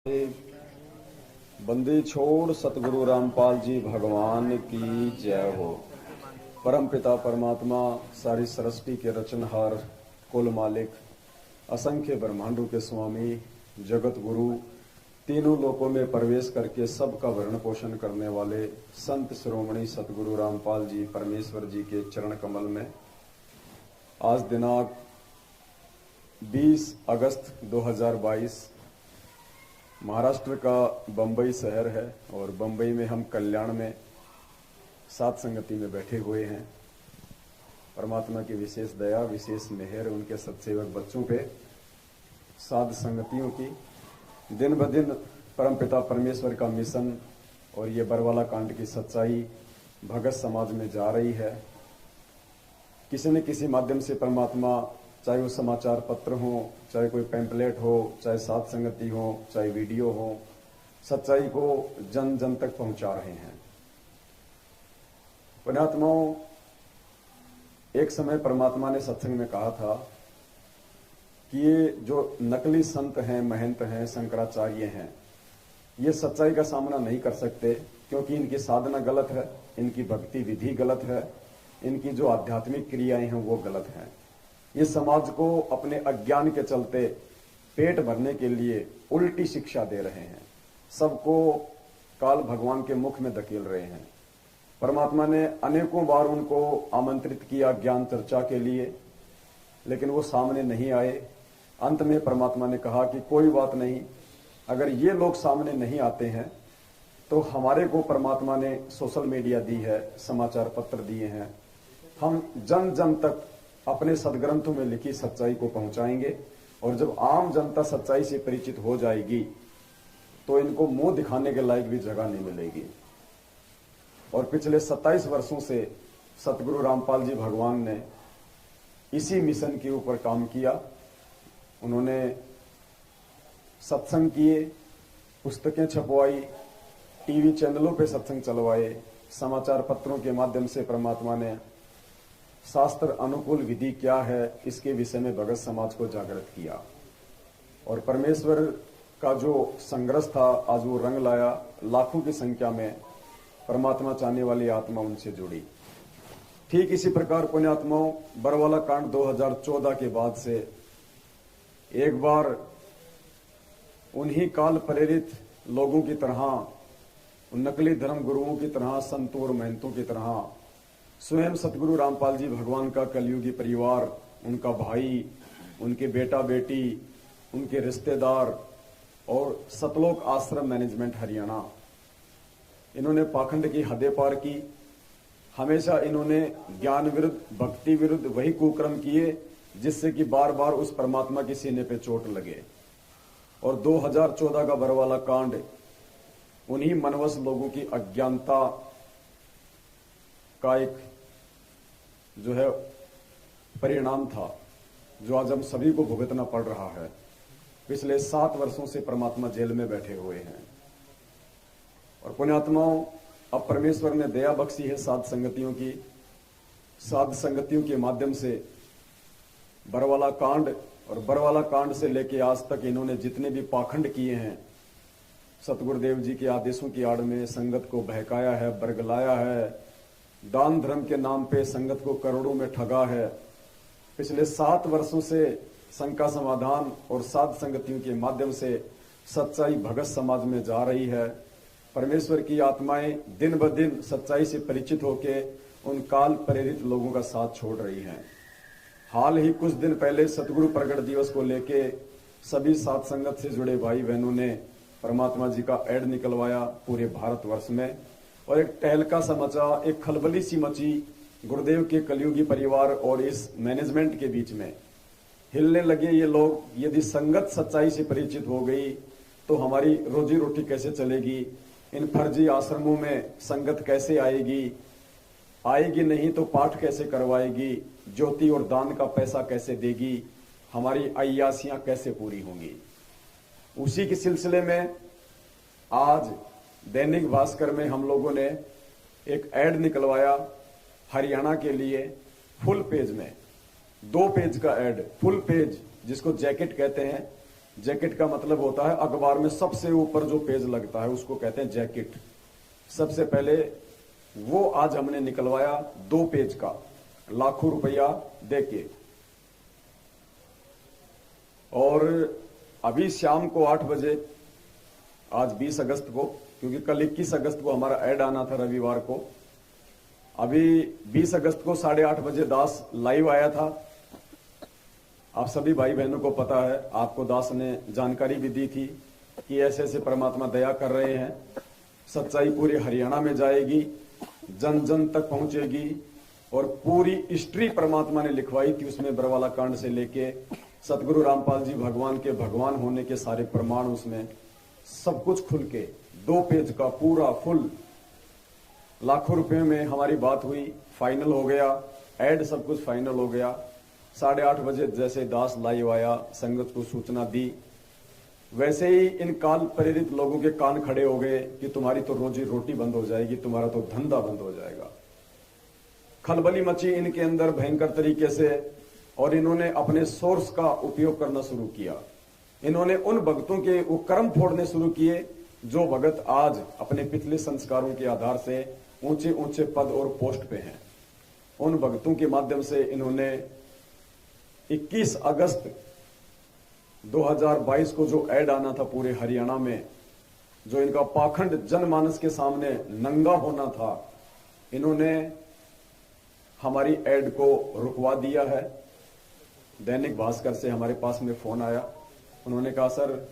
बंदी छोड़ सतगुरु रामपाल जी भगवान की जय हो। परम पिता परमात्मा, सारी सृष्टि के रचनहार, कुल मालिक, असंख्य ब्रह्मांडों के स्वामी, जगत गुरु, तीनों लोकों में प्रवेश करके सबका भरण पोषण करने वाले संत शिरोमणि सतगुरु रामपाल जी परमेश्वर जी के चरण कमल में आज दिनांक 20 अगस्त 2022 महाराष्ट्र का बम्बई शहर है और बम्बई में हम कल्याण में सात संगति में बैठे हुए हैं। परमात्मा की विशेष दया, विशेष मेहर उनके सत्सेवक बच्चों पे, साध संगतियों की दिन ब दिन परमपिता परमेश्वर का मिशन और ये बरवाला कांड की सच्चाई भगत समाज में जा रही है। किसी न किसी माध्यम से परमात्मा, चाहे वो समाचार पत्र हो, चाहे कोई पैम्पलेट हो, चाहे साध संगति हो, चाहे वीडियो हो, सच्चाई को जन जन तक पहुंचा रहे हैं। पुण्यात्माओं, एक समय परमात्मा ने सत्संग में कहा था कि ये जो नकली संत हैं, महंत हैं, शंकराचार्य हैं, ये सच्चाई का सामना नहीं कर सकते क्योंकि इनकी साधना गलत है, इनकी भक्ति विधि गलत है, इनकी जो आध्यात्मिक क्रियाएं हैं वो गलत हैं। ये समाज को अपने अज्ञान के चलते पेट भरने के लिए उल्टी शिक्षा दे रहे हैं, सबको काल भगवान के मुख में धकेल रहे हैं। परमात्मा ने अनेकों बार उनको आमंत्रित किया ज्ञान चर्चा के लिए, लेकिन वो सामने नहीं आए। अंत में परमात्मा ने कहा कि कोई बात नहीं, अगर ये लोग सामने नहीं आते हैं तो हमारे को परमात्मा ने सोशल मीडिया दी है, समाचार पत्र दिए हैं, हम जन जन तक अपने सदग्रंथों में लिखी सच्चाई को पहुंचाएंगे और जब आम जनता सच्चाई से परिचित हो जाएगी तो इनको मुंह दिखाने के लायक भी जगह नहीं मिलेगी। और पिछले 27 वर्षों से सतगुरु रामपाल जी भगवान ने इसी मिशन के ऊपर काम किया। उन्होंने सत्संग किए, पुस्तकें छपवाई, टीवी चैनलों पे सत्संग चलवाए, समाचार पत्रों के माध्यम से परमात्मा ने शास्त्र अनुकूल विधि क्या है इसके विषय में भगत समाज को जागृत किया और परमेश्वर का जो संघर्ष था आज वो रंग लाया। लाखों की संख्या में परमात्मा चाहने वाली आत्मा उनसे जुड़ी। ठीक इसी प्रकार पुण्यात्माओं, बरवाला कांड 2014 के बाद से एक बार उन्हीं काल प्रेरित लोगों की तरह, नकली धर्म गुरुओं की तरह, संतों और महंतों की तरह स्वयं सतगुरु रामपाल जी भगवान का कलयुगी परिवार, उनका भाई, उनके बेटा बेटी, उनके रिश्तेदार और सतलोक आश्रम मैनेजमेंट हरियाणा, इन्होंने पाखंड की हदें पार की। हमेशा इन्होंने ज्ञान विरुद्ध, भक्ति विरुद्ध वही कुकर्म किए जिससे कि बार बार उस परमात्मा के सीने पे चोट लगे। और 2014 का बरवाला कांड उन्हीं मनवस लोगों की अज्ञानता का एक जो है परिणाम था, जो आज हम सभी को भुगतना पड़ रहा है। पिछले 7 वर्षों से परमात्मा जेल में बैठे हुए हैं और पुण्यात्माओं, अब परमेश्वर ने दया बख्शी है साध संगतियों की। साध संगतियों के माध्यम से बरवाला कांड और बरवाला कांड से लेके आज तक इन्होंने जितने भी पाखंड किए हैं, सतगुरुदेव जी के आदेशों की आड़ में संगत को बहकाया है, बरगलाया है, दान धर्म के नाम पे संगत को करोड़ों में ठगा है। पिछले 7 वर्षों से शंका समाधान और साध संगतियों के माध्यम से सच्चाई भगत समाज में जा रही है। परमेश्वर की आत्माएं दिन ब दिन सच्चाई से परिचित होके उन काल प्रेरित लोगों का साथ छोड़ रही हैं। हाल ही कुछ दिन पहले सतगुरु प्रगट दिवस को लेके सभी साध संगत से जुड़े भाई बहनों ने परमात्मा जी का एड निकलवाया पूरे भारतवर्ष में और एक टहलका सा मचा, एक खलबली सी मची गुरुदेव के कलयुगी परिवार और इस मैनेजमेंट के बीच में। हिलने लगे ये लोग, यदि संगत सच्चाई से परिचित हो गई तो हमारी रोजी रोटी कैसे चलेगी, इन फर्जी आश्रमों में संगत कैसे आएगी, आएगी नहीं तो पाठ कैसे करवाएगी, ज्योति और दान का पैसा कैसे देगी, हमारी अय्यासियां कैसे पूरी होंगी। उसी के सिलसिले में आज दैनिक भास्कर में हम लोगों ने एक एड निकलवाया हरियाणा के लिए। फुल पेज में 2 पेज का एड, फुल पेज जिसको जैकेट कहते हैं, जैकेट का मतलब होता है अखबार में सबसे ऊपर जो पेज लगता है उसको कहते हैं जैकेट। सबसे पहले वो आज हमने निकलवाया 2 पेज का, लाखों रुपया देके। और अभी शाम को 8 बजे, आज 20 अगस्त को, क्योंकि कल 21 अगस्त को हमारा ऐड आना था रविवार को, अभी 20 अगस्त को 8:30 बजे दास लाइव आया था। आप सभी भाई बहनों को पता है, आपको दास ने जानकारी भी दी थी कि ऐसे ऐसे परमात्मा दया कर रहे हैं, सच्चाई पूरे हरियाणा में जाएगी, जन जन तक पहुंचेगी। और पूरी हिस्ट्री परमात्मा ने लिखवाई थी उसमें, बरवाला कांड से लेके सतगुरु रामपाल जी भगवान के भगवान होने के सारे प्रमाण, उसमें सब कुछ खुल के 2 पेज का पूरा फुल। लाखों रुपए में हमारी बात हुई, फाइनल हो गया, ऐड सब कुछ फाइनल हो गया। 8:30 बजे जैसे दास लाइव आया, संगत को सूचना दी, वैसे ही इन काल प्रेरित लोगों के कान खड़े हो गए कि तुम्हारी तो रोजी रोटी बंद हो जाएगी, तुम्हारा तो धंधा बंद हो जाएगा। खलबली मची इनके अंदर भयंकर तरीके से, और इन्होंने अपने सोर्स का उपयोग करना शुरू किया। इन्होंने उन भक्तों के वो कर्म फोड़ने शुरू किए जो भगत आज अपने पिछले संस्कारों के आधार से ऊंचे ऊंचे पद और पोस्ट पे हैं। उन भक्तों के माध्यम से इन्होंने 21 अगस्त 2022 को जो ऐड आना था पूरे हरियाणा में, जो इनका पाखंड जनमानस के सामने नंगा होना था, इन्होंने हमारी ऐड को रुकवा दिया है। दैनिक भास्कर से हमारे पास में फोन आया, उन्होंने कहा सर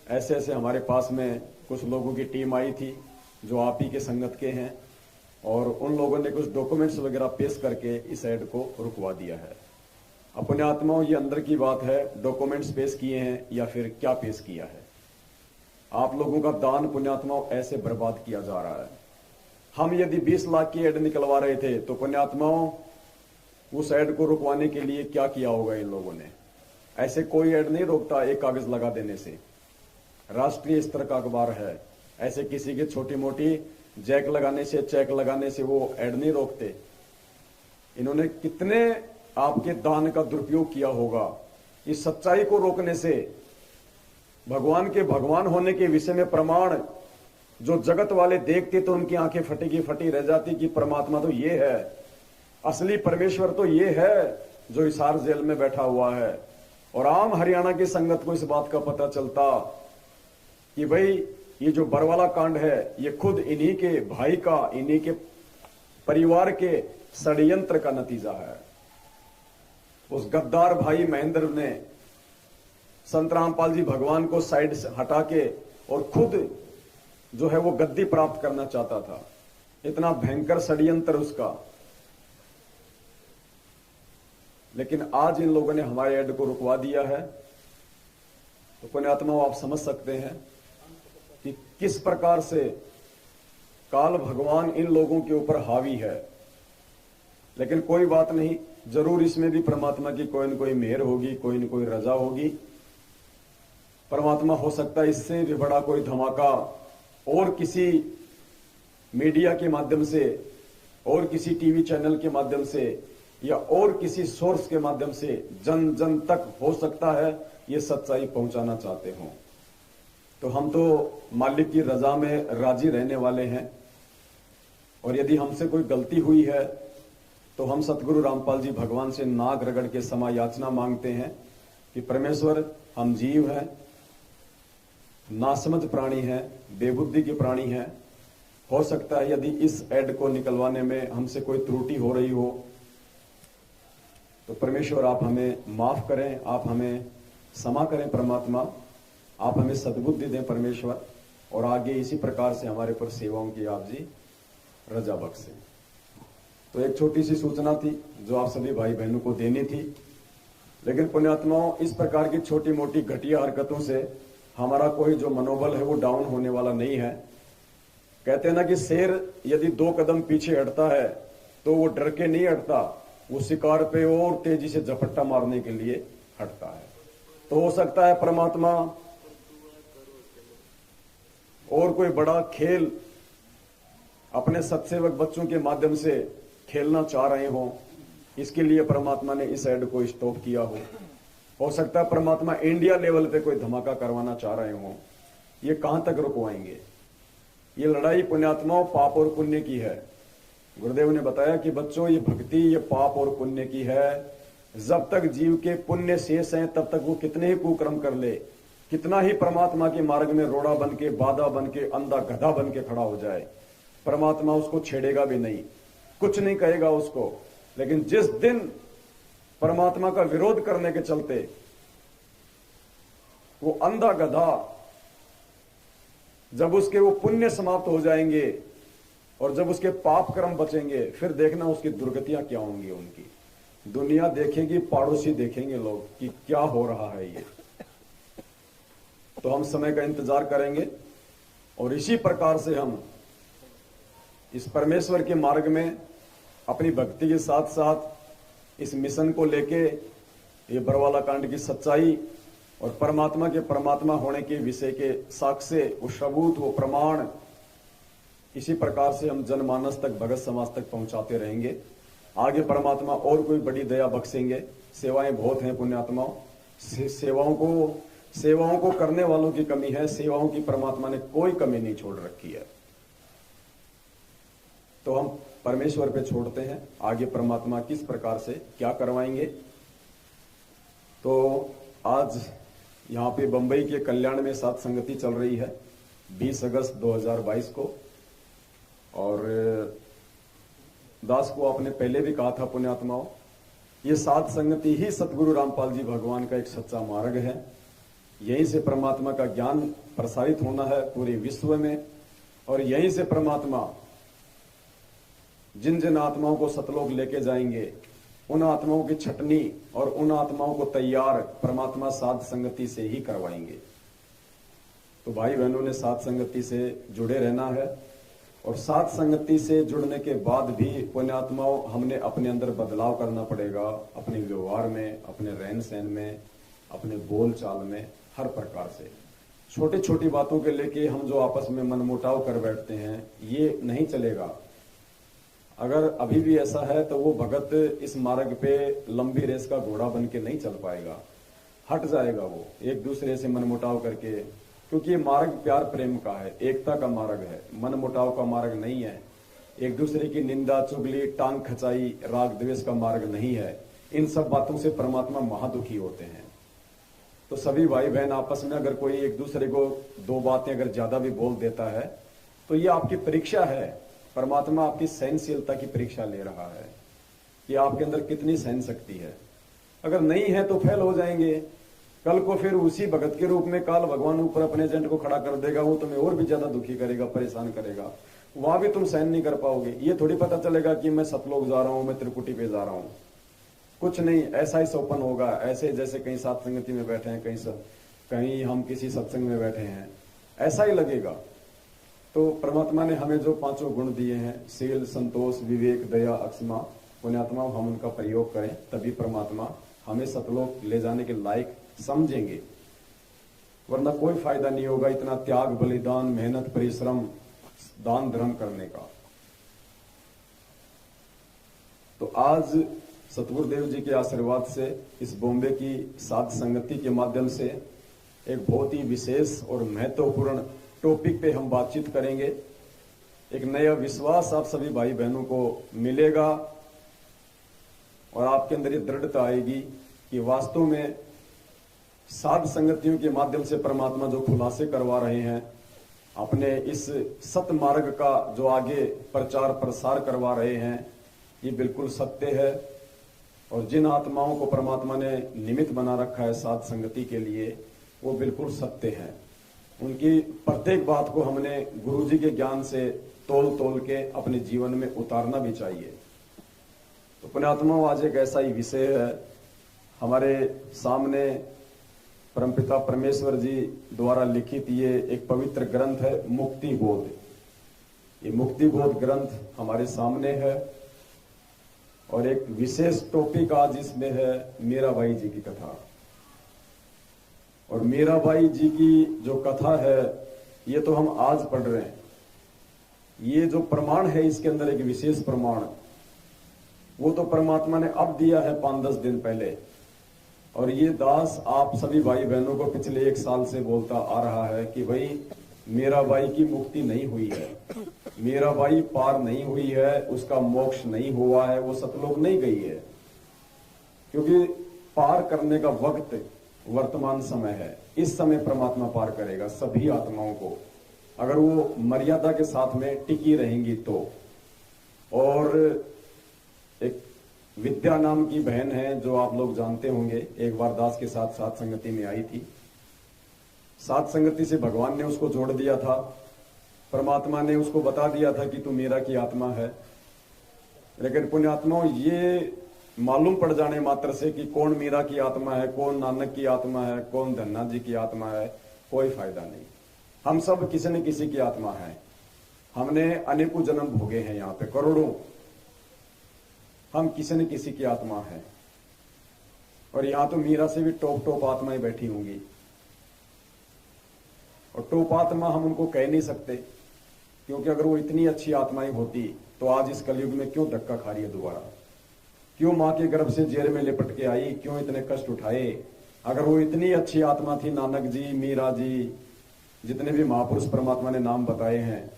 ऐसे ऐसे हमारे पास में कुछ लोगों की टीम आई थी जो आप ही के संगत के हैं, और उन लोगों ने कुछ डॉक्यूमेंट्स वगैरह पेश करके इस ऐड को रुकवा दिया है। अपने आत्माओं, ये अंदर की बात है, डॉक्यूमेंट्स पेश किए हैं या फिर क्या पेश किया है। आप लोगों का दान पुण्यात्माओं ऐसे बर्बाद किया जा रहा है। हम यदि 20 लाख की ऐड निकलवा रहे थे तो पुण्यात्माओं उस ऐड को रुकवाने के लिए क्या किया होगा इन लोगों ने। ऐसे कोई ऐड नहीं रोकता एक कागज लगा देने से। राष्ट्रीय स्तर का अखबार है, ऐसे किसी की छोटी मोटी जैक लगाने से, चेक लगाने से वो ऐड नहीं रोकते। इन्होंने कितने आपके दान का दुरुपयोग किया होगा। इस सच्चाई को रोकने से भगवान के भगवान होने के विषय में प्रमाण जो जगत वाले देखते तो उनकी आंखें फटी रह जाती कि परमात्मा तो ये है, असली परमेश्वर तो ये है जो हिसार जेल में बैठा हुआ है। और आम हरियाणा की संगत को इस बात का पता चलता कि भाई ये जो बरवाला कांड है ये खुद इन्हीं के भाई का, इन्हीं के परिवार के षड्यंत्र का नतीजा है। उस गद्दार भाई महेंद्र ने संत रामपाल जी भगवान को साइड से हटा के और खुद जो है वो गद्दी प्राप्त करना चाहता था। इतना भयंकर षड्यंत्र उसका। लेकिन आज इन लोगों ने हमारे ऐड को रुकवा दिया है। तो पुण्यात्माओं, आप समझ सकते हैं कि किस प्रकार से काल भगवान इन लोगों के ऊपर हावी है। लेकिन कोई बात नहीं, जरूर इसमें भी परमात्मा की कोई न कोई मेहर होगी, कोई न कोई रजा होगी। परमात्मा हो सकता है इससे भी बड़ा कोई धमाका और किसी मीडिया के माध्यम से, और किसी टीवी चैनल के माध्यम से, या और किसी सोर्स के माध्यम से जन जन तक हो सकता है ये सच्चाई पहुंचाना चाहते हो। तो हम तो मालिक की रजा में राजी रहने वाले हैं। और यदि हमसे कोई गलती हुई है तो हम सतगुरु रामपाल जी भगवान से नाक रगड़ के क्षमा याचना मांगते हैं कि परमेश्वर, हम जीव हैं, नासमझ प्राणी हैं, बेबुद्धि के प्राणी हैं। हो सकता है यदि इस ऐड को निकलवाने में हमसे कोई त्रुटि हो रही हो तो परमेश्वर आप हमें माफ करें, आप हमें क्षमा करें। परमात्मा, आप हमें सद्बुद्धि दें परमेश्वर, और आगे इसी प्रकार से हमारे पर सेवाओं की आप जी रजा बख्शें। तो एक छोटी सी सूचना थी जो आप सभी भाई बहनों को देनी थी। लेकिन पुण्यात्माओं, इस प्रकार की छोटी मोटी घटिया हरकतों से हमारा कोई जो मनोबल है वो डाउन होने वाला नहीं है। कहते हैं ना कि शेर यदि 2 कदम पीछे हटता है तो वो डर के नहीं हटता, वो शिकार पे और तेजी से झपट्टा मारने के लिए हटता है। तो हो सकता है परमात्मा और कोई बड़ा खेल अपने सत्सेवक बच्चों के माध्यम से खेलना चाह रहे हो, इसके लिए परमात्मा ने इस ऐड को स्टॉप किया हो। हो सकता है परमात्मा इंडिया लेवल पे कोई धमाका करवाना चाह रहे हो। ये कहां तक रुकवाएंगे? ये लड़ाई पुण्यात्माओं पाप और पुण्य की है। गुरुदेव ने बताया कि बच्चों ये भक्ति ये पाप और पुण्य की है। जब तक जीव के पुण्य शेष हैं तब तक वो कितने ही कुकर्म कर ले, कितना ही परमात्मा के मार्ग में रोड़ा बन के, बाधा बन के, अंधा गधा बन के खड़ा हो जाए, परमात्मा उसको छेड़ेगा भी नहीं, कुछ नहीं कहेगा उसको। लेकिन जिस दिन परमात्मा का विरोध करने के चलते वो अंधा गधा, जब उसके वो पुण्य समाप्त हो जाएंगे और जब उसके पाप कर्म बचेंगे, फिर देखना उसकी दुर्गतियां क्या होंगी। उनकी दुनिया देखेगी, पड़ोसी देखेंगे लोग कि क्या हो रहा है ये। तो हम समय का इंतजार करेंगे और इसी प्रकार से हम इस परमेश्वर के मार्ग में अपनी भक्ति के साथ साथ इस मिशन को लेके, ये बरवाला कांड की सच्चाई और परमात्मा के परमात्मा होने के विषय के साक्ष्य, वो सबूत, वो प्रमाण, इसी प्रकार से हम जनमानस तक, भगत समाज तक पहुंचाते रहेंगे। आगे परमात्मा और कोई बड़ी दया बख्शेंगे। सेवाएं बहुत हैं पुण्यात्माओं, सेवाओं को करने वालों की कमी है। सेवाओं की परमात्मा ने कोई कमी नहीं छोड़ रखी है। तो हम परमेश्वर पे छोड़ते हैं, आगे परमात्मा किस प्रकार से क्या करवाएंगे। तो आज यहाँ पे बंबई के कल्याण में सात संगति चल रही है 20 अगस्त 2022 को। और दास को आपने पहले भी कहा था पुण्यात्माओं, ये सात संगति ही सतगुरु रामपाल जी भगवान का एक सच्चा मार्ग है। यहीं से परमात्मा का ज्ञान प्रसारित होना है पूरे विश्व में, और यहीं से परमात्मा जिन जिन आत्माओं को सतलोक लेके जाएंगे, उन आत्माओं की छटनी और उन आत्माओं को तैयार परमात्मा सात संगति से ही करवाएंगे। तो भाई बहनों ने सात संगति से जुड़े रहना है, और सात संगति से जुड़ने के बाद भी पुण्यात्माओं हमने अपने अंदर बदलाव करना पड़ेगा, अपने व्यवहार में, अपने रहन सहन में, अपने बोल चाल में, हर प्रकार से। छोटी छोटी बातों के लेके हम जो आपस में मनमुटाव कर बैठते हैं, ये नहीं चलेगा। अगर अभी भी ऐसा है तो वो भगत इस मार्ग पे लंबी रेस का घोड़ा बन के नहीं चल पाएगा, हट जाएगा वो एक दूसरे से मनमुटाव करके। क्योंकि ये मार्ग प्यार प्रेम का है, एकता का मार्ग है, मनमुटाव का मार्ग नहीं है। एक दूसरे की निंदा, चुगली, टांग खचाई, राग द्वेष का मार्ग नहीं है। इन सब बातों से परमात्मा महादुखी होते हैं। तो सभी भाई बहन आपस में अगर कोई एक दूसरे को दो बातें अगर ज्यादा भी बोल देता है, तो ये आपकी परीक्षा है। परमात्मा आपकी सहनशीलता की परीक्षा ले रहा है कि आपके अंदर कितनी सहन शक्ति है। अगर नहीं है तो फेल हो जाएंगे। कल को फिर उसी भगत के रूप में काल भगवान ऊपर अपने एजेंट को खड़ा कर देगा, वो तुम्हें और भी ज्यादा दुखी करेगा, परेशान करेगा। वहां भी तुम सहन नहीं कर पाओगे। ये थोड़ी पता चलेगा कि मैं सतलोक जा रहा हूं, मैं त्रिकुटी पे जा रहा हूं। कुछ नहीं, ऐसा ही सौपन होगा। ऐसे जैसे कहीं सात संगति में बैठे हैं, कहीं हम किसी सत्संग में बैठे हैं, ऐसा ही लगेगा। तो परमात्मा ने हमें जो पांचों गुण दिए हैं, शील, संतोष, विवेक, दया, अक्षमा, पुण्यात्मा, हम उनका प्रयोग करें, तभी परमात्मा हमें सतलोक ले जाने के लायक समझेंगे। वरना कोई फायदा नहीं होगा इतना त्याग, बलिदान, मेहनत, परिश्रम, दान धर्म करने का। तो आज सतगुरुदेव जी के आशीर्वाद से इस बॉम्बे की सात संगति के माध्यम से एक बहुत ही विशेष और महत्वपूर्ण टॉपिक पे हम बातचीत करेंगे। एक नया विश्वास आप सभी भाई बहनों को मिलेगा और आपके अंदर ये दृढ़ता आएगी कि वास्तव में सात संगतियों के माध्यम से परमात्मा जो खुलासे करवा रहे हैं, अपने इस सत मार्ग का जो आगे प्रचार प्रसार करवा रहे हैं, ये बिल्कुल सत्य है। और जिन आत्माओं को परमात्मा ने निमित्त बना रखा है सात संगति के लिए, वो बिल्कुल सत्य है। उनकी प्रत्येक बात को हमने गुरु जी के ज्ञान से तोल तोल के अपने जीवन में उतारना भी चाहिए। तो पुण्यात्माओं, आज एक ऐसा ही विषय है हमारे सामने। परमपिता परमेश्वर जी द्वारा लिखित ये एक पवित्र ग्रंथ है, मुक्ति बोध। ये मुक्ति बोध ग्रंथ हमारे सामने है और एक विशेष टॉपिक आज इसमें है मीराबाई जी की कथा। और मीराबाई जी की जो कथा है, ये तो हम आज पढ़ रहे हैं। ये जो प्रमाण है, इसके अंदर एक विशेष प्रमाण, वो तो परमात्मा ने अब दिया है 5-10 दिन पहले। और ये दास आप सभी भाई बहनों को पिछले 1 साल से बोलता आ रहा है कि भाई मीराबाई की मुक्ति नहीं हुई है, मीराबाई पार नहीं हुई है, उसका मोक्ष नहीं हुआ है, वो सतलोक नहीं गई है। क्योंकि पार करने का वक्त वर्तमान समय है। इस समय परमात्मा पार करेगा सभी आत्माओं को, अगर वो मर्यादा के साथ में टिकी रहेंगी तो। और एक विद्या नाम की बहन है जो आप लोग जानते होंगे, एक बार दास के साथ सात संगति में आई थी। सात संगति से भगवान ने उसको जोड़ दिया था, परमात्मा ने उसको बता दिया था कि तू मीरा की आत्मा है। लेकिन पुण्यात्माओं, ये मालूम पड़ जाने मात्र से कि कौन मीरा की आत्मा है, कौन नानक की आत्मा है, कौन धन्ना जी की आत्मा है, कोई फायदा नहीं। हम सब किसी न किसी की आत्मा है। हमने अनेकों जन्म भोगे हैं, यहाँ पे करोड़ों, हम किसी न किसी की आत्मा है। और यहां तो मीरा से भी टॉप टॉप आत्माएं बैठी होंगी, और टॉप आत्मा हम उनको कह नहीं सकते, क्योंकि अगर वो इतनी अच्छी आत्माएं होती तो आज इस कलयुग में क्यों धक्का खा रही है दोबारा, क्यों मां के गर्भ से जेल में लिपट के आई, क्यों इतने कष्ट उठाए। अगर वो इतनी अच्छी आत्मा थी, नानक जी, मीरा जी, जितने भी महापुरुष परमात्मा ने नाम बताए हैं,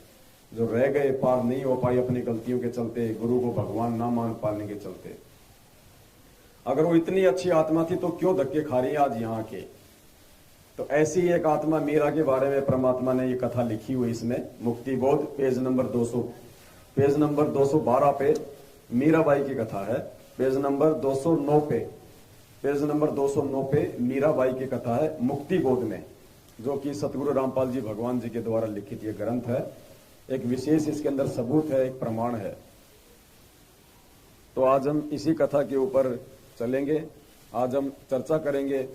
जो रह गए, पार नहीं हो पाई अपनी गलतियों के चलते, गुरु को भगवान ना मान पाने के चलते, अगर वो इतनी अच्छी आत्मा थी तो क्यों धक्के खा रही है आज यहाँ के। तो ऐसी एक आत्मा मीरा के बारे में परमात्मा ने ये कथा लिखी हुई इसमें, मुक्ति बोध पेज नंबर 212 पे मीराबाई की कथा है। पेज नंबर 209 पे मीराबाई की कथा है मुक्ति बोध में, जो कि सतगुरु रामपाल जी भगवान जी के द्वारा लिखित ये ग्रंथ है। एक विशेष इसके अंदर सबूत है, एक प्रमाण है। तो आज हम इसी कथा के ऊपर चलेंगे, आज हम चर्चा करेंगे।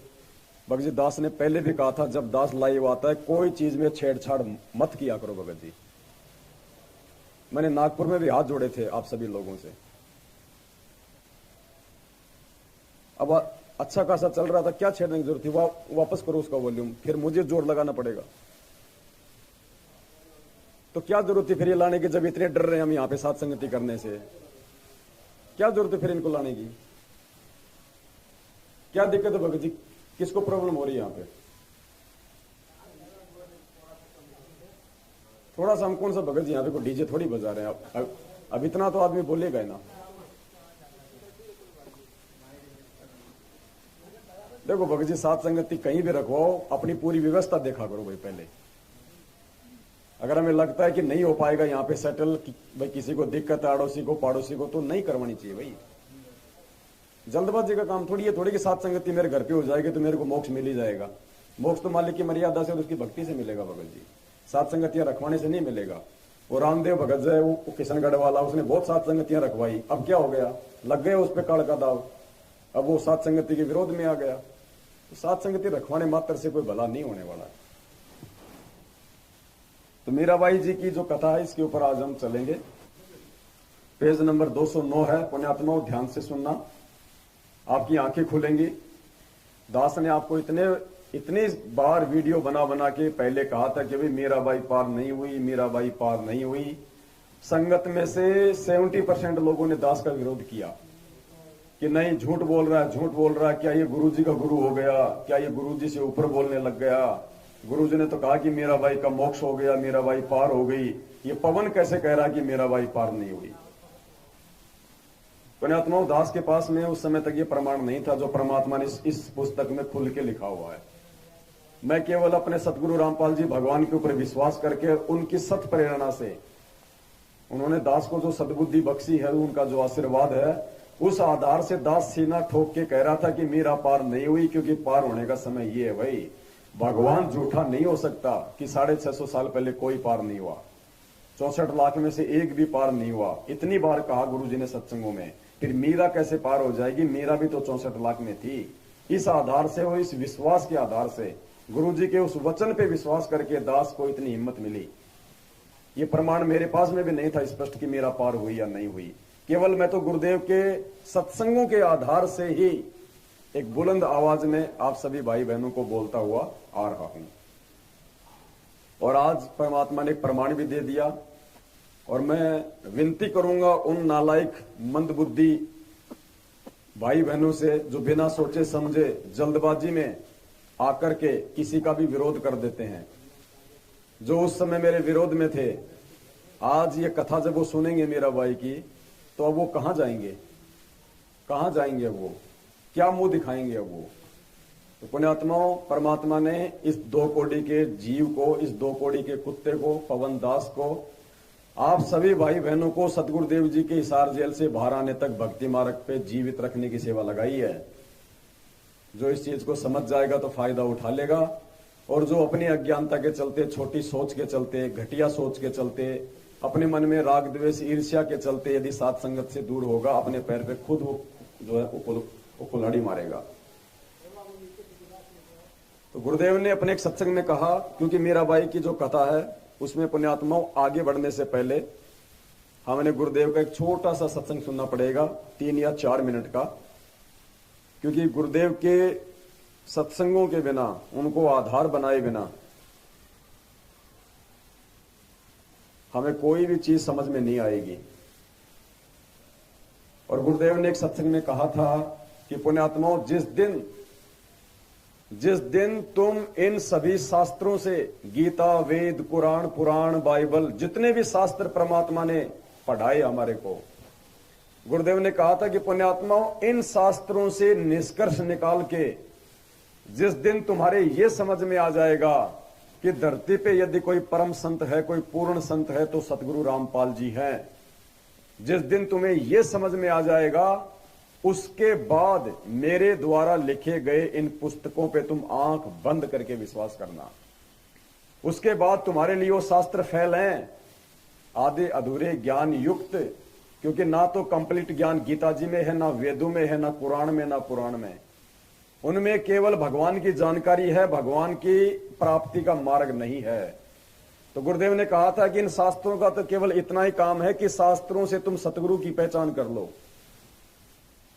भगत जी दास ने पहले भी कहा था, जब दास लाइव आता है कोई चीज में छेड़छाड़ मत किया करो भगत जी। मैंने नागपुर में भी हाथ जोड़े थे आप सभी लोगों से। अब अच्छा खासा चल रहा था, क्या छेड़ने की जरूरत थी, वापस करो उसका वॉल्यूम, फिर मुझे जोर लगाना पड़ेगा। तो क्या जरूरत थी फिर ये लाने की, जब इतने डर रहे हैं हम यहाँ पे साथ संगति करने से, क्या जरूरत है फिर इनको लाने की, क्या दिक्कत है भगत जी, किसको प्रॉब्लम हो रही है यहाँ पे। थोड़ा सा हम कौन सा भगत जी यहाँ पे को डीजे थोड़ी बजा रहे हैं, अब इतना तो आदमी बोलेगा ना। देखो भगत जी, साथ संगति कहीं भी रखवाओ, अपनी पूरी व्यवस्था देखा करो भाई पहले। अगर हमें लगता है कि नहीं हो पाएगा यहाँ पे सेटल, भाई किसी को दिक्कत है, अड़ोसी को पड़ोसी को, तो नहीं करवानी चाहिए भाई। जल्दबाजी का काम थोड़ी है, थोड़ी की साथ संगति मेरे घर पे हो जाएगी तो मेरे को मोक्ष मिल ही जाएगा। मोक्ष तो मालिक की मर्यादा से और उसकी भक्ति से मिलेगा भगत जी, साथ संगतियां रखवाने से नहीं मिलेगा। वो रामदेव भगत जो है, वो किशनगढ़ वाला, उसने बहुत साथ संगतियां रखवाई, अब क्या हो गया, लग गए उस पर काल का दाव, अब वो साथ संगति के विरोध में आ गया। तो साथ संगति रखवाने मात्र से कोई भला नहीं होने वाला। तो मीराबाई जी की जो कथा है इसके ऊपर आज हम चलेंगे। पेज नंबर 209 है, पुण्यात्माओं ध्यान से सुनना, आपकी आंखें खुलेंगी। दास ने आपको इतने बार वीडियो बना बना के पहले कहा था कि भाई मीराबाई पार नहीं हुई, मीराबाई पार नहीं हुई। संगत में से 70% लोगों ने दास का विरोध किया कि नहीं, झूठ बोल रहा है, झूठ बोल रहा है, क्या ये गुरुजी का गुरु हो गया, क्या ये गुरुजी से ऊपर बोलने लग गया, गुरुजी ने तो कहा कि मीराबाई का मोक्ष हो गया, मीराबाई पार हो गई, ये पवन कैसे कह रहा कि मीराबाई पार नहीं हुई। पुण्यात्माओं, दास के पास में उस समय तक ये प्रमाण नहीं था जो परमात्मा ने इस पुस्तक में खुल के लिखा हुआ है। मैं केवल अपने सतगुरु रामपाल जी भगवान के ऊपर विश्वास करके, उनकी सत प्रेरणा से, उन्होंने दास को जो सद्बुद्धि बख्शी है, उनका जो आशीर्वाद है, उस आधार से दास सीना ठोक के कह रहा था कि मीरा पार नहीं हुई, क्योंकि पार होने का समय ये है भाई, भगवान झूठा नहीं हो सकता कि 650 साल पहले कोई पार नहीं हुआ, 64 लाख में से एक भी पार नहीं हुआ। इतनी बार कहा गुरुजी ने सत्संगों में, फिर मीरा कैसे पार हो जाएगी, मीरा भी तो 64 लाख में थी। इस आधार से, वो इस विश्वास के आधार से, गुरुजी के उस वचन पे विश्वास करके दास को इतनी हिम्मत मिली। ये प्रमाण मेरे पास में भी नहीं था स्पष्ट कि मेरा पार हुई या नहीं हुई, केवल मैं तो गुरुदेव के सत्संगों के आधार से ही एक बुलंद आवाज में आप सभी भाई बहनों को बोलता हुआ आ रहा हूं। और आज परमात्मा ने एक प्रमाण भी दे दिया। और मैं विनती करूंगा उन नालायक, मंदबुद्धि, भाई बहनों से जो बिना सोचे समझे जल्दबाजी में आकर के किसी का भी विरोध कर देते हैं, जो उस समय मेरे विरोध में थे, आज ये कथा जब वो सुनेंगे मेरा भाई की, तो अब वो कहां जाएंगे, कहां जाएंगे, अब वो क्या मुंह दिखाएंगे अब वो। तो पुण्यात्माओं, परमात्मा ने इस 2 कौड़ी के जीव को, इस 2 कौड़ी के कुत्ते को, पवन दास को, आप सभी भाई बहनों को सतगुरुदेव जी के हिसार जेल से बाहर आने तक भक्ति मार्ग पे जीवित रखने की सेवा लगाई है। जो इस चीज को समझ जाएगा तो फायदा उठा लेगा, और जो अपनी अज्ञानता के चलते, छोटी सोच के चलते, घटिया सोच के चलते, अपने मन में राग द्वेष ईर्ष्या के चलते यदि सात संगत से दूर होगा, अपने पैर पे खुद वो जो है कुल्हाड़ी मारेगा। तो गुरुदेव ने अपने एक सत्संग में कहा, क्योंकि मीरा बाई की जो कथा है उसमें पुण्यात्माओं आगे बढ़ने से पहले हमने गुरुदेव का एक छोटा सा सत्संग सुनना पड़ेगा, 3 या 4 मिनट का, क्योंकि गुरुदेव के सत्संगों के बिना, उनको आधार बनाए बिना हमें कोई भी चीज समझ में नहीं आएगी। और गुरुदेव ने एक सत्संग में कहा था कि पुण्यात्माओं, जिस दिन तुम इन सभी शास्त्रों से, गीता, वेद, कुरान, पुराण, बाइबल, जितने भी शास्त्र परमात्मा ने पढ़ाए हमारे को, गुरुदेव ने कहा था कि पुण्यात्माओं, इन शास्त्रों से निष्कर्ष निकाल के जिस दिन तुम्हारे ये समझ में आ जाएगा कि धरती पे यदि कोई परम संत है, कोई पूर्ण संत है, तो सतगुरु रामपाल जी हैं, जिस दिन तुम्हें ये समझ में आ जाएगा, उसके बाद मेरे द्वारा लिखे गए इन पुस्तकों पे तुम आंख बंद करके विश्वास करना। उसके बाद तुम्हारे लिए वो शास्त्र फेल हैं, आधे अधूरे ज्ञान युक्त, क्योंकि ना तो कंप्लीट ज्ञान गीता जी में है, ना वेदों में है, ना कुरान में, ना पुराण में। उनमें केवल भगवान की जानकारी है, भगवान की प्राप्ति का मार्ग नहीं है। तो गुरुदेव ने कहा था कि इन शास्त्रों का तो केवल इतना ही काम है कि शास्त्रों से तुम सतगुरु की पहचान कर लो,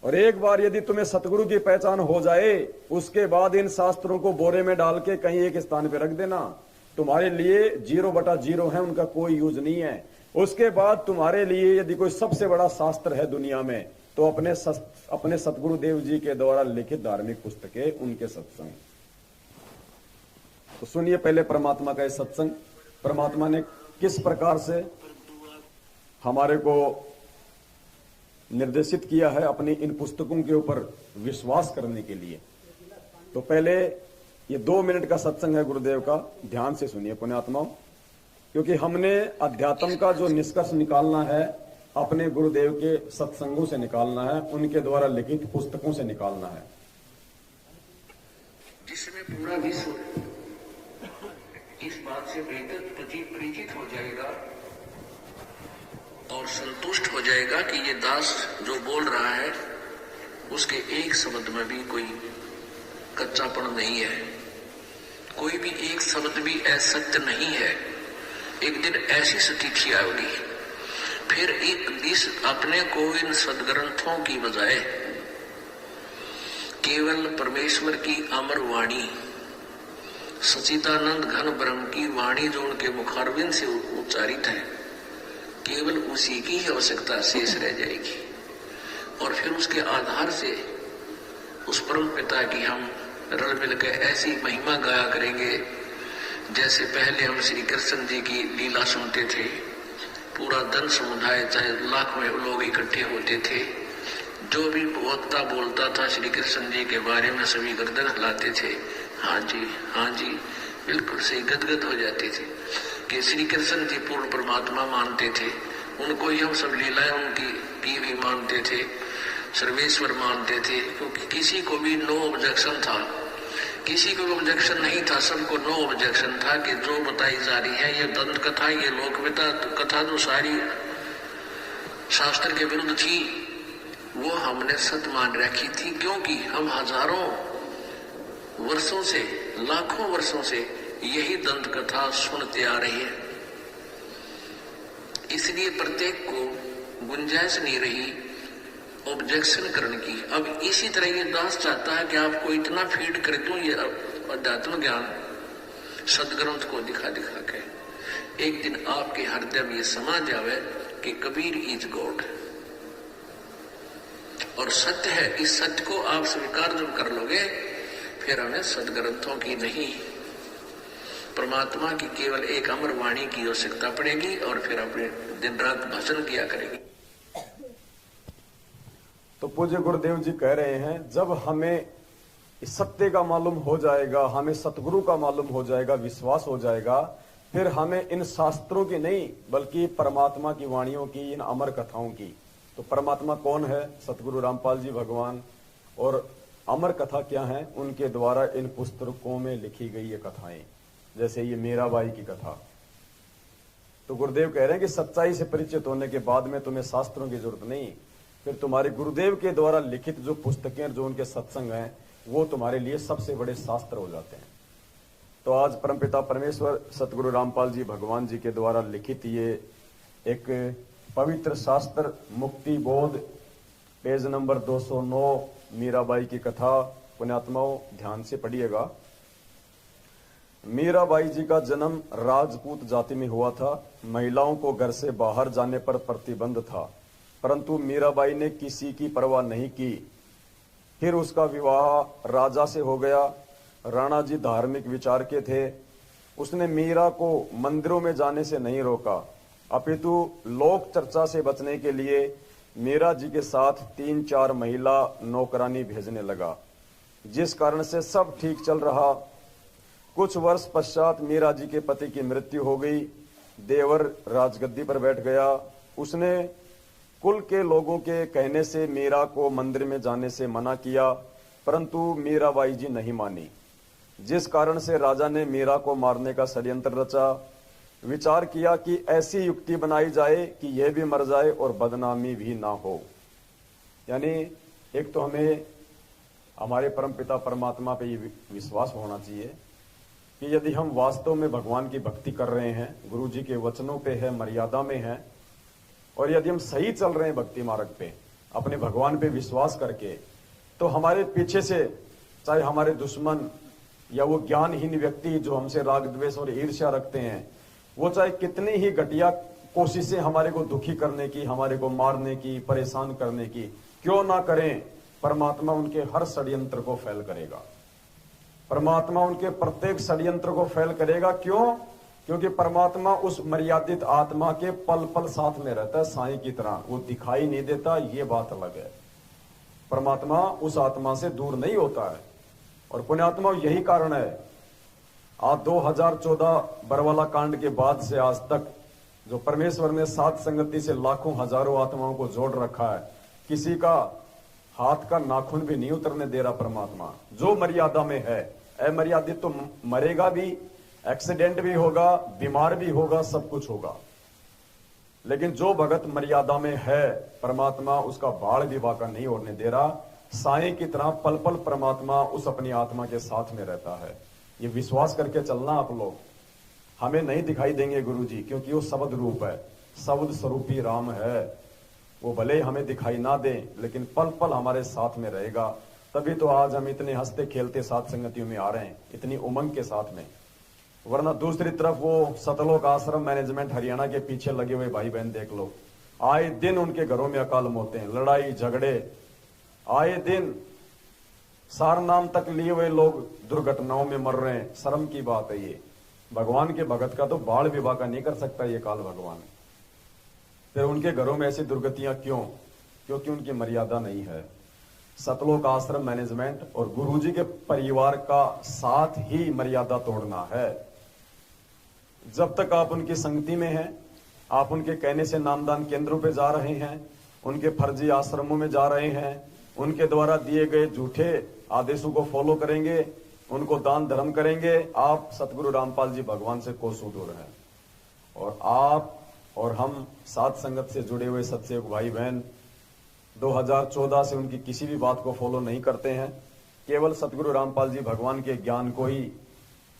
और एक बार यदि तुम्हें सतगुरु की पहचान हो जाए, उसके बाद इन शास्त्रों को बोरे में डाल के कहीं एक स्थान पे रख देना। तुम्हारे लिए 0/0 है, उनका कोई यूज नहीं है। उसके बाद तुम्हारे लिए यदि कोई सबसे बड़ा शास्त्र है दुनिया में, तो अपने सतगुरुदेव जी के द्वारा लिखित धार्मिक पुस्तकें, उनके सत्संग। तो सुनिए पहले परमात्मा का ये सत्संग, परमात्मा ने किस प्रकार से हमारे को निर्देशित किया है अपनी इन पुस्तकों के ऊपर विश्वास करने के लिए। तो पहले ये 2 मिनट का सत्संग है गुरुदेव का, ध्यान से सुनिए पुण्यात्माओं, क्योंकि हमने अध्यात्म का जो निष्कर्ष निकालना है अपने गुरुदेव के सत्संगों से निकालना है, उनके द्वारा लिखित पुस्तकों से निकालना है, जिसमें पूरा विश्व इस बात से बेहतर परिचित हो जाएगा और संतुष्ट हो जाएगा कि ये दास जो बोल रहा है उसके एक शब्द में भी कोई कच्चापन नहीं है, कोई भी एक शब्द भी असत्य नहीं है। एक दिन ऐसी स्थिति आएगी, फिर इस अपने को इन सदग्रंथों की बजाय केवल परमेश्वर की अमर वाणी, सचिदानंद घन ब्रह्म की वाणी जो उनके मुखारविंद से उच्चारित है, केवल उसी की ही आवश्यकता शेष रह जाएगी। और फिर उसके आधार से उस परम पिता की हम रल मिल के ऐसी महिमा गाया करेंगे जैसे पहले हम श्री कृष्ण जी की लीला सुनते थे। पूरा धन समुदाय, चाहे लाखों लोग इकट्ठे होते थे, जो भी वक्ता बोलता था श्री कृष्ण जी के बारे में सभी गर्दन हिलाते थे, हाँ जी बिल्कुल सही, गदगद हो जाते थे कि श्री कृष्ण जी पूर्ण परमात्मा मानते थे। उनको ही हम सब लीलाएं उनकी की भी मानते थे, सर्वेश्वर मानते थे, क्योंकि किसी को भी नो ऑब्जेक्शन था, किसी को ऑब्जेक्शन नहीं था, सबको नो ऑब्जेक्शन था कि जो बताई जा रही है ये दंत कथा, ये लोक कथा जो सारी शास्त्र के विरुद्ध थी, वो हमने सत्य मान रखी थी, क्योंकि हम हजारों वर्षों से, लाखों वर्षों से यही दंत कथा सुनते आ रहे हैं। इसलिए प्रत्येक को गुंजाइश नहीं रही ऑब्जेक्शन करने की। अब इसी तरह ये दास चाहता है कि आपको इतना फीड कर दूं ये अध्यात्म ज्ञान सदग्रंथ को दिखा दिखा के, एक दिन आपके हृदय में ये समा जावे कि कबीर इज गॉड। और सत्य है, इस सत्य को आप स्वीकार जब कर लोगे, फिर हमें सदग्रंथों की नहीं, परमात्मा की केवल एक अमर वाणी की आवश्यकता पड़ेगी, और फिर अपने दिन रात भजन किया करेगी। तो पूज्य गुरुदेव जी कह रहे हैं, जब हमें इस सत्य का मालूम हो जाएगा, हमें सतगुरु का मालूम हो जाएगा, विश्वास हो जाएगा, फिर हमें इन शास्त्रों की नहीं बल्कि परमात्मा की वाणियों की, इन अमर कथाओं की। तो परमात्मा कौन है? सतगुरु रामपाल जी भगवान। और अमर कथा क्या है? उनके द्वारा इन पुस्तकों में लिखी गई ये कथाएं, जैसे ये मीराबाई की कथा। तो गुरुदेव कह रहे हैं कि सच्चाई से परिचित होने के बाद में तुम्हें शास्त्रों की जरूरत नहीं, फिर तुम्हारे गुरुदेव के द्वारा लिखित जो पुस्तकें, जो उनके सत्संग हैं, वो तुम्हारे लिए सबसे बड़े शास्त्र हो जाते हैं। तो आज परमपिता परमेश्वर सतगुरु रामपाल जी भगवान जी के द्वारा लिखित ये एक पवित्र शास्त्र मुक्ति बोध, पेज नंबर 209, मीराबाई की कथा। पुण्यात्माओं ध्यान से पढ़िएगा। मीराबाई जी का जन्म राजपूत जाति में हुआ था। महिलाओं को घर से बाहर जाने पर प्रतिबंध था, परंतु मीराबाई ने किसी की परवाह नहीं की। फिर उसका विवाह राजा से हो गया। राणा जी धार्मिक विचार के थे। उसने मीरा को मंदिरों में जाने से नहीं रोका, अपितु लोक चर्चा से बचने के लिए मीरा जी के साथ 3-4 महिला नौकरानी भेजने लगा, जिस कारण से सब ठीक चल रहा। कुछ वर्ष पश्चात मीरा जी के पति की मृत्यु हो गई। देवर राजगद्दी पर बैठ गया। उसने कुल के लोगों के कहने से मीरा को मंदिर में जाने से मना किया, परंतु मीराबाई जी नहीं मानी, जिस कारण से राजा ने मीरा को मारने का षड्यंत्र रचा। विचार किया कि ऐसी युक्ति बनाई जाए कि यह भी मर जाए और बदनामी भी ना हो। यानी एक तो हमें हमारे परमपिता परमात्मा पे ये विश्वास होना चाहिए कि यदि हम वास्तव में भगवान की भक्ति कर रहे हैं, गुरु जी के वचनों पे है, मर्यादा में है, और यदि हम सही चल रहे हैं भक्ति मार्ग पे, अपने भगवान पे विश्वास करके, तो हमारे पीछे से चाहे हमारे दुश्मन या वो ज्ञानहीन व्यक्ति जो हमसे राग द्वेष और ईर्ष्या रखते हैं, वो चाहे कितनी ही घटिया कोशिशें हमारे को दुखी करने की, हमारे को मारने की, परेशान करने की क्यों ना करें, परमात्मा उनके हर षड्यंत्र को फेल करेगा। परमात्मा उनके प्रत्येक षड्यंत्र को फेल करेगा। क्यों? क्योंकि परमात्मा उस मर्यादित आत्मा के पल पल साथ में रहता है, साईं की तरह। वो दिखाई नहीं देता, ये बात अलग है। परमात्मा उस आत्मा से दूर नहीं होता है। और पुण्यात्मा यही कारण है आज 2014 बरवाला कांड के बाद से आज तक जो परमेश्वर ने सात संगति से लाखों हजारों आत्माओं को जोड़ रखा है, किसी का हाथ का नाखून भी नहीं उतरने दे रहा परमात्मा। जो मर्यादा में है, अमर्यादित तो मरेगा भी, एक्सीडेंट भी होगा, बीमार भी होगा, सब कुछ होगा, लेकिन जो भगत मर्यादा में है, परमात्मा उसका बाढ़ भी बाका नहीं होने दे रहा। साईं की तरह पल पल परमात्मा उस अपनी आत्मा के साथ में रहता है। ये विश्वास करके चलना आप लोग। हमें नहीं दिखाई देंगे गुरु जी, क्योंकि वो शब्द रूप है, शब्द स्वरूपी राम है। वो भले हमें दिखाई ना दे, लेकिन पल पल हमारे साथ में रहेगा। तभी तो आज हम इतने हंसते खेलते साथ संगतियों में आ रहे हैं, इतनी उमंग के साथ में। वरना दूसरी तरफ वो सतलोक आश्रम मैनेजमेंट हरियाणा के पीछे लगे हुए भाई बहन देख लो, आए दिन उनके घरों में अकाल मौतें हैं, लड़ाई झगड़े, आए दिन सार नाम तक लिए हुए लोग दुर्घटनाओं में मर रहे हैं। शर्म की बात है ये। भगवान के भगत का तो बाढ़ विवाह का नहीं कर सकता ये काल भगवान। फिर उनके घरों में ऐसी दुर्गतियां क्यों? क्योंकि उनकी मर्यादा नहीं है। सतलोक आश्रम मैनेजमेंट और गुरुजी के परिवार का साथ ही मर्यादा तोड़ना है। जब तक आप उनकी संगति में हैं, आप उनके कहने से नामदान केंद्रों पे जा रहे हैं, उनके फर्जी आश्रमों में जा रहे हैं, उनके द्वारा दिए गए झूठे आदेशों को फॉलो करेंगे, उनको दान धर्म करेंगे, आप सतगुरु रामपाल जी भगवान से कोसों दूर हैं। और आप और हम साथ संगत से जुड़े हुए सत्संग भाई बहन 2014 से उनकी किसी भी बात को फॉलो नहीं करते हैं। केवल सतगुरु रामपाल जी भगवान के ज्ञान को ही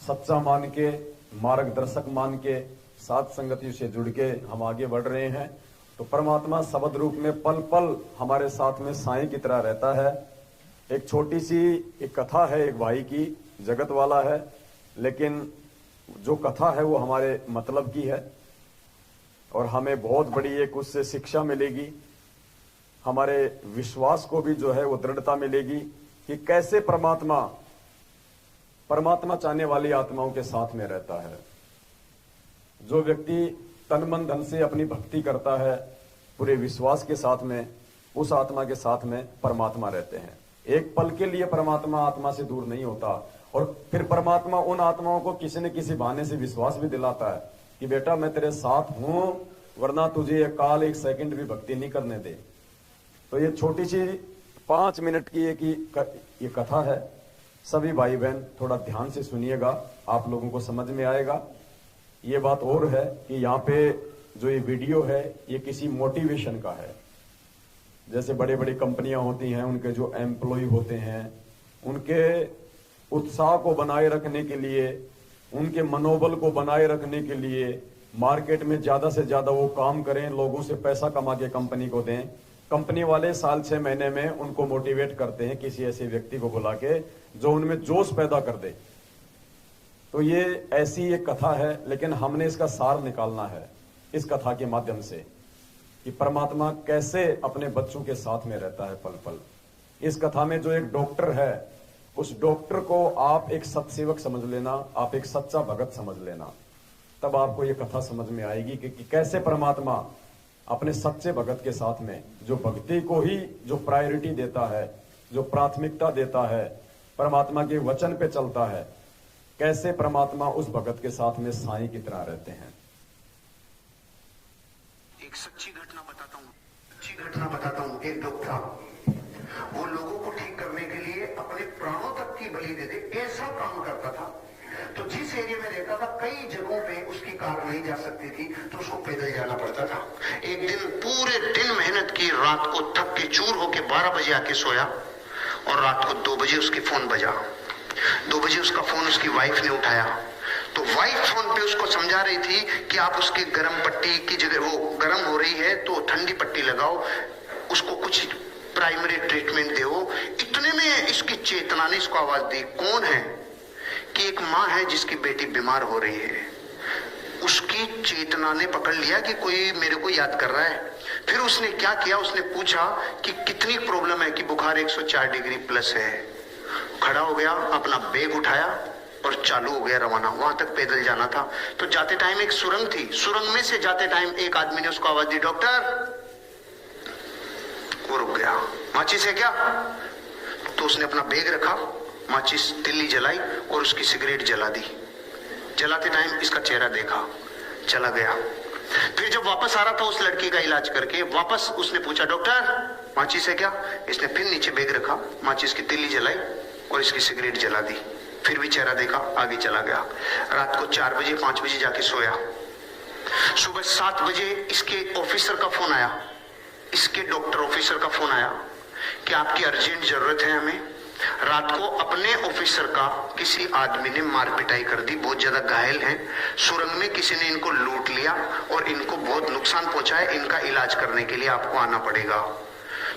सच्चा मान के, मार्गदर्शक मान के, साथ संगति से जुड़ के हम आगे बढ़ रहे हैं। तो परमात्मा शब्द रूप में पल पल हमारे साथ में साईं की तरह रहता है। एक छोटी सी एक कथा है एक भाई की, जगत वाला है, लेकिन जो कथा है वो हमारे मतलब की है और हमें बहुत बड़ी एक उससे शिक्षा मिलेगी। हमारे विश्वास को भी जो है वो दृढ़ता मिलेगी कि कैसे परमात्मा चाहने वाली आत्माओं के साथ में रहता है। जो व्यक्ति तन मन धन से अपनी भक्ति करता है, पूरे विश्वास के साथ में उस आत्मा के साथ में परमात्मा रहते हैं। एक पल के लिए परमात्मा आत्मा से दूर नहीं होता, और फिर परमात्मा उन आत्माओं को किसी न किसी बहाने से विश्वास भी दिलाता है कि बेटा मैं तेरे साथ हूं, वरना तुझे एक काल एक सेकंड भी भक्ति नहीं करने दे। तो ये छोटी सी 5 मिनट की ये कथा है। सभी भाई बहन थोड़ा ध्यान से सुनिएगा, आप लोगों को समझ में आएगा। ये बात और है कि यहाँ पे जो ये वीडियो है ये किसी मोटिवेशन का है। जैसे बड़े बड़ी कंपनियां होती हैं, उनके जो एम्प्लॉय होते हैं, उनके उत्साह को बनाए रखने के लिए, उनके मनोबल को बनाए रखने के लिए मार्केट में ज्यादा से ज्यादा वो काम करें, लोगों से पैसा कमा के कंपनी को दें। कंपनी वाले साल 6 महीने में उनको मोटिवेट करते हैं किसी ऐसे व्यक्ति को बुला के जो उनमें जोश पैदा कर दे। तो ये ऐसी एक कथा है, लेकिन हमने इसका सार निकालना है इस कथा के माध्यम से कि परमात्मा कैसे अपने बच्चों के साथ में रहता है पल पल। इस कथा में जो एक डॉक्टर है, उस डॉक्टर को आप एक सत्सेवक समझ लेना, आप एक सच्चा भगत समझ लेना, तब आपको ये कथा समझ में आएगी कि कैसे परमात्मा अपने सच्चे भगत के साथ में, जो भक्ति को ही जो प्रायोरिटी देता है, जो प्राथमिकता देता है, परमात्मा के वचन पे चलता है, कैसे परमात्मा उस भगत के साथ में साईं की तरह रहते हैं। एक सच्ची घटना बताता हूँ। एक डॉक्टर वो लोगों को ठीक करने के लिए अपने प्राणों तक की बलि दे दे, ऐसा काम करता था। तो जिस एरिया में रहता था, कई जगहों पे उसकी कार नहीं जा सकती थी, तो उसको पैदल जाना पड़ता था। एक दिन पूरे दिन मेहनत की, रात को थक के चूर होके 12 बजे आके सोया, और रात को 2 बजे उसकी फोन बजा। 2 बजे उसका फोन उसकी वाइफ ने उठाया। तो वाइफ फोन पे उसको समझा रही थी कि आप उसकी गर्म पट्टी की जगह, वो गर्म हो रही है तो ठंडी पट्टी लगाओ, उसको कुछ प्राइमरी ट्रीटमेंट दो। इतने में इसकी चेतना ने इसको आवाज दी। कौन है? कि एक माँ है जिसकी बेटी बीमार हो रही है। उसकी चेतना ने पकड़ लिया कि कोई मेरे को याद कर रहा है। फिर उसने क्या किया, उसने पूछा कि कितनी प्रॉब्लम है, कि बुखार 104 डिग्री प्लस है। खड़ा हो गया, अपना बैग उठाया और चालू हो गया रवाना। वहां तक पैदल जाना था। तो जाते टाइम एक सुरंग थी, सुरंग में से जाते टाइम एक आदमी ने उसको आवाज दी, डॉक्टर। वो रुक गया। माचिस है क्या? तो उसने अपना बैग रखा, माचिस तिल्ली जलाई और उसकी सिगरेट जला दी। जलाते टाइम इसका चेहरा देखा, चला गया। फिर जब वापस आ रहा था उस लड़की का इलाज करके, वापस उसने पूछा, डॉक्टर माचिस है क्या? इसने फिर नीचे बैग रखा, माचिस की तिल्ली जलाई और इसकी सिगरेट जला दी। फिर भी चेहरा देखा, आगे चला गया। रात को 4 बजे 5 बजे जाके सोया। सुबह 7 बजे इसके ऑफिसर का फोन आया, इसके डॉक्टर ऑफिसर का फोन आया कि आपकी अर्जेंट जरूरत है हमें। रात को अपने ऑफिसर का किसी आदमी ने मार पिटाई कर दी, बहुत ज्यादा घायल हैं। सुरंग में किसी ने इनको लूट लिया और इनको बहुत नुकसान पहुंचा है। इनका इलाज करने के लिए आपको आना पड़ेगा।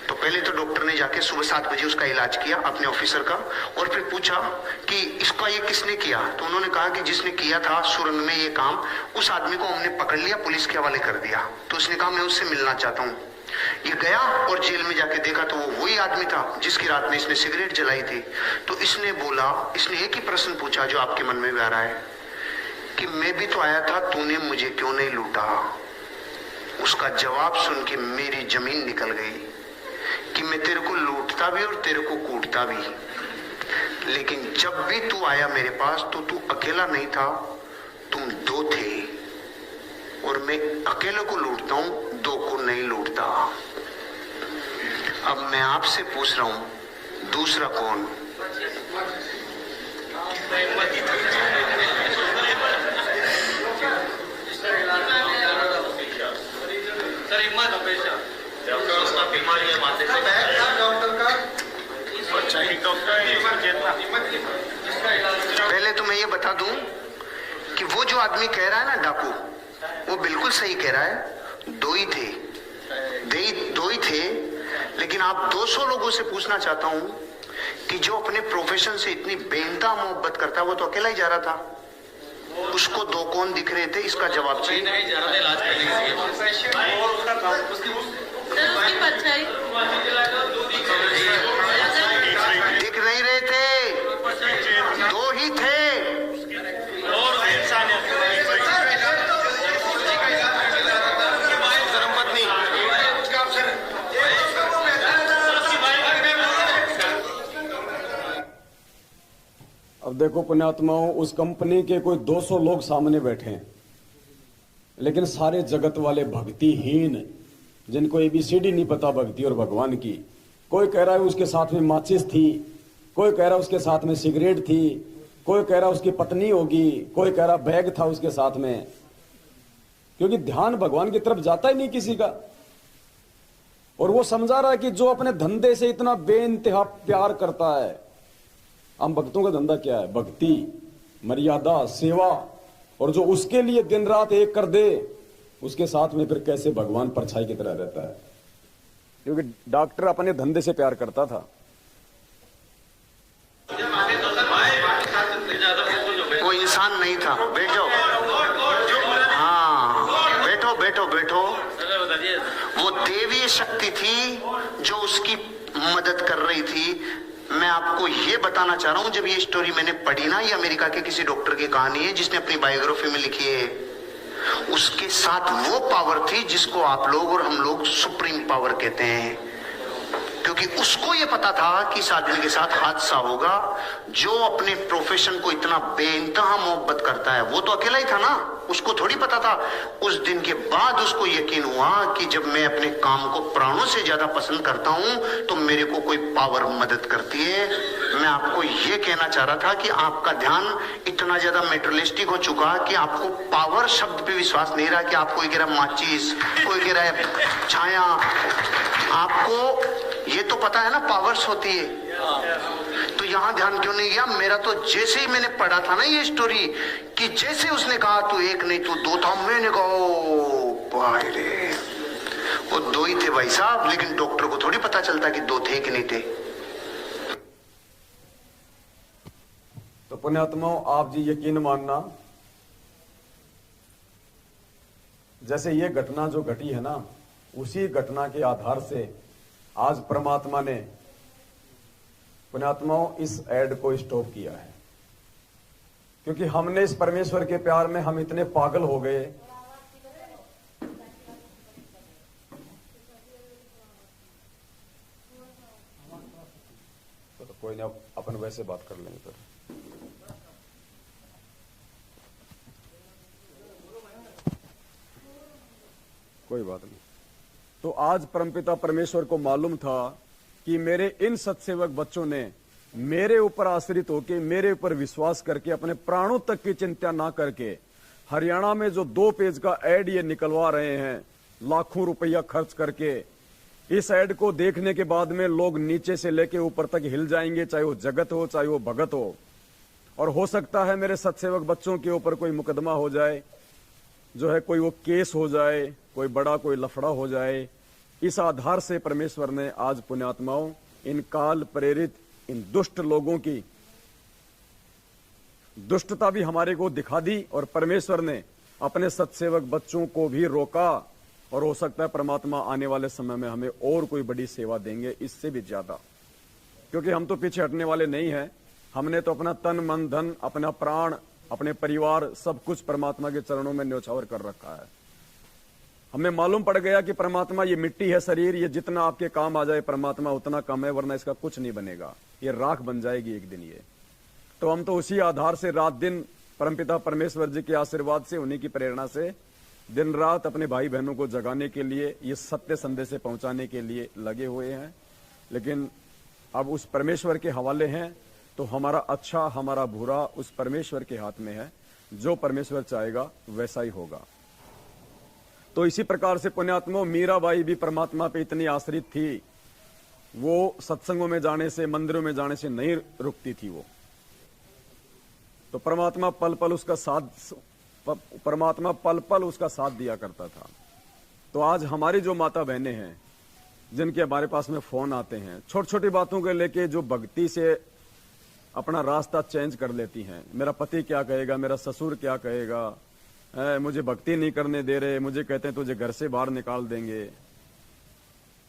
तो पहले तो डॉक्टर ने जाके सुबह 7 बजे उसका इलाज किया अपने ऑफिसर का, और फिर पूछा कि इसका ये किसने किया? तो उन्होंने कहा कि जिसने किया था सुरंग में ये काम, उस आदमी को हमने पकड़ लिया, पुलिस के हवाले कर दिया। तो उसने कहा मैं उससे मिलना चाहता हूँ। ये गया और जेल में जाके देखा तो वो वही आदमी था जिसकी रात में इसने सिगरेट जलाई थी। तो इसने बोला, इसने एक ही प्रश्न पूछा जो आपके मन में भी आ रहा है कि मैं भी तो आया था, तूने मुझे क्यों नहीं लूटा? उसका जवाब सुन के मेरी जमीन निकल गई कि मैं तेरे को लूटता भी और तेरे को कूटता भी, लेकिन जब भी तू आया मेरे पास तो तू अकेला नहीं था, तुम 2 थे, और मैं अकेले को लूटता हूं, 2 को नहीं लूटता। अब मैं आपसे पूछ रहा हूं, दूसरा कौन? पहले तो मैं ये बता दूं कि वो जो आदमी कह रहा है ना डाकू, वो बिल्कुल सही कह रहा है। 2 ही थे, 2 ही थे। लेकिन आप 200 लोगों से पूछना चाहता हूं कि जो अपने प्रोफेशन से इतनी बेइंतहा मोहब्बत करता है, वो तो अकेला ही जा रहा था। उसको 2 कौन दिख रहे थे? इसका जवाब चाहिए। उसकी परछाई दिख नहीं रहे थे, दो ही थे। अब देखो पुण्यात्माओं, उस कंपनी के कोई 200 लोग सामने बैठे हैं, लेकिन सारे जगत वाले भक्तिहीन, जिनको एबीसीडी नहीं पता भक्ति और भगवान की। कोई कह रहा है उसके साथ में माचिस थी, कोई कह रहा है उसके साथ में सिगरेट थी, कोई कह रहा है उसकी पत्नी होगी, कोई कह रहा बैग था उसके साथ में, क्योंकि ध्यान भगवान की तरफ जाता ही नहीं किसी का। और वो समझा रहा है कि जो अपने धंधे से इतना बेइंतहा प्यार करता है, हम भक्तों का धंधा क्या है? भक्ति, मर्यादा, सेवा, और जो उसके लिए दिन रात एक कर दे, उसके साथ में फिर कैसे भगवान परछाई की तरह रहता है? क्योंकि डॉक्टर अपने धंधे से प्यार करता था। वो इंसान नहीं था। बैठो, हाँ बैठो बैठो बैठो। वो देवीय शक्ति थी जो उसकी मदद कर रही थी। मैं आपको ये बताना चाह रहा हूं, जब ये स्टोरी मैंने पढ़ी ना, ये अमेरिका के किसी डॉक्टर की कहानी है जिसने अपनी बायोग्राफी में लिखी है। उसके साथ वो पावर थी जिसको आप लोग और हम लोग सुप्रीम पावर कहते हैं, क्योंकि उसको ये पता था कि इस आदमी के साथ हादसा होगा। जो अपने प्रोफेशन को इतना बेइंतहा मोहब्बत करता है, वो तो अकेला ही था ना, उसको थोड़ी पता था। उस दिन के बाद उसको यकीन हुआ कि जब मैं अपने काम को प्राणों से ज्यादा पसंद करता हूं तो मेरे को कोई पावर मदद करती है। मैं आपको ये कहना चाह रहा था कि आपका ध्यान इतना ज्यादा मेटेरियलिस्टिक हो चुका कि आपको पावर शब्द पे विश्वास नहीं रहा। कि आपको कह रहा माचिस, कोई कह रहा है छाया। आपको ये तो पता है ना पावर्स होती है, तो यहां ध्यान क्यों नहीं गया? मेरा तो जैसे ही मैंने पढ़ा था ना ये स्टोरी, कि जैसे उसने कहा तू एक नहीं तू दो था, मैंने कहा भाई रे, वो दो ही थे भाई साहब। लेकिन डॉक्टर को थोड़ी पता चलता कि दो थे कि नहीं थे। तो पुण्यात्माओं, आप जी यकीन मानना, जैसे ये घटना जो घटी है ना, उसी घटना के आधार से आज परमात्मा ने, पुण्यात्माओं, इस ऐड को स्टॉप किया है। क्योंकि हमने इस परमेश्वर के प्यार में हम इतने पागल हो गए। तो कोई ना, अपन वैसे बात कर लेंगे फिर। कोई बात नहीं। तो आज परमपिता परमेश्वर को मालूम था कि मेरे इन सत्सेवक बच्चों ने मेरे ऊपर आश्रित होकर, मेरे ऊपर विश्वास करके, अपने प्राणों तक की चिंता ना करके, हरियाणा में जो 2 पेज का ऐड ये निकलवा रहे हैं, लाखों रुपया खर्च करके, इस ऐड को देखने के बाद में लोग नीचे से लेके ऊपर तक हिल जाएंगे, चाहे वो जगत हो चाहे वो भगत हो। और हो सकता है मेरे सत्सेवक बच्चों के ऊपर कोई मुकदमा हो जाए, जो है कोई वो केस हो जाए, कोई बड़ा कोई लफड़ा हो जाए। इस आधार से परमेश्वर ने आज पुण्यात्माओं, इन काल प्रेरित, इन दुष्ट लोगों की दुष्टता भी हमारे को दिखा दी, और परमेश्वर ने अपने सत्सेवक बच्चों को भी रोका। और हो सकता है परमात्मा आने वाले समय में हमें और कोई बड़ी सेवा देंगे, इससे भी ज्यादा, क्योंकि हम तो पीछे हटने वाले नहीं हैं। हमने तो अपना तन मन धन, अपना प्राण, अपने परिवार, सब कुछ परमात्मा के चरणों में न्योछावर कर रखा है। हमें मालूम पड़ गया कि परमात्मा ये मिट्टी है, शरीर, ये जितना आपके काम आ जाए परमात्मा उतना कम है, वरना इसका कुछ नहीं बनेगा, ये राख बन जाएगी एक दिन ये। तो हम तो उसी आधार से रात दिन परमपिता परमेश्वर जी के आशीर्वाद से, उन्हीं की प्रेरणा से दिन रात अपने भाई बहनों को जगाने के लिए, ये सत्य संदेश से पहुंचाने के लिए लगे हुए हैं। लेकिन अब उस परमेश्वर के हवाले हैं, तो हमारा अच्छा हमारा बुरा उस परमेश्वर के हाथ में है। जो परमेश्वर चाहेगा वैसा ही होगा। तो इसी प्रकार से पुण्यात्माओं, मीराबाई भी परमात्मा पे इतनी आश्रित थी, वो सत्संगों में जाने से, मंदिरों में जाने से नहीं रुकती थी वो। तो परमात्मा पल पल उसका साथ दिया करता था। तो आज हमारी जो माता बहनें हैं, जिनके हमारे पास में फोन आते हैं, छोटी छोटी बातों के लेके जो भक्ति से अपना रास्ता चेंज कर लेती हैं, मेरा पति क्या कहेगा, मेरा ससुर क्या कहेगा, मुझे भक्ति नहीं करने दे रहे, मुझे कहते हैं तुझे घर से बाहर निकाल देंगे।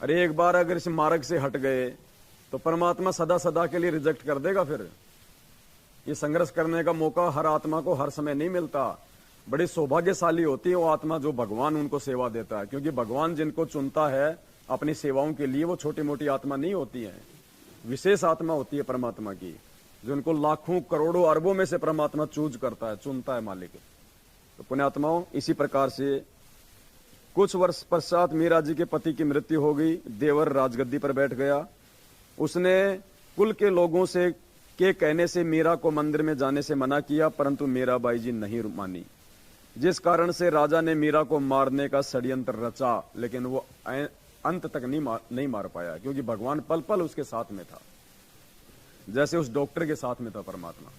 अरे एक बार अगर इस मार्ग से हट गए तो परमात्मा सदा सदा के लिए रिजेक्ट कर देगा। फिर ये संघर्ष करने का मौका हर आत्मा को हर समय नहीं मिलता। बड़ी सौभाग्यशाली होती है वो आत्मा जो भगवान उनको सेवा देता है, क्योंकि भगवान जिनको चुनता है अपनी सेवाओं के लिए वो छोटी मोटी आत्मा नहीं होती है, विशेष आत्मा होती है परमात्मा की, जो उनको लाखों करोड़ों अरबों में से परमात्मा चूज करता है, चुनता है मालिक। तो पुण्यात्माओं, इसी प्रकार से कुछ वर्ष पश्चात मीरा जी के पति की मृत्यु हो गई। देवर राजगद्दी पर बैठ गया। उसने कुल के लोगों से के कहने से मीरा को मंदिर में जाने से मना किया, परंतु मीराबाई जी नहीं मानी, जिस कारण से राजा ने मीरा को मारने का षड्यंत्र रचा, लेकिन वो अंत तक नहीं मार पाया, क्योंकि भगवान पल पल उसके साथ में था, जैसे उस डॉक्टर के साथ में था परमात्मा।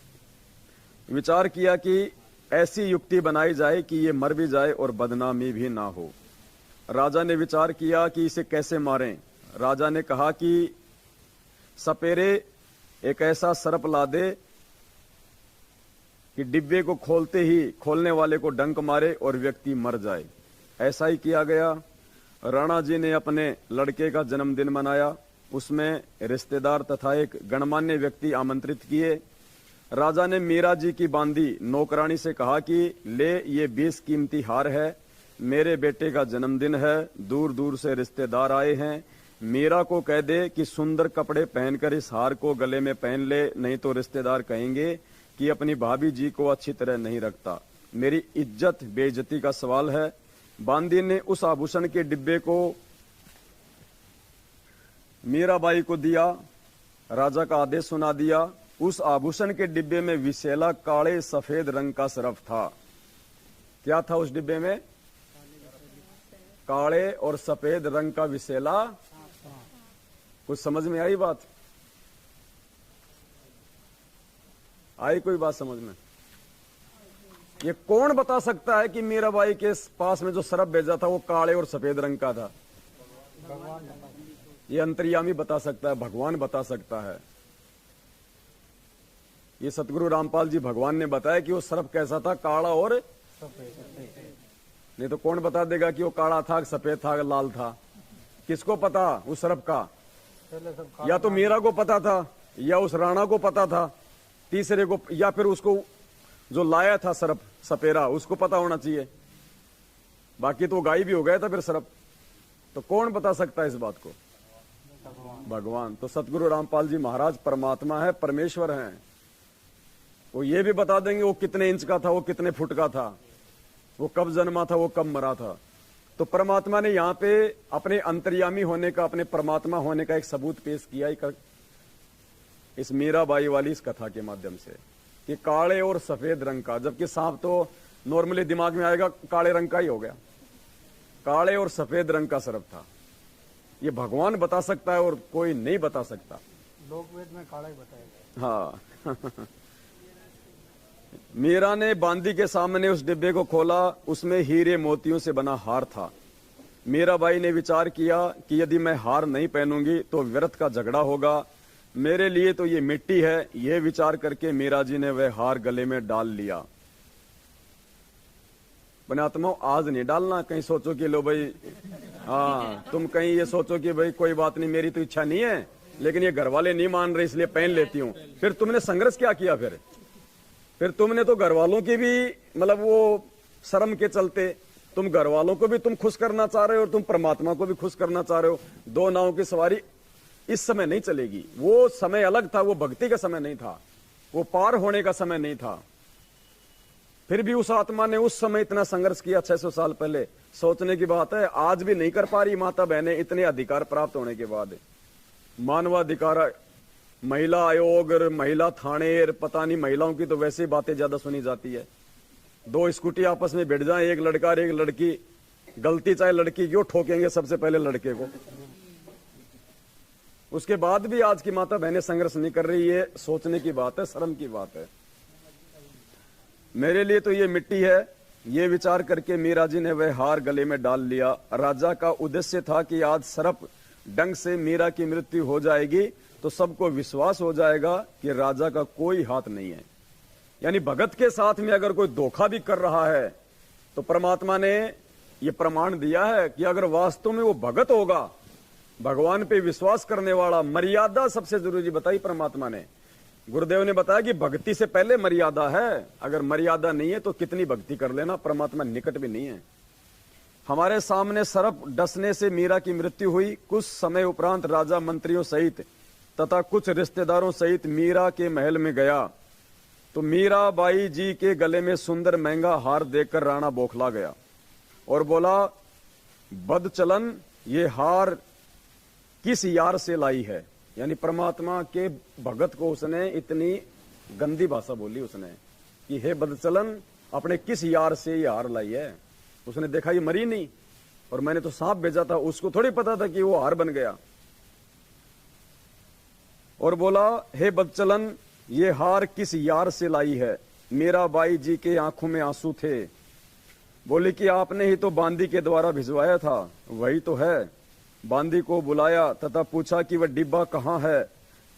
विचार किया कि ऐसी युक्ति बनाई जाए कि ये मर भी जाए और बदनामी भी ना हो। राजा ने विचार किया कि इसे कैसे मारें। राजा ने कहा कि सपेरे एक ऐसा सर्प ला दे कि डिब्बे को खोलते ही खोलने वाले को डंक मारे और व्यक्ति मर जाए। ऐसा ही किया गया। राणा जी ने अपने लड़के का जन्मदिन मनाया। उसमें रिश्तेदार तथा एक गणमान्य व्यक्ति आमंत्रित किए। राजा ने मीरा जी की बांदी नौकरानी से कहा कि ले, ये 20 कीमती हार है, मेरे बेटे का जन्मदिन है, दूर दूर से रिश्तेदार आए हैं, मीरा को कह दे कि सुंदर कपड़े पहनकर इस हार को गले में पहन ले, नहीं तो रिश्तेदार कहेंगे कि अपनी भाभी जी को अच्छी तरह नहीं रखता, मेरी इज्जत बेइज्जती का सवाल है। बांदी ने उस आभूषण के डिब्बे को मीराबाई को दिया। राजा का आदेश सुना दिया। उस आभूषण के डिब्बे में विशेला काले सफेद रंग का सरफ था। क्या था उस डिब्बे में? काले और सफेद रंग का विशेला। कुछ समझ में आई बात? आई कोई बात समझ में? ये कौन बता सकता है कि मीराबाई के पास में जो सरफ भेजा था वो काले और सफेद रंग का था? ये अंतर्यामी बता सकता है, भगवान बता सकता है। ये सतगुरु रामपाल जी भगवान ने बताया कि वो सरफ कैसा था, काला और सफेद। नहीं तो कौन बता देगा कि वो काला था, सफेद था, लाल था? किसको पता उस सरफ का? या तो मीरा को पता था, या उस राणा को पता था, तीसरे को, या फिर उसको जो लाया था सरफ सपेरा उसको पता होना चाहिए। बाकी तो गायब भी हो गया था फिर सरफ। तो कौन बता सकता है इस बात को? भगवान। तो सतगुरु रामपाल जी महाराज परमात्मा है, परमेश्वर हैं। वो ये भी बता देंगे वो कितने इंच का था, वो कितने फुट का था, वो कब जन्मा था, वो कब मरा था। तो परमात्मा ने यहाँ पे अपने अंतर्यामी होने का, अपने परमात्मा होने का एक सबूत पेश किया इस मीराबाई वाली इस कथा के माध्यम से, कि काले और सफेद रंग का, जबकि सांप तो नॉर्मली दिमाग में आएगा काले रंग का ही हो गया। काले और सफेद रंग का सरफ था। ये भगवान बता सकता है और कोई नहीं बता सकता। लोकवेद में काला ही बताया। हाँ। मीरा ने बांदी के सामने उस डिब्बे को खोला। उसमें हीरे मोतियों से बना हार था। मीराबाई ने विचार किया कि यदि मैं हार नहीं पहनूंगी तो व्यर्थ का झगड़ा होगा, मेरे लिए तो ये मिट्टी है। यह विचार करके मीरा जी ने वह हार गले में डाल लिया। पुण्यात्मा, आज नहीं डालना। कहीं सोचो कि लो भाई, हाँ, तुम कहीं ये सोचो कि भाई कोई बात नहीं, मेरी तो इच्छा नहीं है, लेकिन ये घर वाले नहीं मान रहे इसलिए पहन लेती हूँ। फिर तुमने संघर्ष क्या किया? फिर तुमने तो घर वालों की भी, मतलब वो शर्म के चलते तुम घर वालों को भी तुम खुश करना चाह रहे हो और तुम परमात्मा को भी खुश करना चाह रहे हो। दो नावों की सवारी इस समय नहीं चलेगी। वो समय अलग था, वो भक्ति का समय नहीं था, वो पार होने का समय नहीं था। फिर भी उस आत्मा ने उस समय इतना संघर्ष किया 600 साल पहले। सोचने की बात है, आज भी नहीं कर पा रही माता बहनें इतने अधिकार प्राप्त होने के बाद। मानवाधिकार, महिला आयोग, महिला थाने, पता नहीं, महिलाओं की तो वैसे ही बातें ज्यादा सुनी जाती है। दो स्कूटी आपस में भिड़ जाए, एक लड़का और एक लड़की, गलती चाहे लड़की की हो, ठोकेंगे सबसे पहले लड़के को। उसके बाद भी आज की माता बहनें संघर्ष नहीं कर रही है। सोचने की बात है, शर्म की बात है। मेरे लिए तो ये मिट्टी है। ये विचार करके मीरा जी ने वह हार गले में डाल लिया। राजा का उद्देश्य था कि आज सर्प डंग से मीरा की मृत्यु हो जाएगी तो सबको विश्वास हो जाएगा कि राजा का कोई हाथ नहीं है। यानी भगत के साथ में अगर कोई धोखा भी कर रहा है तो परमात्मा ने यह प्रमाण दिया है कि अगर वास्तव में वो भगत होगा भगवान पे विश्वास करने वाला। मर्यादा सबसे जरूरी बताई परमात्मा ने। गुरुदेव ने बताया कि भक्ति से पहले मर्यादा है। अगर मर्यादा नहीं है तो कितनी भक्ति कर लेना, परमात्मा निकट भी नहीं है। हमारे सामने सर्प डसने से मीरा की मृत्यु हुई। कुछ समय उपरांत राजा मंत्रियों सहित तथा कुछ रिश्तेदारों सहित मीरा के महल में गया तो मीराबाई जी के गले में सुंदर महंगा हार देखकर राणा बौखला गया और बोला, बदचलन, ये हार किस यार से लाई है। यानी परमात्मा के भगत को उसने इतनी गंदी भाषा बोली उसने कि हे बदचलन, अपने किस यार से ये हार लाई है। उसने देखा ये मरी नहीं और मैंने तो सांप भेजा था, उसको थोड़ी पता था कि वो हार बन गया। और बोला, हे बदचलन, ये हार किस यार से लाई है। मीराबाई जी के आंखों में आंसू थे। बोली कि आपने ही तो बांदी के द्वारा भिजवाया था। वही तो है। बांदी को बुलाया तथा पूछा कि वह डिब्बा कहाँ है।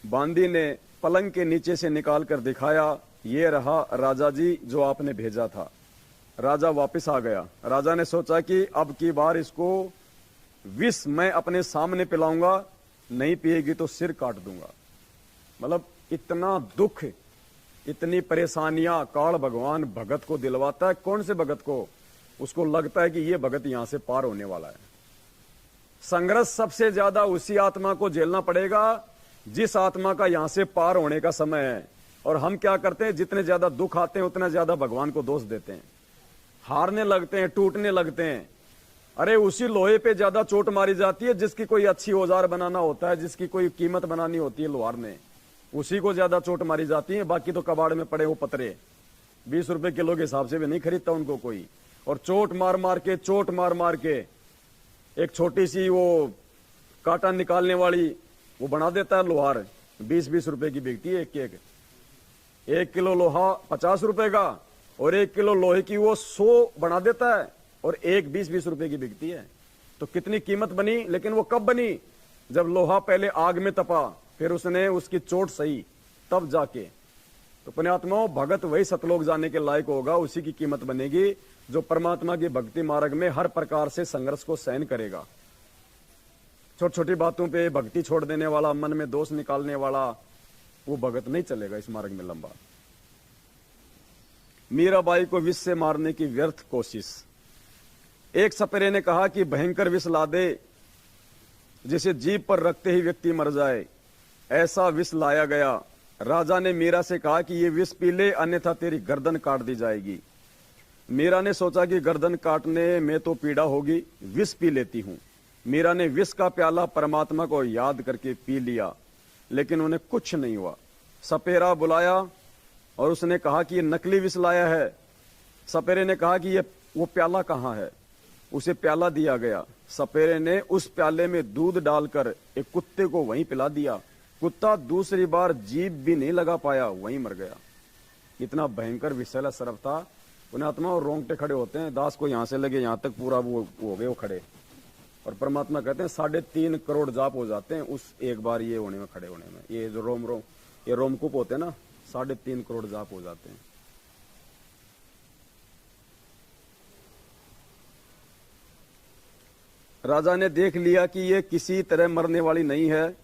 बांदी ने पलंग के नीचे से निकाल कर दिखाया, ये रहा राजा जी जो आपने भेजा था। राजा वापस आ गया। राजा ने सोचा कि अब की बार इसको विष मैं अपने सामने पिलाऊंगा, नहीं पिएगी तो सिर काट दूंगा। मतलब इतना दुख, इतनी परेशानियां काल भगवान भगत को दिलवाता है। कौन से भगत को? उसको लगता है कि ये भगत यहां से पार होने वाला है। संघर्ष सबसे ज्यादा उसी आत्मा को झेलना पड़ेगा जिस आत्मा का यहां से पार होने का समय है। और हम क्या करते हैं, जितने ज्यादा दुख आते हैं उतना ज्यादा भगवान को दोष देते हैं, हारने लगते हैं, टूटने लगते हैं। अरे उसी लोहे पे ज्यादा चोट मारी जाती है जिसकी कोई अच्छी औजार बनाना होता है, जिसकी कोई कीमत बनानी होती है लोहार ने, उसी को ज्यादा चोट मारी जाती है। बाकी तो कबाड़ में पड़े वो पतरे 20 रुपए किलो के हिसाब से भी नहीं खरीदता उनको कोई। और चोट मार मार के एक छोटी सी वो कांटा निकालने वाली वो बना देता है लोहार, 20-20 रुपए की बिकती है। एक किलो लोहा 50 रुपए का और 1 किलो लोहे की वो 100 बना देता है और एक 20-20 रुपए की बिकती है। तो कितनी कीमत बनी। लेकिन वो कब बनी? जब लोहा पहले आग में तपा, फिर उसने उसकी चोट सही, तब जाके। तो पुण्यात्माओं, भगत वही सतलोक जाने के लायक होगा, उसी की कीमत बनेगी जो परमात्मा के भक्ति मार्ग में हर प्रकार से संघर्ष को सहन करेगा। छोटी छोटी बातों पे भक्ति छोड़ देने वाला, मन में दोष निकालने वाला, वो भगत नहीं चलेगा इस मार्ग में लंबा। मीराबाई को विष से मारने की व्यर्थ कोशिश। एक सपेरे ने कहा कि भयंकर विष ला दे जिसे जीभ पर रखते ही व्यक्ति मर जाए। ऐसा विष लाया गया। राजा ने मीरा से कहा कि ये विष पी ले, अन्यथा तेरी गर्दन काट दी जाएगी। मीरा ने सोचा कि गर्दन काटने में तो पीड़ा होगी, विष पी लेती हूं। मीरा ने विष का प्याला परमात्मा को याद करके पी लिया, लेकिन उन्हें कुछ नहीं हुआ। सपेरा बुलाया और उसने कहा कि ये नकली विष लाया है। सपेरे ने कहा कि ये वो प्याला कहाँ है। उसे प्याला दिया गया। सपेरे ने उस प्याले में दूध डालकर एक कुत्ते को वहीं पिला दिया। कुत्ता दूसरी बार जीभ भी नहीं लगा पाया, वहीं मर गया। इतना भयंकर विषैला सर्प था। पुण्यात्मा और रोंगटे खड़े होते हैं। दास को यहां से लगे यहां तक पूरा वो हो गए वो खड़े। और परमात्मा कहते हैं 3.5 करोड़ जाप हो जाते हैं उस एक बार ये होने में, खड़े होने में। ये जो ये रोमकूप होते हैं ना, 3.5 करोड़ जाप हो जाते हैं। राजा ने देख लिया कि ये किसी तरह मरने वाली नहीं है,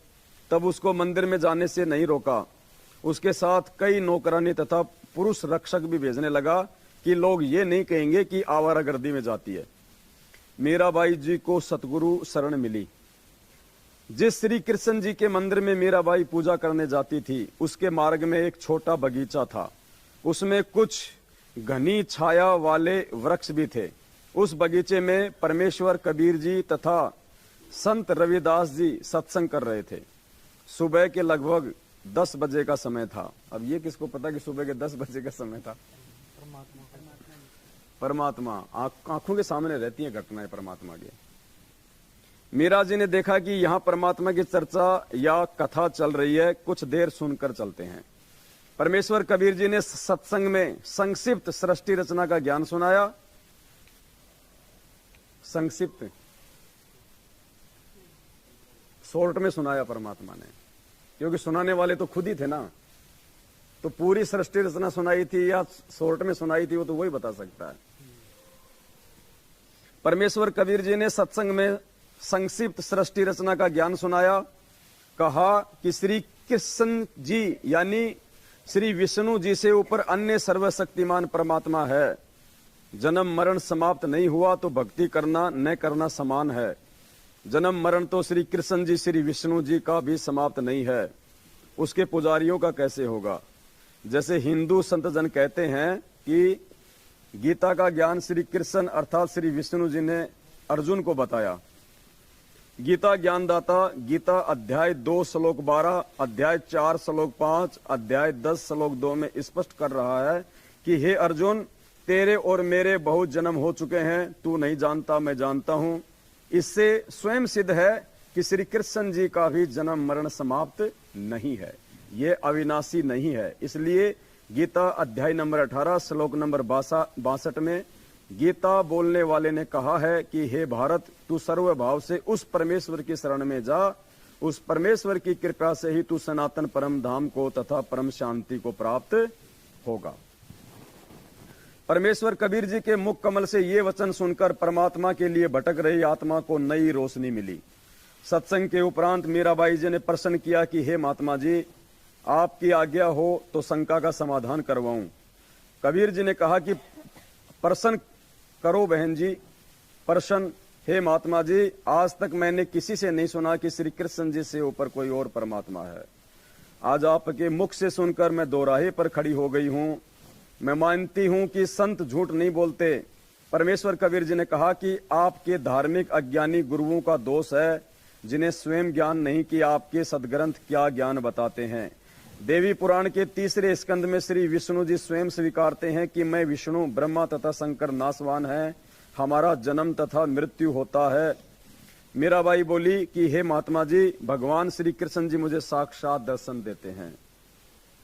तब उसको मंदिर में जाने से नहीं रोका। उसके साथ कई नौकरानी तथा पुरुष रक्षक भी भेजने लगा कि लोग ये नहीं कहेंगे कि आवारागर्दी में जाती है। मीराबाई जी को सतगुरु शरण मिली। जिस श्री कृष्ण जी के मंदिर में मीराबाई पूजा करने जाती थी, उसके मार्ग में एक छोटा बगीचा था। उसमें कुछ घनी छाया वाले वृक्ष भी थे। उस बगीचे में परमेश्वर कबीर जी तथा संत रविदास जी सत्संग कर रहे थे। सुबह के लगभग 10 बजे का समय था। अब ये किसको पता कि सुबह के 10 बजे का समय था? परमात्मा आंखों के सामने रहती है घटनाएं परमात्मा के। मीरा जी ने देखा कि यहाँ परमात्मा की चर्चा या कथा चल रही है, कुछ देर सुनकर चलते हैं। परमेश्वर कबीर जी ने सत्संग में संक्षिप्त सृष्टि रचना का ज्ञान सुनाया। संक्षिप्त शॉर्ट में सुनाया परमात्मा ने, क्योंकि सुनाने वाले तो खुद ही थे ना। तो पूरी सृष्टि रचना सुनाई थी या शॉर्ट में सुनाई थी, वो तो वही बता सकता है। परमेश्वर कबीर जी ने सत्संग में संक्षिप्त सृष्टि रचना का ज्ञान सुनाया। कहा कि श्री कृष्ण जी यानी श्री विष्णु जी से ऊपर अन्य सर्वशक्तिमान परमात्मा है। जन्म मरण समाप्त नहीं हुआ तो भक्ति करना न करना समान है। जन्म मरण तो श्री कृष्ण जी श्री विष्णु जी का भी समाप्त नहीं है, उसके पुजारियों का कैसे होगा। जैसे हिंदू संत जन कहते हैं कि गीता का ज्ञान श्री कृष्ण अर्थात श्री विष्णु जी ने अर्जुन को बताया। गीता ज्ञानदाता गीता अध्याय 2 श्लोक 12, अध्याय 4 श्लोक 5, अध्याय 10 श्लोक 2 में स्पष्ट कर रहा है कि हे अर्जुन, तेरे और मेरे बहुत जन्म हो चुके हैं, तू नहीं जानता मैं जानता हूं। इससे स्वयं सिद्ध है कि श्री कृष्ण जी का भी जन्म मरण समाप्त नहीं है, ये अविनाशी नहीं है। इसलिए गीता अध्याय नंबर 18 श्लोक नंबर 62 में गीता बोलने वाले ने कहा है कि हे भारत, तू सर्वभाव से उस परमेश्वर की शरण में जा, उस परमेश्वर की कृपा से ही तू सनातन परम धाम को तथा परम शांति को प्राप्त होगा। परमेश्वर कबीर जी के मुख कमल से ये वचन सुनकर परमात्मा के लिए भटक रही आत्मा को नई रोशनी मिली। सत्संग के उपरांत मीराबाई जी ने प्रश्न किया कि हे महात्मा जी, आपकी आज्ञा हो तो शंका का समाधान करवाऊं। कबीर जी ने कहा कि प्रश्न करो बहन जी, प्रश्न। हे महात्मा जी, आज तक मैंने किसी से नहीं सुना कि श्री कृष्ण जी से ऊपर कोई और परमात्मा है। आज आपके मुख से सुनकर मैं दोराहे पर खड़ी हो गई हूं। मैं मानती हूं कि संत झूठ नहीं बोलते। परमेश्वर कबीर जी ने कहा कि आपके धार्मिक अज्ञानी गुरुओं का दोष है, जिन्हें स्वयं ज्ञान नहीं कि आपके सदग्रंथ क्या ज्ञान बताते हैं। देवी पुराण के 3 स्कंद में श्री विष्णु जी स्वयं स्वीकारते हैं कि मैं विष्णु, ब्रह्मा तथा शंकर नाशवान है, हमारा जन्म तथा मृत्यु होता है। मीराबाई बोली कि हे महात्मा जी, भगवान श्री कृष्ण जी मुझे साक्षात दर्शन देते हैं,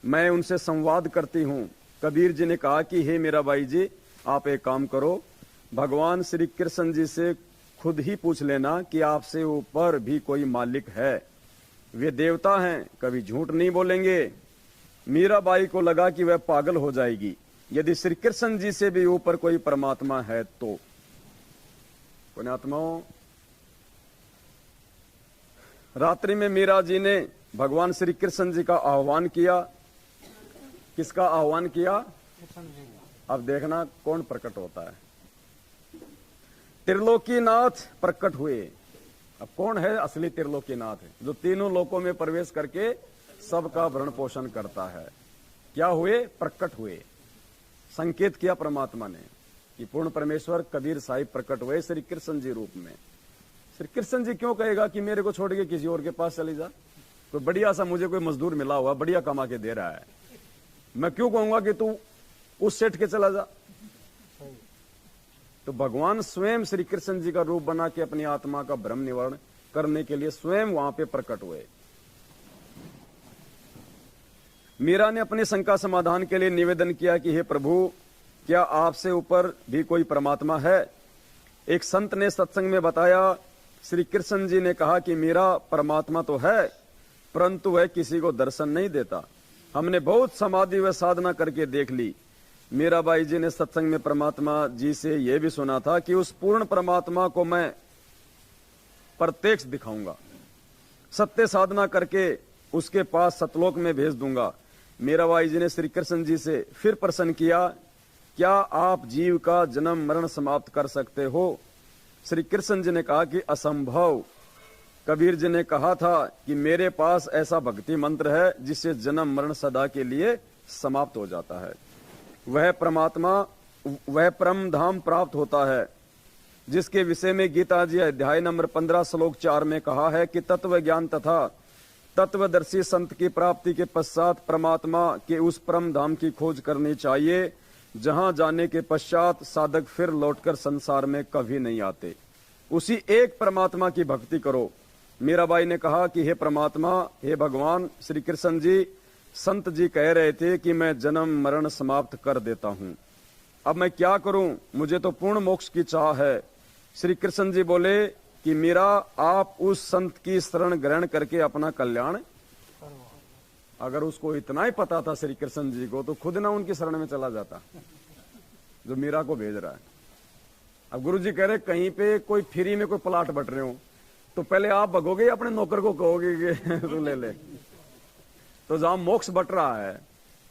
मैं उनसे संवाद करती हूँ। कबीर जी ने कहा कि हे मीराबाई जी, आप एक काम करो, भगवान श्री कृष्ण जी से खुद ही पूछ लेना कि आपसे ऊपर भी कोई मालिक है। वे देवता हैं, कभी झूठ नहीं बोलेंगे। मीराबाई को लगा कि वह पागल हो जाएगी यदि श्री कृष्ण जी से भी ऊपर कोई परमात्मा है तो। पुण्यात्माओं, रात्रि में मीरा जी ने भगवान श्री कृष्ण जी का आह्वान किया। किसका आह्वान किया? अब देखना कौन प्रकट होता है। त्रिलोकीनाथ प्रकट हुए। अब कौन है असली त्रिलोकीनाथ? जो तीनों लोकों में प्रवेश करके सबका भरण पोषण करता है। क्या हुए? प्रकट हुए। संकेत किया परमात्मा ने कि पूर्ण परमेश्वर कबीर साहिब प्रकट हुए श्री कृष्ण जी रूप में। श्री कृष्ण जी क्यों कहेगा कि मेरे को छोड़ के किसी और के पास चली जा? कोई बढ़िया सा मुझे कोई मजदूर मिला हुआ, बढ़िया कमा के दे रहा है, मैं क्यों कहूंगा कि तू उस सेठ के चला जा? तो भगवान स्वयं श्री कृष्ण जी का रूप बना के अपनी आत्मा का भ्रम निवारण करने के लिए स्वयं वहां पे प्रकट हुए। मीरा ने अपनी शंका समाधान के लिए निवेदन किया कि हे प्रभु, क्या आपसे ऊपर भी कोई परमात्मा है? एक संत ने सत्संग में बताया, श्री कृष्ण जी ने कहा कि मीरा, परमात्मा तो है परंतु वह किसी को दर्शन नहीं देता। हमने बहुत समाधि व साधना करके देख ली। मीराबाई जी ने सत्संग में परमात्मा जी से यह भी सुना था कि उस पूर्ण परमात्मा को मैं प्रत्यक्ष दिखाऊंगा, सत्य साधना करके उसके पास सतलोक में भेज दूंगा। मीराबाई जी ने श्री कृष्ण जी से फिर प्रश्न किया, क्या आप जीव का जन्म मरण समाप्त कर सकते हो? श्री कृष्ण जी ने कहा कि असंभव। कबीर जी ने कहा था कि मेरे पास ऐसा भक्ति मंत्र है जिससे जन्म मरण सदा के लिए समाप्त हो जाता है। वह परमात्मा, वह परम धाम प्राप्त होता है, जिसके विषय में गीता जी अध्याय नंबर 15 श्लोक 4 में कहा है कि तत्व ज्ञान तथा तत्वदर्शी संत की प्राप्ति के पश्चात परमात्मा के उस परम धाम की खोज करनी चाहिए, जहां जाने के पश्चात साधक फिर लौटकर संसार में कभी नहीं आते। उसी एक परमात्मा की भक्ति करो। मीराबाई ने कहा कि हे परमात्मा, हे भगवान श्री कृष्ण जी, संत जी कह रहे थे कि मैं जन्म मरण समाप्त कर देता हूं, अब मैं क्या करूं? मुझे तो पूर्ण मोक्ष की चाह है। श्री कृष्ण जी बोले कि मीरा, आप उस संत की शरण ग्रहण करके अपना कल्याण। अगर उसको इतना ही पता था श्री कृष्ण जी को, तो खुद ना उनकी शरण में चला जाता जो मीरा को भेज रहा है। अब गुरु जी कह रहे कहीं पे कोई फ्री में कोई प्लाट बट रहे हो, तो पहले आप भगोगे या अपने नौकर को कहोगे कि तू ले ले? तो जहां मोक्ष बट रहा है,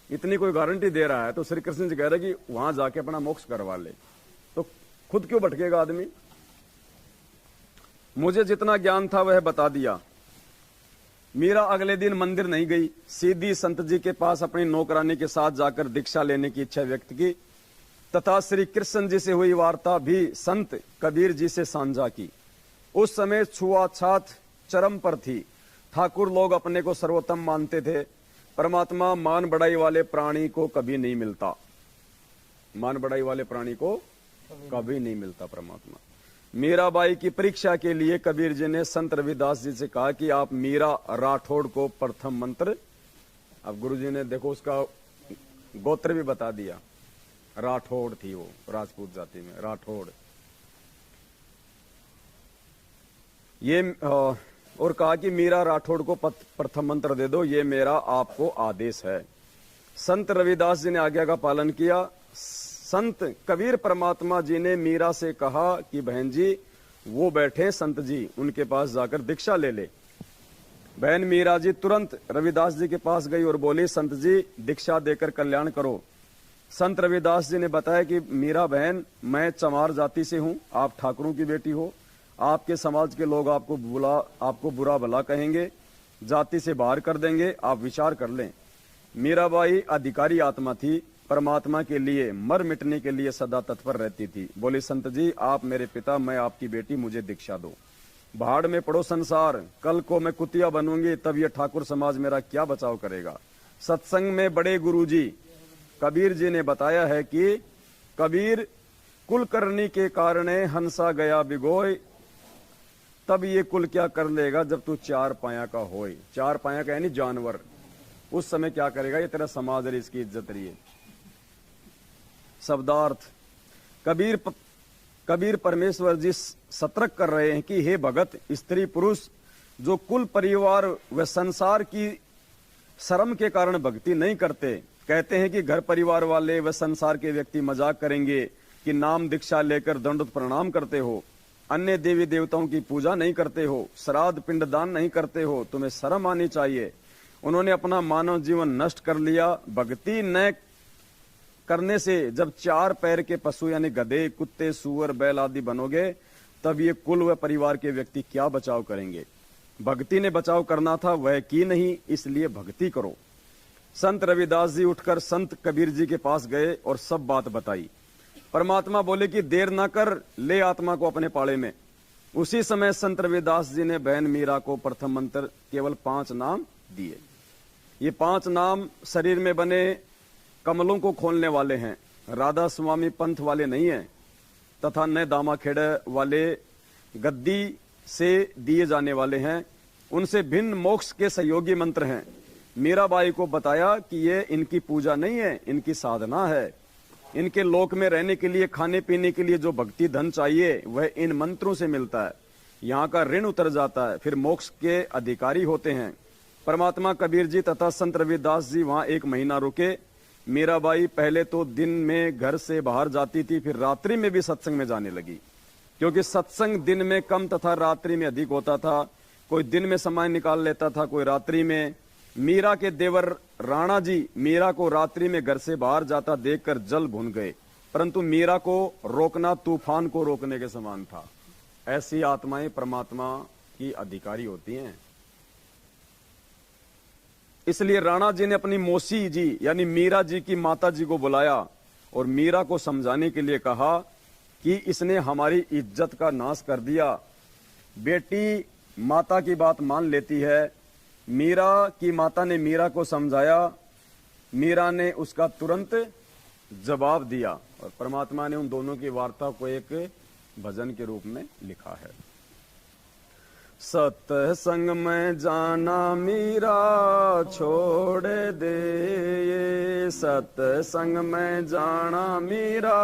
इतनी कोई गारंटी दे रहा है, तो श्री कृष्ण जी कह रहे कि वहां जाके अपना मोक्ष करवा ले। तो खुद क्यों भटकेगा आदमी? मुझे जितना ज्ञान था वह बता दिया। मीरा अगले दिन मंदिर नहीं गई, सीधी संत जी के पास अपनी नौकरानी के साथ जाकर दीक्षा लेने की इच्छा व्यक्त की तथा श्री कृष्ण जी से हुई वार्ता भी संत कबीर जी से साझा की। उस समय छुआछात चरम पर थी। ठाकुर लोग अपने को सर्वोत्तम मानते थे। परमात्मा मान बढ़ाई वाले प्राणी को कभी नहीं मिलता। मान बढ़ाई वाले प्राणी को कभी नहीं मिलता परमात्मा। मीराबाई की परीक्षा के लिए कबीर जी ने संत रविदास जी से कहा कि आप मीरा राठौड़ को प्रथम मंत्र, अब गुरु जी ने देखो उसका गोत्र भी बता दिया, राठौड़ थी वो, राजपूत जाति में राठौड़। ये और कहा कि मीरा राठौड़ को प्रथम मंत्र दे दो, ये मेरा आपको आदेश है। संत रविदास जी ने आज्ञा का पालन किया। संत कबीर परमात्मा जी ने मीरा से कहा कि बहन जी वो बैठे संत जी, उनके पास जाकर दीक्षा ले ले। बहन मीरा जी तुरंत रविदास जी के पास गई और बोली, संत जी दीक्षा देकर कल्याण करो। संत रविदास जी ने बताया कि मीरा बहन, मैं चमार जाति से हूं, आप ठाकुरों की बेटी हो, आपके समाज के लोग आपको बुरा भला कहेंगे, जाति से बाहर कर देंगे, आप विचार कर लें। मीराबाई अधिकारी आत्मा थी, परमात्मा के लिए मर मिटने के लिए सदा तत्पर रहती थी। बोली, संत जी आप मेरे पिता, मैं आपकी बेटी, मुझे दीक्षा दो। भाड़ में पड़ो संसार, कल को मैं कुतिया बनूंगी, तब ये ठाकुर समाज मेरा क्या बचाव करेगा। सत्संग में बड़े गुरुजी कबीर जी ने बताया है कि कबीर कुलकर्णी के कारण हंसा गया बिगोय, तब ये कुल क्या कर लेगा जब तू चार पाया का होए। चार पाया का यानी जानवर, उस समय क्या करेगा, ये तेरा समाज है, इसकी इज्जत रही है। शब्दार्थ, कबीर परमेश्वर जी सतर्क कर रहे हैं कि हे भगत, स्त्री पुरुष जो कुल परिवार व संसार की शर्म के कारण भक्ति नहीं करते, कहते हैं कि घर परिवार वाले व संसार के व्यक्ति मजाक करेंगे कि नाम दीक्षा लेकर दंडवत प्रणाम करते हो, अन्य देवी देवताओं की पूजा नहीं करते हो, श्राद्ध पिंडदान नहीं करते हो, तुम्हें शर्म आनी चाहिए। उन्होंने अपना मानव जीवन नष्ट कर लिया। भक्ति न करने से जब चार पैर के पशु यानी गधे, कुत्ते, सूअर, बैल आदि बनोगे, तब ये कुल व परिवार के व्यक्ति क्या बचाव करेंगे। भक्ति ने बचाव करना था, वह की नहीं, इसलिए भक्ति करो। संत रविदास जी उठकर संत कबीर जी के पास गए और सब बात बताई। परमात्मा बोले कि देर ना कर, ले आत्मा को अपने पाले में। उसी समय संत रविदास जी ने बहन मीरा को प्रथम मंत्र केवल 5 नाम दिए। ये 5 नाम शरीर में बने कमलों को खोलने वाले हैं, राधा स्वामी पंथ वाले नहीं हैं, तथा न दामाखेड़े वाले गद्दी से दिए जाने वाले हैं। उनसे भिन्न मोक्ष के सहयोगी मंत्र हैं। मीराबाई को बताया कि ये इनकी पूजा नहीं है, इनकी साधना है। इनके लोक में रहने के लिए, खाने पीने के लिए जो भक्ति धन चाहिए वह इन मंत्रों से मिलता है। यहाँ का ऋण उतर जाता है, फिर मोक्ष के अधिकारी होते हैं। परमात्मा कबीर जी तथा संत रविदास जी वहां 1 महीना रुके। मीराबाई पहले तो दिन में घर से बाहर जाती थी, फिर रात्रि में भी सत्संग में जाने लगी, क्योंकि सत्संग दिन में कम तथा रात्रि में अधिक होता था। कोई दिन में समय निकाल लेता था, कोई रात्रि में। मीरा के देवर राणा जी मीरा को रात्रि में घर से बाहर जाता देखकर जल भुन गए, परंतु मीरा को रोकना तूफान को रोकने के समान था। ऐसी आत्माएं परमात्मा की अधिकारी होती हैं। इसलिए राणा जी ने अपनी मौसी जी यानी मीरा जी की माता जी को बुलाया और मीरा को समझाने के लिए कहा कि इसने हमारी इज्जत का नाश कर दिया। बेटी माता की बात मान लेती है। मीरा की माता ने मीरा को समझाया, मीरा ने उसका तुरंत जवाब दिया और परमात्मा ने उन दोनों की वार्ता को एक भजन के रूप में लिखा है। सत्संग में जाना मीरा छोड़ दे, ये सत्संग में जाना मीरा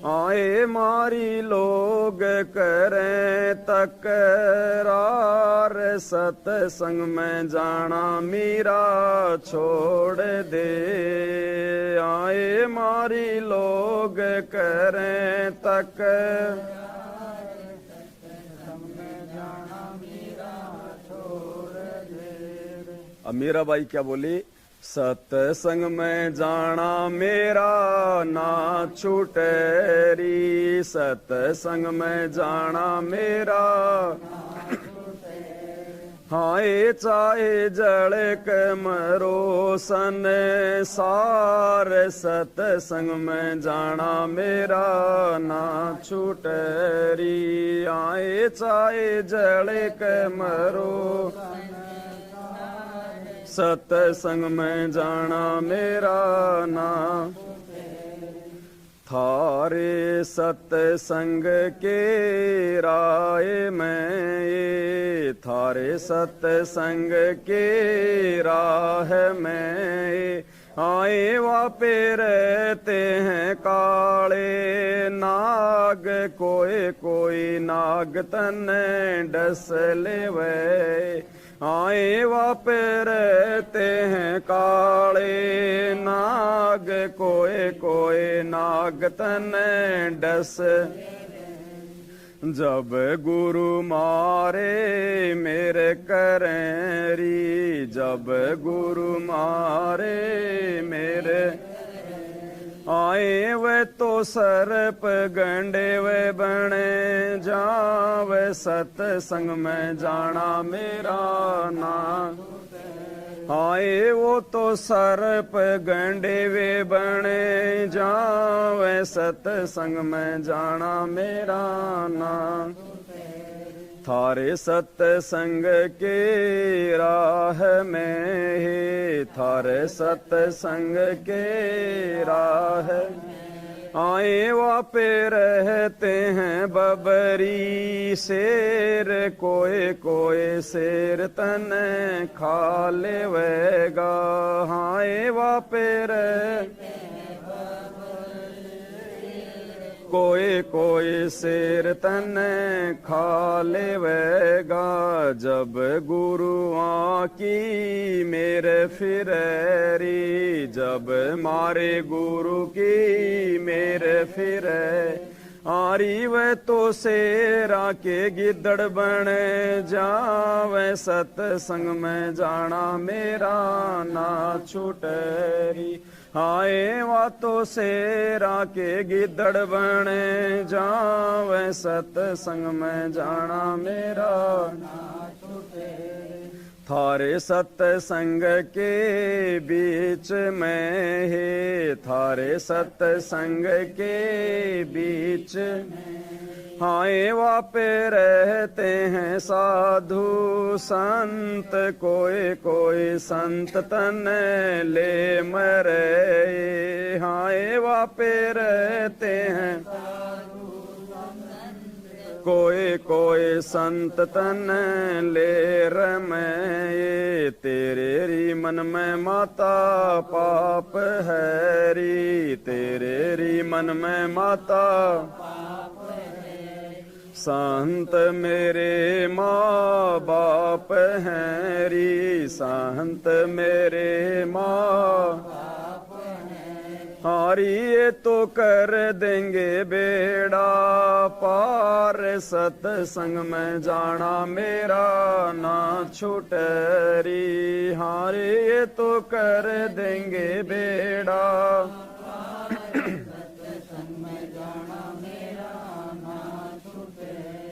आए मारी लोग करें तकरार, सत्संग में जाना मीरा छोड़ दे, आए मारी लोग करें तकरार। अब मीराबाई क्या बोली, सत्संग में जाना मेरा ना छूटे री, सत्संग में जाना मेरा हाय चाहे जड़ के मरो सन सार, सत्संग में जाना मेरा ना छूटे री, आए चाहे जड़ के मरो सत्संग में जाना मेरा ना, थारे सत्संग के राय में ये, थारे सत्संग के राह में आए वापे रहते हैं काले नाग, कोई कोई नाग तने डस लेवे, आए वापे रहते हैं काले नाग, कोई कोई नाग तने डस, जब गुरु मारे मेरे करें री, जब गुरु मारे मेरे आए वे तो सर्प गंडे वे बने जावे, सत्संग में जाना मेरा ना, आए वो तो सर्प गंडे वे बने जावे, सत्संग में जाना मेरा ना, थारे सत्संग के राह में ही, थारे सत्संग के राह आए वापे रहते हैं बबरी शेर, कोई कोई शेर तने खा लेवेगा, हाय वापे रह कोई कोई शेर तने खा लेवेगा, जब गुरुआ की मेरे फिरेरी, जब मारे गुरु की मेरे फिरे आरी, वे तो शेरा के गिद्दड़ बने जावे, सत्संग में जाना मेरा ना छूटेरी, हाय वा तो शेरा के गिद्दड़ बने जावे, सत्संग में जाना मेरा ना छूटे, थारे सत्संग के बीच में है, थारे सत्संग के बीच हाय वापे रहते हैं साधु संत, कोई कोई संत तने ले मरे, हाय वापे रहते हैं कोई कोई संत तन ले रमे, तेरे री मन में माता पाप है री, तेरे री मन में माता संत मेरे माँ बाप हैं री, संत मेरे माँ हारी, ये तो कर देंगे बेड़ा पार, सत्संग में जाना मेरा ना छूटेरी, हारी ये तो कर देंगे बेड़ा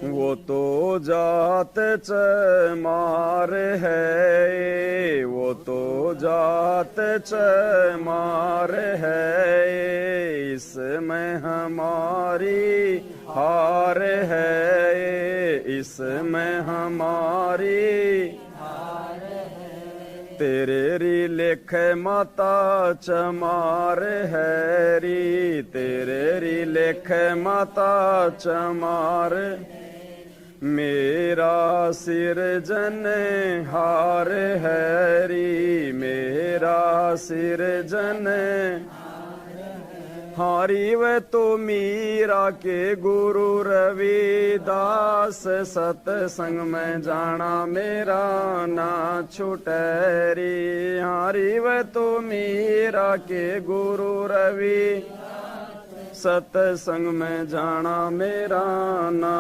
वो तो जात चमार है, वो तो जात चमार है, इसमें हमारी हार है, इसमें हमारी तेरे री लेख माता चमार है री, तेरे री लेख माता चमार, मेरा सिर जन हार है री, मेरा सिर जन हारी, वे तो मीरा के गुरु रविदास, सत्संग में जाना मेरा ना छूटेरी, हारी वे तो मीरा के गुरु रवि, सत्संग में जाना मेरा ना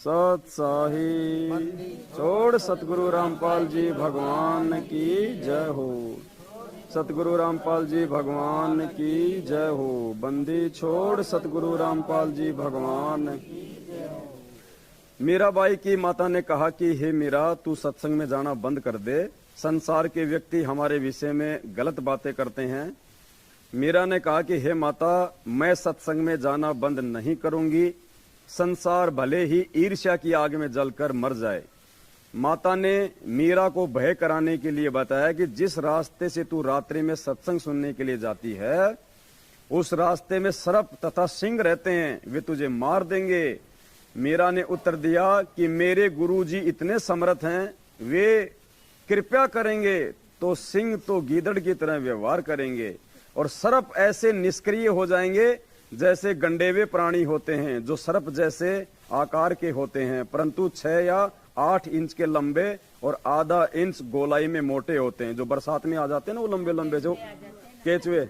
सत्साही छोड़ सतगुरु रामपाल जी भगवान की जय हो। सतगुरु रामपाल जी भगवान की जय हो। बंदी छोड़ सतगुरु रामपाल जी भगवान की जय हो। मीराबाई की माता ने कहा कि हे मीरा, तू सत्संग में जाना बंद कर दे। संसार के व्यक्ति हमारे विषय में गलत बातें करते हैं। मीरा ने कहा कि हे माता, मैं सत्संग में जाना बंद नहीं करूंगी। संसार भले ही ईर्ष्या की आग में जलकर मर जाए। माता ने मीरा को भय कराने के लिए बताया कि जिस रास्ते से तू रात्रि में सत्संग सुनने के लिए जाती है, उस रास्ते में सर्प तथा सिंह रहते हैं, वे तुझे मार देंगे। मीरा ने उत्तर दिया कि मेरे गुरुजी इतने समर्थ हैं, वे कृपा करेंगे तो सिंह तो गीदड़ की तरह व्यवहार करेंगे और सर्प ऐसे निष्क्रिय हो जाएंगे जैसे गंडेवे प्राणी होते हैं, जो सर्प जैसे आकार के होते हैं, परंतु 6 या 8 इंच के लंबे और आधा इंच गोलाई में मोटे होते हैं। जो बरसात में आ जाते हैं ना, वो लंबे लंबे जो केचवे,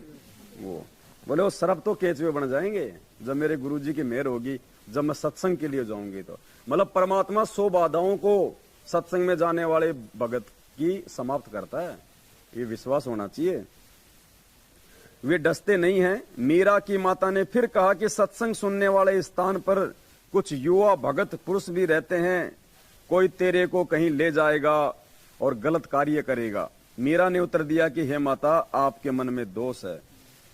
वो बोले वो सर्प तो केचवे बन जाएंगे जब मेरे गुरुजी की मेहर होगी, जब मैं सत्संग के लिए जाऊंगी तो। मतलब परमात्मा 100 बाधाओं को सत्संग में जाने वाले भगत की समाप्त करता है, ये विश्वास होना चाहिए। वे डसते नहीं हैं। मीरा की माता ने फिर कहा कि सत्संग सुनने वाले स्थान पर कुछ युवा भगत पुरुष भी रहते हैं, कोई तेरे को कहीं ले जाएगा और गलत कार्य करेगा। मीरा ने उत्तर दिया कि हे माता, आपके मन में दोष है,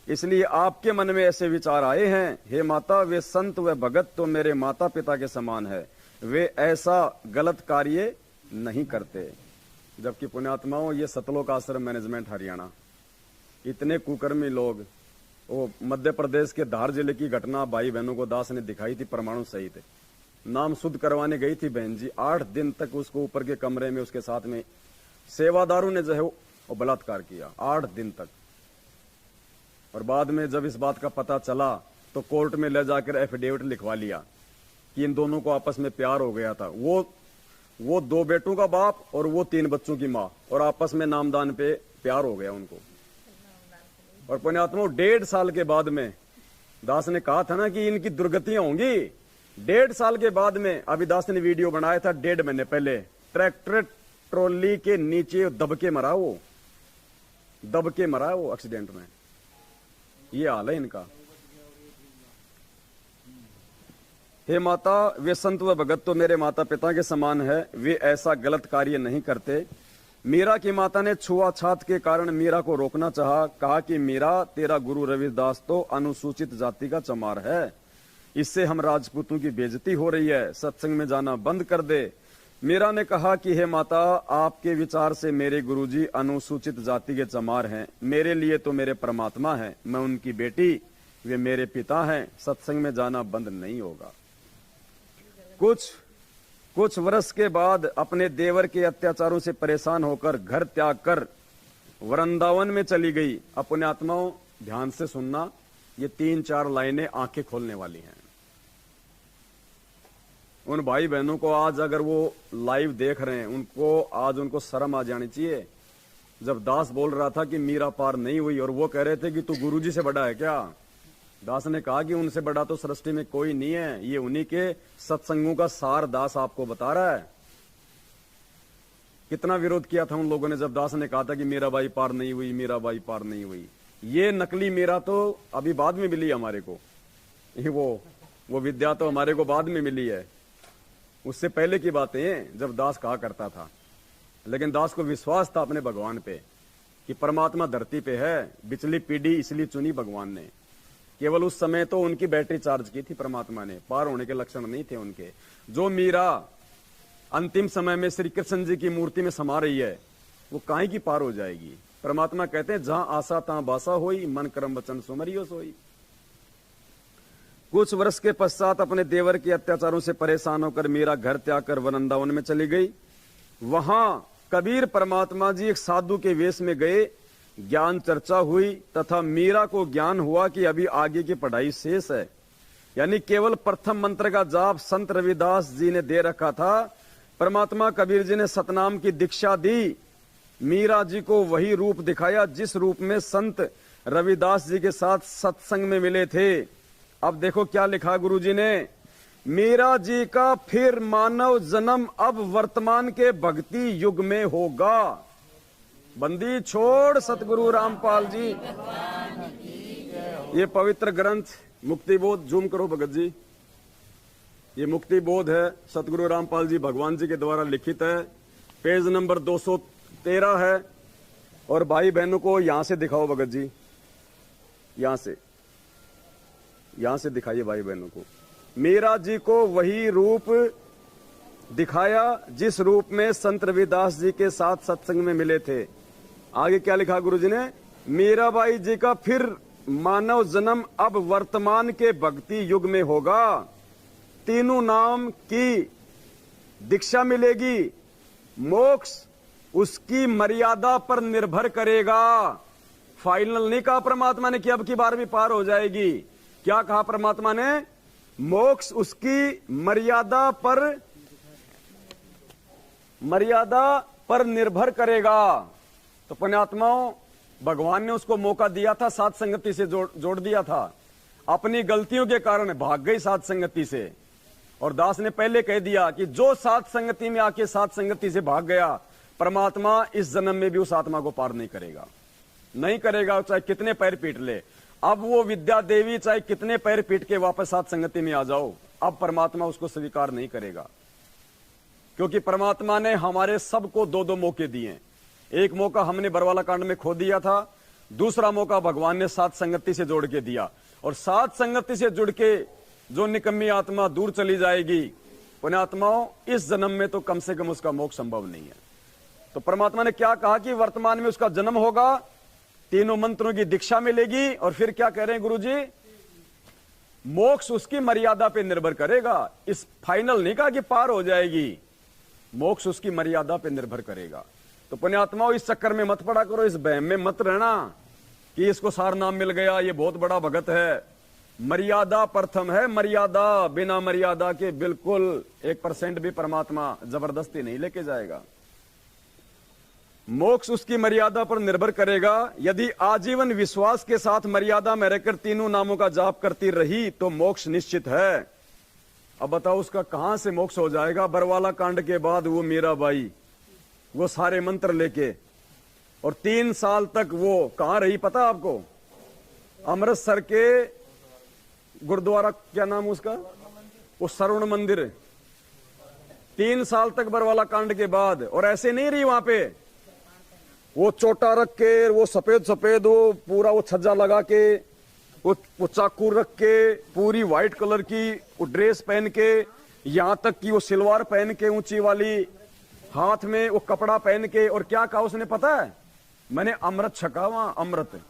इसलिए आपके मन में ऐसे विचार आए हैं। हे माता, वे संत व भगत तो मेरे माता पिता के समान है, वे ऐसा गलत कार्य नहीं करते। जबकि पुण्यात्माओं, ये सतलोक आश्रम मैनेजमेंट हरियाणा, इतने कुकर्मी लोग, वो मध्य प्रदेश के धार जिले की घटना भाई बहनों को दास ने दिखाई थी, परमाणु सहित नाम शुद्ध करवाने गई थी बहन जी। 8 दिन तक उसको ऊपर के कमरे में उसके साथ में सेवादारों ने जो है वो बलात्कार किया, 8 दिन तक। और बाद में जब इस बात का पता चला तो कोर्ट में ले जाकर एफिडेविट लिखवा लिया कि इन दोनों को आपस में प्यार हो गया था। वो 2 बेटों का बाप और वो 3 बच्चों की माँ, और आपस में नामदान पे प्यार हो गया उनको। और पुण्यात्मा 1.5 साल के बाद में, दास ने कहा था ना कि इनकी दुर्गतियां होंगी, 1.5 साल के बाद में, अभी दास ने वीडियो बनाया था 1.5 महीने पहले, ट्रैक्टर ट्रॉली के नीचे दब के मरा वो एक्सीडेंट में। ये हाल है इनका। हे माता, वे संत व भगत तो मेरे माता पिता के समान है, वे ऐसा गलत कार्य नहीं करते। मीरा की माता ने छुआछात के कारण मीरा को रोकना चाहा। कहा कि मीरा, तेरा गुरु रविदास तो अनुसूचित जाति का चमार है, इससे हम राजपूतों की बेइज्जती हो रही है, सत्संग में जाना बंद कर दे। मीरा ने कहा कि हे माता, आपके विचार से मेरे गुरुजी अनुसूचित जाति के चमार हैं, मेरे लिए तो मेरे परमात्मा हैं, मैं उनकी बेटी, वे मेरे पिता हैं, सत्संग में जाना बंद नहीं होगा। कुछ वर्ष के बाद अपने देवर के अत्याचारों से परेशान होकर घर त्याग कर वृंदावन में चली गई। अपने आत्माओं, ध्यान से सुनना, ये 3-4 लाइनें आंखें खोलने वाली हैं। उन भाई बहनों को आज अगर वो लाइव देख रहे हैं, उनको शर्म आ जानी चाहिए। जब दास बोल रहा था कि मीरा पार नहीं हुई और वो कह रहे थे कि तू गुरुजी से बड़ा है क्या, दास ने कहा कि उनसे बड़ा तो सृष्टि में कोई नहीं है, ये उन्हीं के सत्संगों का सार दास आपको बता रहा है। कितना विरोध किया था उन लोगों ने जब दास ने कहा था कि मीराबाई पार नहीं हुई, मीराबाई पार नहीं हुई। ये नकली मीरा तो अभी बाद में मिली हमारे को, वो विद्या तो हमारे को बाद में मिली है, उससे पहले की बातें हैं जब दास कहा करता था। लेकिन दास को विश्वास था अपने भगवान पे कि परमात्मा धरती पे है, बिचली पीढ़ी इसलिए चुनी भगवान ने। केवल उस समय तो उनकी बैटरी चार्ज की थी परमात्मा ने, पार होने के लक्षण नहीं थे उनके। जो मीरा अंतिम समय में श्री कृष्ण जी की मूर्ति में समा रही है, वो काहे की पार हो जाएगी। परमात्मा कहते हैं जहां आशा तहां बासा होई, मन कर्म वचन सुमरियो सोई। कुछ वर्ष के पश्चात अपने देवर के अत्याचारों से परेशान होकर मीरा घर त्याग कर वृंदावन में चली गई। वहां कबीर परमात्मा जी एक साधु के वेश में गए, ज्ञान चर्चा हुई तथा मीरा को ज्ञान हुआ कि अभी आगे की पढ़ाई शेष है। यानी केवल प्रथम मंत्र का जाप संत रविदास जी ने दे रखा था। परमात्मा कबीर जी ने सतनाम की दीक्षा दी, मीरा जी को वही रूप दिखाया जिस रूप में संत रविदास जी के साथ सत्संग में मिले थे। अब देखो क्या लिखा गुरु जी ने मीरा जी का फिर मानव जन्म अब वर्तमान के भक्ति युग में होगा। बंदी छोड़ सतगुरु रामपाल जी। ये पवित्र ग्रंथ मुक्ति बोध, जूम करो भगत जी, ये मुक्ति बोध है, सतगुरु रामपाल जी भगवान जी के द्वारा लिखित है। पेज नंबर 213 है। और भाई बहनों को यहां से दिखाओ भगत जी, यहां से दिखाइए भाई बहनों को। मीरा जी को वही रूप दिखाया जिस रूप में संत रविदास जी के साथ सत्संग में मिले थे। आगे क्या लिखा गुरु जी ने? मीराबाई जी का फिर मानव जन्म अब वर्तमान के भक्ति युग में होगा। तीनों नाम की दीक्षा मिलेगी। मोक्ष उसकी मर्यादा पर निर्भर करेगा। फाइनल नहीं कहा परमात्मा ने कि अब की बार भी पार हो जाएगी। क्या कहा परमात्मा ने? मोक्ष उसकी मर्यादा पर निर्भर करेगा। तो पुण्यात्माओं, भगवान ने उसको मौका दिया था, साथ संगति से जोड़ दिया था। अपनी गलतियों के कारण भाग गई साथ संगति से। और दास ने पहले कह दिया कि जो साथ संगति में आके साथ संगति से भाग गया, परमात्मा इस जन्म में भी उस आत्मा को पार नहीं करेगा, चाहे कितने पैर पीट ले। अब वो विद्या देवी चाहे कितने पैर पीट के वापस साथ संगति में आ जाओ, अब परमात्मा उसको स्वीकार नहीं करेगा। क्योंकि परमात्मा ने हमारे सबको दो दो मौके दिए। एक मौका हमने बरवाला कांड में खो दिया था, दूसरा मौका भगवान ने साथ संगति से जोड़ के दिया। और साथ संगति से जुड़ के जो निकम्मी आत्मा दूर चली जाएगी, पुण्यात्माओं, इस जन्म में तो कम से कम उसका मोक्ष संभव नहीं है। तो परमात्मा ने क्या कहा कि वर्तमान में उसका जन्म होगा, तीनों मंत्रों की दीक्षा मिलेगी। और फिर क्या कह रहे हैं गुरु जी? मोक्ष उसकी मर्यादा पे निर्भर करेगा। इस फाइनल नहीं कहा कि पार हो जाएगी, मोक्ष उसकी मर्यादा पे निर्भर करेगा। तो पुण्यात्माओं, इस चक्कर में मत पड़ा करो, इस बहम में मत रहना कि इसको सार नाम मिल गया, ये बहुत बड़ा भगत है। मर्यादा प्रथम है, मर्यादा। बिना मर्यादा के बिल्कुल 1% भी परमात्मा जबरदस्ती नहीं लेके जाएगा। मोक्ष उसकी मर्यादा पर निर्भर करेगा। यदि आजीवन विश्वास के साथ मर्यादा में रहकर तीनों नामों का जाप करती रही तो मोक्ष निश्चित है। अब बताओ उसका कहां से मोक्ष हो जाएगा? बरवाला कांड के बाद वो मीराबाई वो सारे मंत्र लेके, और 3 साल तक वो कहां रही पता आपको? अमृतसर के गुरुद्वारा, क्या नाम उसका, वो स्वर्ण मंदिर। 3 साल तक बरवाला कांड के बाद। और ऐसे नहीं रही वहां पे, वो चोटा रख के, वो सफेद वो पूरा वो छज्जा लगा के, वो चाकू रख के, पूरी व्हाइट कलर की वो ड्रेस पहन के, यहां तक कि वो सिलवार पहन के ऊंची वाली, हाथ में वो कपड़ा पहन के। और क्या कहा उसने पता है? मैंने अमृत छका वहां, अमृत।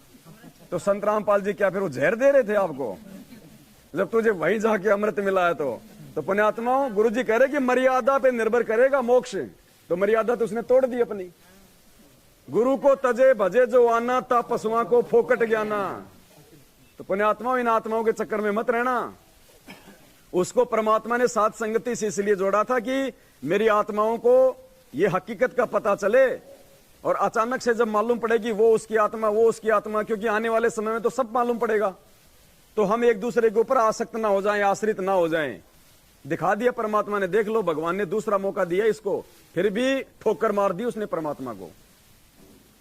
तो संत रामपाल जी क्या फिर वो जहर दे रहे थे आपको जब तुझे वहीं जाके अमृत मिला है? तो पुण्यात्माओं, गुरु जी कह रहे कि मर्यादा पे निर्भर करेगा मोक्ष। तो मर्यादा तो उसने तोड़ दी अपनी। गुरु को तजे भजे जो आना, ता पशुओं को फोकट ज्ञाना। तो पुण्यात्माओं, इन आत्माओं के चक्कर में मत रहना। उसको परमात्मा ने साथ संगति से इसलिए जोड़ा था कि मेरी आत्माओं को ये हकीकत का पता चले। और अचानक से जब मालूम पड़ेगी वो उसकी आत्मा, क्योंकि आने वाले समय में तो सब मालूम पड़ेगा, तो हम एक दूसरे के ऊपर आसक्त ना हो जाएं, आश्रित ना हो जाएं। दिखा दिया परमात्मा ने, देख लो, भगवान ने दूसरा मौका दिया इसको, फिर भी ठोकर मार दी उसने परमात्मा को।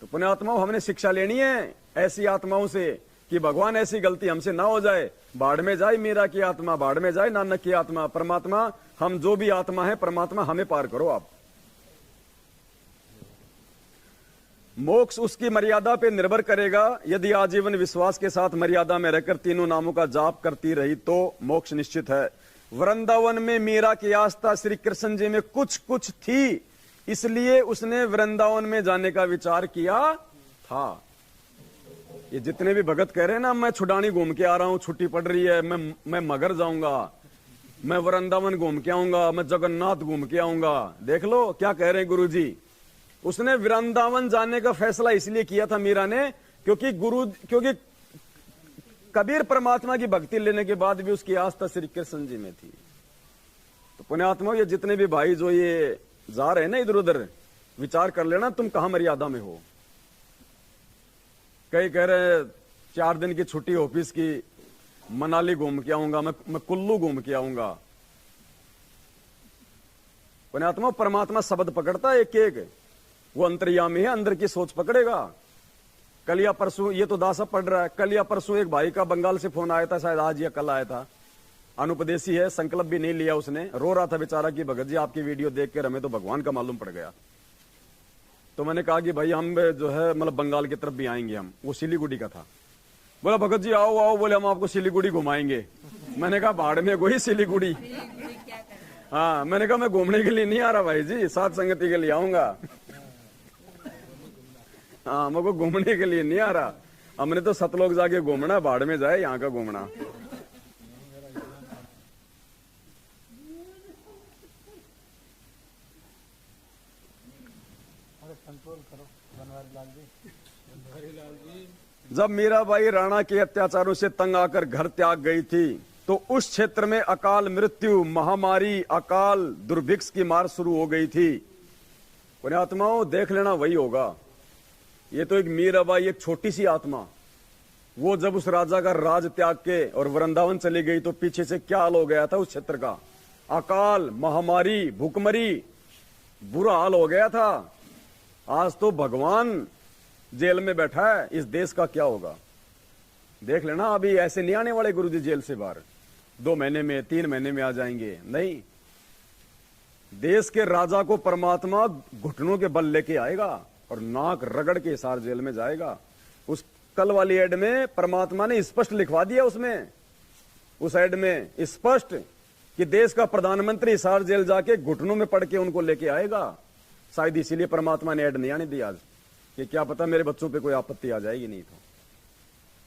तो पुण्यात्माओं, हमने शिक्षा लेनी है ऐसी आत्माओं से कि भगवान ऐसी गलती हमसे ना हो जाए। बाढ़ में जाए मीरा की आत्मा, बाढ़ में जाए नानक की आत्मा। परमात्मा, हम जो भी आत्मा है, परमात्मा हमें पार करो आप। मोक्ष उसकी मर्यादा पे निर्भर करेगा। यदि आजीवन विश्वास के साथ मर्यादा में रहकर तीनों नामों का जाप करती रही तो मोक्ष निश्चित है। वृंदावन में मीरा की आस्था श्री कृष्ण जी में कुछ कुछ थी, इसलिए उसने वृंदावन में जाने का विचार किया था। ये जितने भी भगत कह रहे हैं ना, मैं छुडानी घूम के आ रहा हूं, छुट्टी पड़ रही है, मैं मगर जाऊंगा, मैं वृंदावन घूम के आऊंगा, मैं जगन्नाथ घूम के आऊंगा। देख लो क्या कह रहे हैं गुरु जी। उसने वृंदावन जाने का फैसला इसलिए किया था मीरा ने, क्योंकि कबीर परमात्मा की भक्ति लेने के बाद भी उसकी आस्था श्री कृष्ण जी में थी। तो पुण्यात्मा, ये जितने भी भाई जो ये जा रहे हैं ना इधर उधर, विचार कर लेना तुम कहां मर्यादा में हो। कई कह रहे 4 दिन की छुट्टी ऑफिस की, मनाली घूम के आऊंगा, मैं कुल्लू घूम के आऊंगा। पुण्यात्मा, परमात्मा शब्द पकड़ता है एक एक, वो अंतर्यामी है, अंदर की सोच पकड़ेगा। कल या परसों, ये तो दासा पढ़ रहा है, कल या परसों एक भाई का बंगाल से फोन आया था, शायद आज या कल आया था, अनुपदेशी है, संकल्प भी नहीं लिया उसने, रो रहा था बेचारा कि भगत जी आपकी वीडियो देख कर हमें तो भगवान का मालूम पड़ गया। तो मैंने कहा कि भाई हम जो है मतलब बंगाल की तरफ भी आएंगे हम, वो सिलीगुड़ी का था। बोला भगत जी आओ आओ, बोले हम आपको सिलीगुड़ी घुमाएंगे। मैंने कहा भाड़ में कोई सिलीगुड़ी, हाँ मैंने कहा मैं घूमने के लिए नहीं आ रहा भाई जी, साथ संगति के लिए आऊंगा। हाँ मेरे को घूमने के लिए नहीं आ रहा, हमने तो सतलोक जाके घूमना, भाड़ में जाए यहाँ का घूमना। कंट्रोल करो बनवारी लाल जी। जब मीराबाई राणा के अत्याचारों से तंग आकर घर त्याग गई थी तो उस क्षेत्र में अकाल मृत्यु, महामारी, अकाल दुर्भिक्ष की मार शुरू हो गई थी। पुण्यात्माओं देख लेना वही होगा। ये तो एक मीराबाई, एक छोटी सी आत्मा, वो जब उस राजा का राज त्याग के और वृंदावन चली गई तो पीछे से क्या हाल हो गया था उस क्षेत्र का। अकाल, महामारी, भूखमरी, बुरा हाल हो गया था। आज तो भगवान जेल में बैठा है, इस देश का क्या होगा देख लेना। अभी ऐसे नहीं आने वाले गुरुजी जेल से बाहर 2 महीने में, 3 महीने में आ जाएंगे, नहीं। देश के राजा को परमात्मा घुटनों के बल लेके आएगा और नाक रगड़ के हिसार जेल में जाएगा। उस कल वाली एड में परमात्मा ने स्पष्ट लिखवा दिया, उसमें उस एड में स्पष्ट कि देश का प्रधानमंत्री हिसार जेल जाके घुटनों में पड़ के उनको लेके आएगा। शायद इसीलिए परमात्मा ने एड नहीं आने दी आज, कि क्या पता मेरे बच्चों पे कोई आपत्ति आ जाएगी, नहीं तो।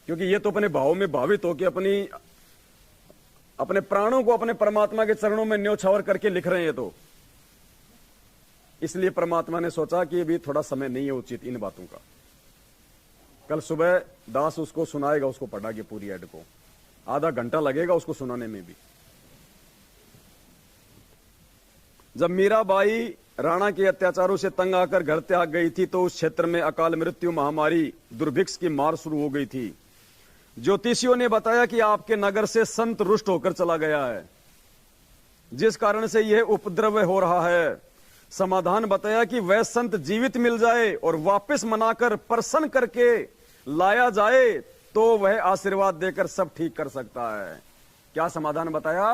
क्योंकि ये तो अपने भाव में भावित होकर अपने प्राणों को अपने परमात्मा के चरणों में न्योछावर करके लिख रहे हैं, तो इसलिए परमात्मा ने सोचा कि अभी थोड़ा समय नहीं है उचित इन बातों का। कल सुबह दास उसको सुनाएगा, उसको पढ़ा के पूरी एड को, आधा घंटा लगेगा उसको सुनाने में भी। जब मीराबाई राणा के अत्याचारों से तंग आकर घर त्याग गई थी तो उस क्षेत्र में अकाल मृत्यु, महामारी, दुर्भिक्ष की मार शुरू हो गई थी। ज्योतिषियों ने बताया कि आपके नगर से संत रुष्ट होकर चला गया है, जिस कारण से यह उपद्रव हो रहा है। समाधान बताया कि वह संत जीवित मिल जाए और वापस मनाकर प्रसन्न करके लाया जाए तो वह आशीर्वाद देकर सब ठीक कर सकता है। क्या समाधान बताया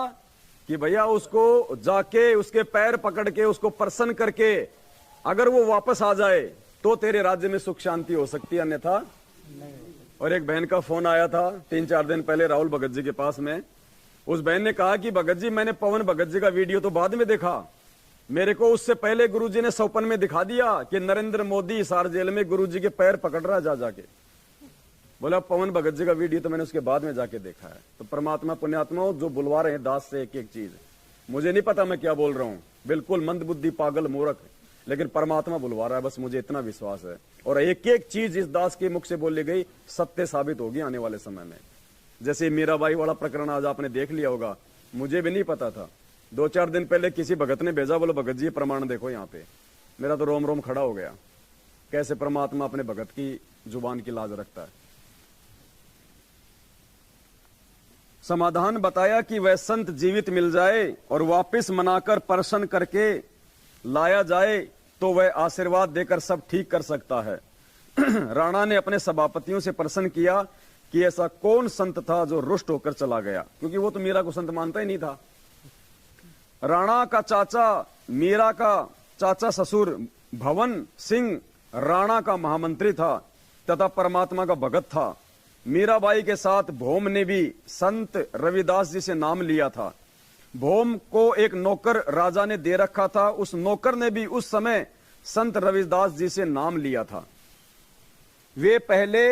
कि भैया उसको जाके उसके पैर पकड़ के उसको प्रसन्न करके अगर वो वापस आ जाए तो तेरे राज्य में सुख शांति हो सकती है, अन्यथा नहीं। और एक बहन का फोन आया था 3-4 दिन पहले राहुल भगत जी के पास में। उस बहन ने कहा कि भगत जी मैंने पवन भगत जी का वीडियो तो बाद में देखा, मेरे को उससे पहले गुरुजी ने सौपन में दिखा दिया कि नरेंद्र मोदी हिसार जेल में गुरुजी के पैर पकड़ रहा जा जाके। बोला पवन भगत जी का वीडियो तो मैंने उसके बाद में जाके देखा है। तो परमात्मा पुण्यात्मा जो बुलवा रहे हैं दास से एक एक चीज, मुझे नहीं पता मैं क्या बोल रहा हूं, बिल्कुल मंदबुद्धि, पागल, मूर्ख, लेकिन परमात्मा बुलवा रहा है, बस मुझे इतना विश्वास है। और एक एक चीज इस दास के मुख से बोली गई सत्य साबित होगी आने वाले समय में। जैसे मीराबाई वाला प्रकरण आज आपने देख लिया होगा, मुझे भी नहीं पता था। 2-4 दिन पहले किसी भगत ने भेजा, बोलो भगत जी प्रमाण देखो यहाँ पे। मेरा तो रोम रोम खड़ा हो गया, कैसे परमात्मा अपने भगत की जुबान की लाज रखता है। समाधान बताया कि वह संत जीवित मिल जाए और वापस मनाकर प्रसन्न करके लाया जाए तो वह आशीर्वाद देकर सब ठीक कर सकता है। राणा ने अपने सभापतियों से प्रश्न किया कि ऐसा कौन संत था जो रुष्ट होकर चला गया, क्योंकि वो तो मीरा को संत मानता ही नहीं था। राणा का चाचा, मीरा का चाचा ससुर भवन सिंह राणा का महामंत्री था तथा परमात्मा का भगत था। मीराबाई के साथ भोम ने भी संत रविदास जी से नाम लिया था। भोम को एक नौकर राजा ने दे रखा था, उस नौकर ने भी उस समय संत रविदास जी से नाम लिया था। वे पहले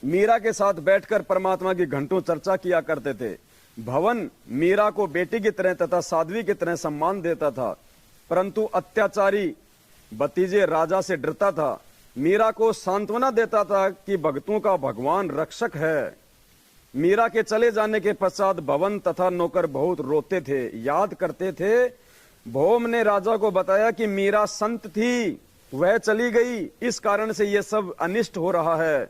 मीरा के साथ बैठकर परमात्मा की घंटों चर्चा किया करते थे। भवन मीरा को बेटी की तरह तथा साध्वी की तरह सम्मान देता था, परंतु अत्याचारी भतीजे राजा से डरता था। मीरा को सांत्वना देता था कि भक्तों का भगवान रक्षक है। मीरा के चले जाने के पश्चात भवन तथा नौकर बहुत रोते थे, याद करते थे। भोम ने राजा को बताया कि मीरा संत थी, वह चली गई, इस कारण से यह सब अनिष्ट हो रहा है।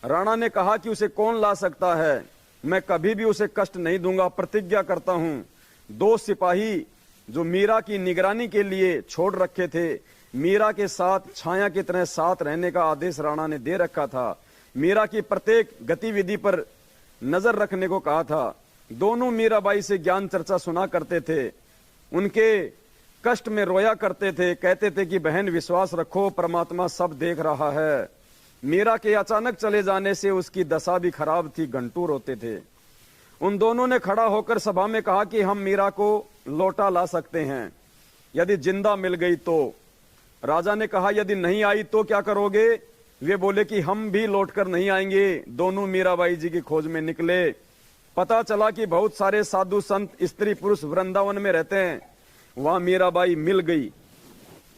राणा ने कहा कि उसे कौन ला सकता है, मैं कभी भी उसे कष्ट नहीं दूंगा, प्रतिज्ञा करता हूं। 2 सिपाही जो मीरा की निगरानी के लिए छोड़ रखे थे। मीरा के साथ छाया की तरह साथ रहने का आदेश राणा ने दे रखा था। मीरा की प्रत्येक गतिविधि पर नजर रखने को कहा था। दोनों मीराबाई से ज्ञान चर्चा सुना करते थे, उनके कष्ट में रोया करते थे, कहते थे कि बहन विश्वास रखो, परमात्मा सब देख रहा है। मीरा के अचानक चले जाने से उसकी दशा भी खराब थी, घंटू रोते थे। उन दोनों ने खड़ा होकर सभा में कहा कि हम मीरा को लौटा ला सकते हैं यदि जिंदा मिल गई तो। राजा ने कहा यदि नहीं आई तो क्या करोगे? वे बोले कि हम भी लौटकर नहीं आएंगे। दोनों मीराबाई जी की खोज में निकले। पता चला कि बहुत सारे साधु संत स्त्री पुरुष वृंदावन में रहते हैं। वहां मीराबाई मिल गई।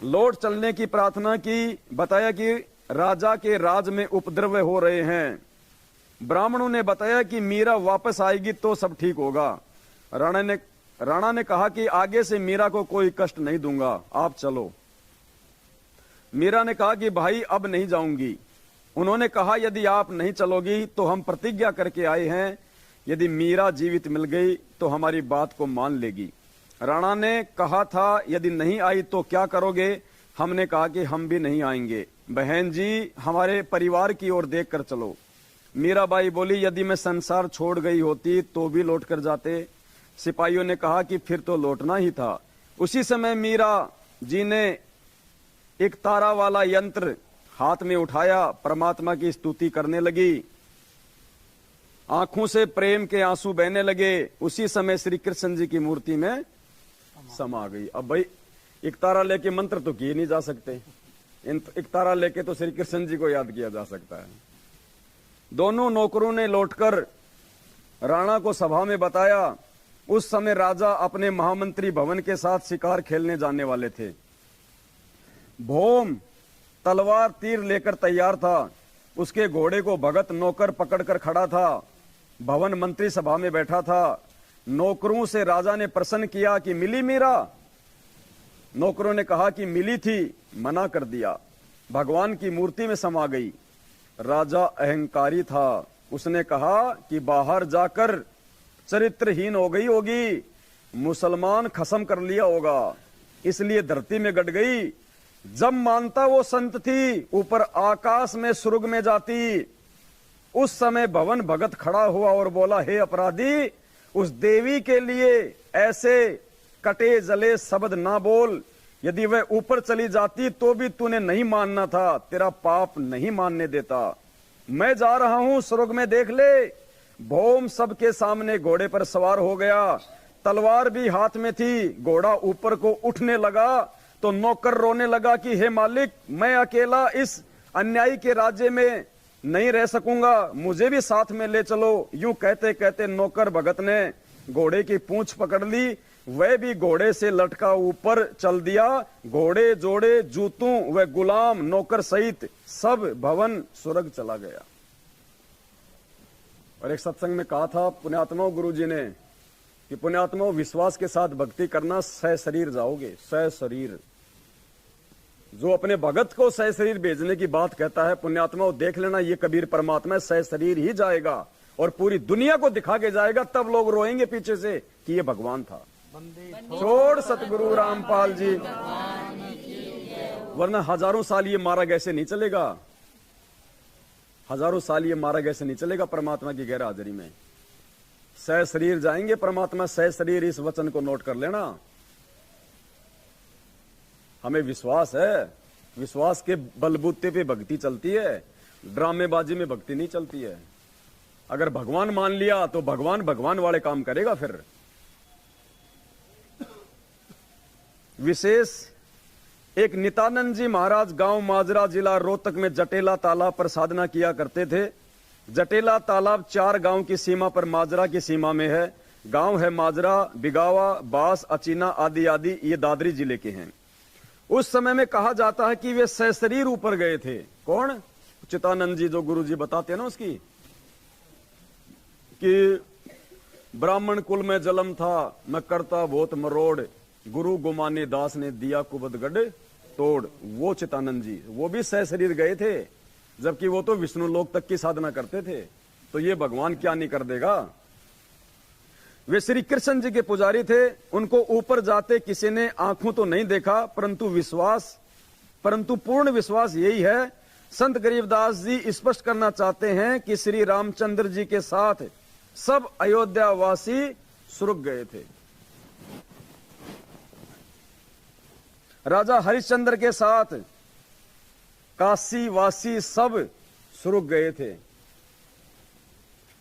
लौट चलने की प्रार्थना की। बताया कि राजा के राज में उपद्रव हो रहे हैं। ब्राह्मणों ने बताया कि मीरा वापस आएगी तो सब ठीक होगा। राणा ने कहा कि आगे से मीरा को कोई कष्ट नहीं दूंगा, आप चलो। मीरा ने कहा कि भाई अब नहीं जाऊंगी। उन्होंने कहा यदि आप नहीं चलोगी तो हम प्रतिज्ञा करके आए हैं, यदि मीरा जीवित मिल गई तो हमारी बात को मान लेगी। राणा ने कहा था यदि नहीं आई तो क्या करोगे? हमने कहा कि हम भी नहीं आएंगे। बहन जी हमारे परिवार की ओर देख कर चलो। मीराबाई बोली यदि मैं संसार छोड़ गई होती तो भी लौट कर जाते। सिपाहियों ने कहा कि फिर तो लौटना ही था। उसी समय मीरा जी ने एक तारा वाला यंत्र हाथ में उठाया, परमात्मा की स्तुति करने लगी। आंखों से प्रेम के आंसू बहने लगे। उसी समय श्री कृष्ण जी की मूर्ति में समा गई। अब भाई एक तारा लेके मंत्र तो किए नहीं जा सकते, एक तारा लेके तो श्री कृष्ण जी को याद किया जा सकता है। दोनों नौकरों ने लौटकर राणा को सभा में बताया। उस समय राजा अपने महामंत्री भवन के साथ शिकार खेलने जाने वाले थे। भौम तलवार तीर लेकर तैयार था। उसके घोड़े को भगत नौकर पकड़कर खड़ा था। भवन मंत्री सभा में बैठा था। नौकरों से राजा ने प्रश्न किया कि मिली मीरा? नौकरों ने कहा कि मिली थी, मना कर दिया। भगवान की मूर्ति में समा गई। राजा अहंकारी था। उसने कहा कि बाहर जाकर चरित्रहीन हो गई होगी, मुसलमान खत्म कर लिया होगा, इसलिए धरती में गड़ गई। जब मानता वो संत थी, ऊपर आकाश में स्वर्ग में जाती। उस समय भवन भगत खड़ा हुआ और बोला, हे अपराधी, उस देवी के लिए ऐसे कटे जले शब्द ना बोल। यदि वह ऊपर चली जाती तो भी तूने नहीं मानना था, तेरा पाप नहीं मानने देता। मैं जा रहा हूं, स्वर्ग में देख ले। भौम सबके सामने घोड़े पर सवार हो गया। तलवार भी हाथ में थी। घोड़ा ऊपर को उठने लगा तो नौकर रोने लगा कि हे मालिक, मैं अकेला इस अन्यायी के राज्य में नहीं रह सकूंगा, मुझे भी साथ में ले चलो। यूं कहते कहते नौकर भगत ने घोड़े की पूंछ पकड़ ली। वह भी घोड़े से लटका ऊपर चल दिया। घोड़े जोड़े जूतों व गुलाम नौकर सहित सब भवन स्वर्ग चला गया। और एक सत्संग में कहा था पुण्यात्मा गुरुजी ने कि पुण्यात्मा विश्वास के साथ भक्ति करना, सह शरीर जाओगे, सह शरीर। जो अपने भगत को सह शरीर भेजने की बात कहता है, पुण्यात्मा देख लेना ये कबीर परमात्मा सह शरीर ही जाएगा और पूरी दुनिया को दिखा के जाएगा। तब लोग रोएंगे पीछे से कि ये भगवान था। छोड़ सतगुरु रामपाल जी, वरना हजारों साल ये मारा गैसे नहीं चलेगा। हजारों साल ये मारा गैसे नहीं चलेगा परमात्मा की गैर हाजिरी में। सह शरीर जाएंगे परमात्मा, सह शरीर, इस वचन को नोट कर लेना। हमें विश्वास है, विश्वास के बलबूते पे भक्ति चलती है, ड्रामेबाजी में भक्ति नहीं चलती है। अगर भगवान मान लिया तो भगवान भगवान वाले काम करेगा। फिर विशेष एक नित्यानंद जी महाराज गांव माजरा जिला रोहतक में जटेला तालाब पर साधना किया करते थे। जटेला तालाब 4 गांव की सीमा पर माजरा की सीमा में है। गांव है माजरा, बिगावा, बास, अचीना आदि आदि, ये दादरी जिले के हैं। उस समय में कहा जाता है कि वे सहशरीर ऊपर गए थे। कौन? चितानंद जी, जो गुरु जी बताते हैं ना उसकी, कि ब्राह्मण कुल में जन्म था, मैं करता बहुत मरोड़, गुरु गुमाने दास ने दिया कुबद गढ़ तोड़। वो चितानंद जी, वो भी सहशरीर गए थे, जबकि वो तो विष्णु लोक तक की साधना करते थे। तो ये भगवान क्या नहीं कर देगा। वे श्री कृष्ण जी के पुजारी थे। उनको ऊपर जाते किसी ने आंखों तो नहीं देखा, परंतु पूर्ण विश्वास यही है। संत गरीबदास जी स्पष्ट करना चाहते हैं कि श्री रामचंद्र जी के साथ सब अयोध्यावासी सुरग गए थे। राजा हरिश्चंद्र के साथ काशी वासी सब सुरग गए थे,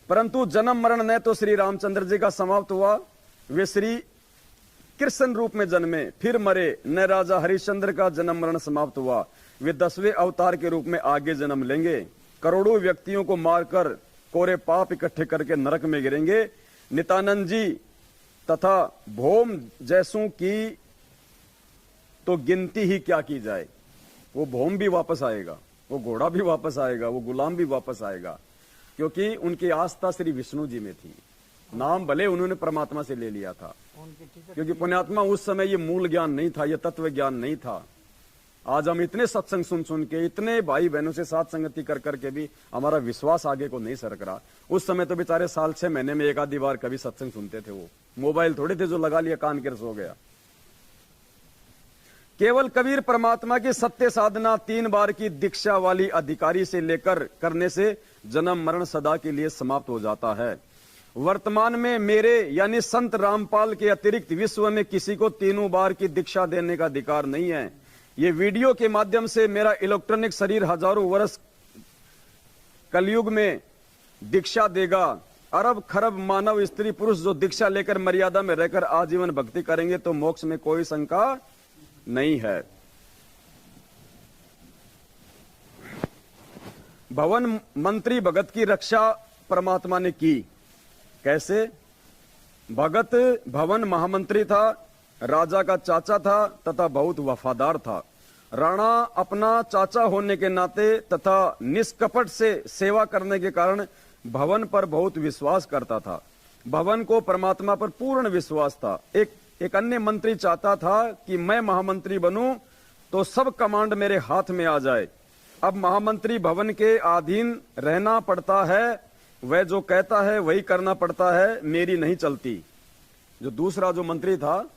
परंतु जन्म मरण न तो श्री रामचंद्र जी का समाप्त हुआ। वे श्री कृष्ण रूप में जन्मे, फिर मरे, न राजा हरिश्चंद्र का जन्म मरण समाप्त हुआ। वे 10वें अवतार के रूप में आगे जन्म लेंगे। करोड़ों व्यक्तियों को मारकर कोरे पाप इकट्ठे करके नरक में गिरेंगे। नित्यानंद जी तथा भोम जैसों की तो गिनती ही क्या की जाए। वो भोम भी वापस आएगा, वो घोड़ा भी वापस आएगा, वो गुलाम भी वापस आएगा, क्योंकि उनकी आस्था श्री विष्णु जी में थी। नाम भले उन्होंने परमात्मा से ले लिया था, क्योंकि पुण्यात्मा उस समय ये मूल ज्ञान नहीं था, ये तत्व ज्ञान नहीं था। आज हम इतने सत्संग सुन के, इतने भाई बहनों से साथ संगति कर करके भी हमारा विश्वास आगे को नहीं सरक रहा। उस समय तो बेचारे साल 6 महीने में एक आधी बार कभी सत्संग सुनते थे। वो मोबाइल थोड़े थे जो लगा लिया कान के सो गया। केवल कबीर परमात्मा की सत्य साधना 3 बार की दीक्षा वाली अधिकारी से लेकर करने से जन्म मरण सदा के लिए समाप्त हो जाता है। वर्तमान में मेरे यानी संत रामपाल के अतिरिक्त विश्व में किसी को 3 बार की दीक्षा देने का अधिकार नहीं है। ये वीडियो के माध्यम से मेरा इलेक्ट्रॉनिक शरीर हजारों वर्ष कलयुग में दीक्षा देगा। अरब खरब मानव स्त्री पुरुष जो दीक्षा लेकर मर्यादा में रहकर आजीवन भक्ति करेंगे तो मोक्ष में कोई शंका नहीं है। भवन मंत्री भगत की रक्षा परमात्मा ने की। कैसे? भगत भवन महामंत्री था, राजा का चाचा था तथा बहुत वफादार था। राणा अपना चाचा होने के नाते तथा निष्कपट से सेवा करने के कारण भवन पर बहुत विश्वास करता था। भवन को परमात्मा पर पूर्ण विश्वास था। एक अन्य मंत्री चाहता था कि मैं महामंत्री बनूं तो सब कमांड मेरे हाथ में आ जाए। अब महामंत्री भवन के अधीन रहना पड़ता है, वह जो कहता है वही करना पड़ता है, मेरी नहीं चलती। जो दूसरा जो मंत्री था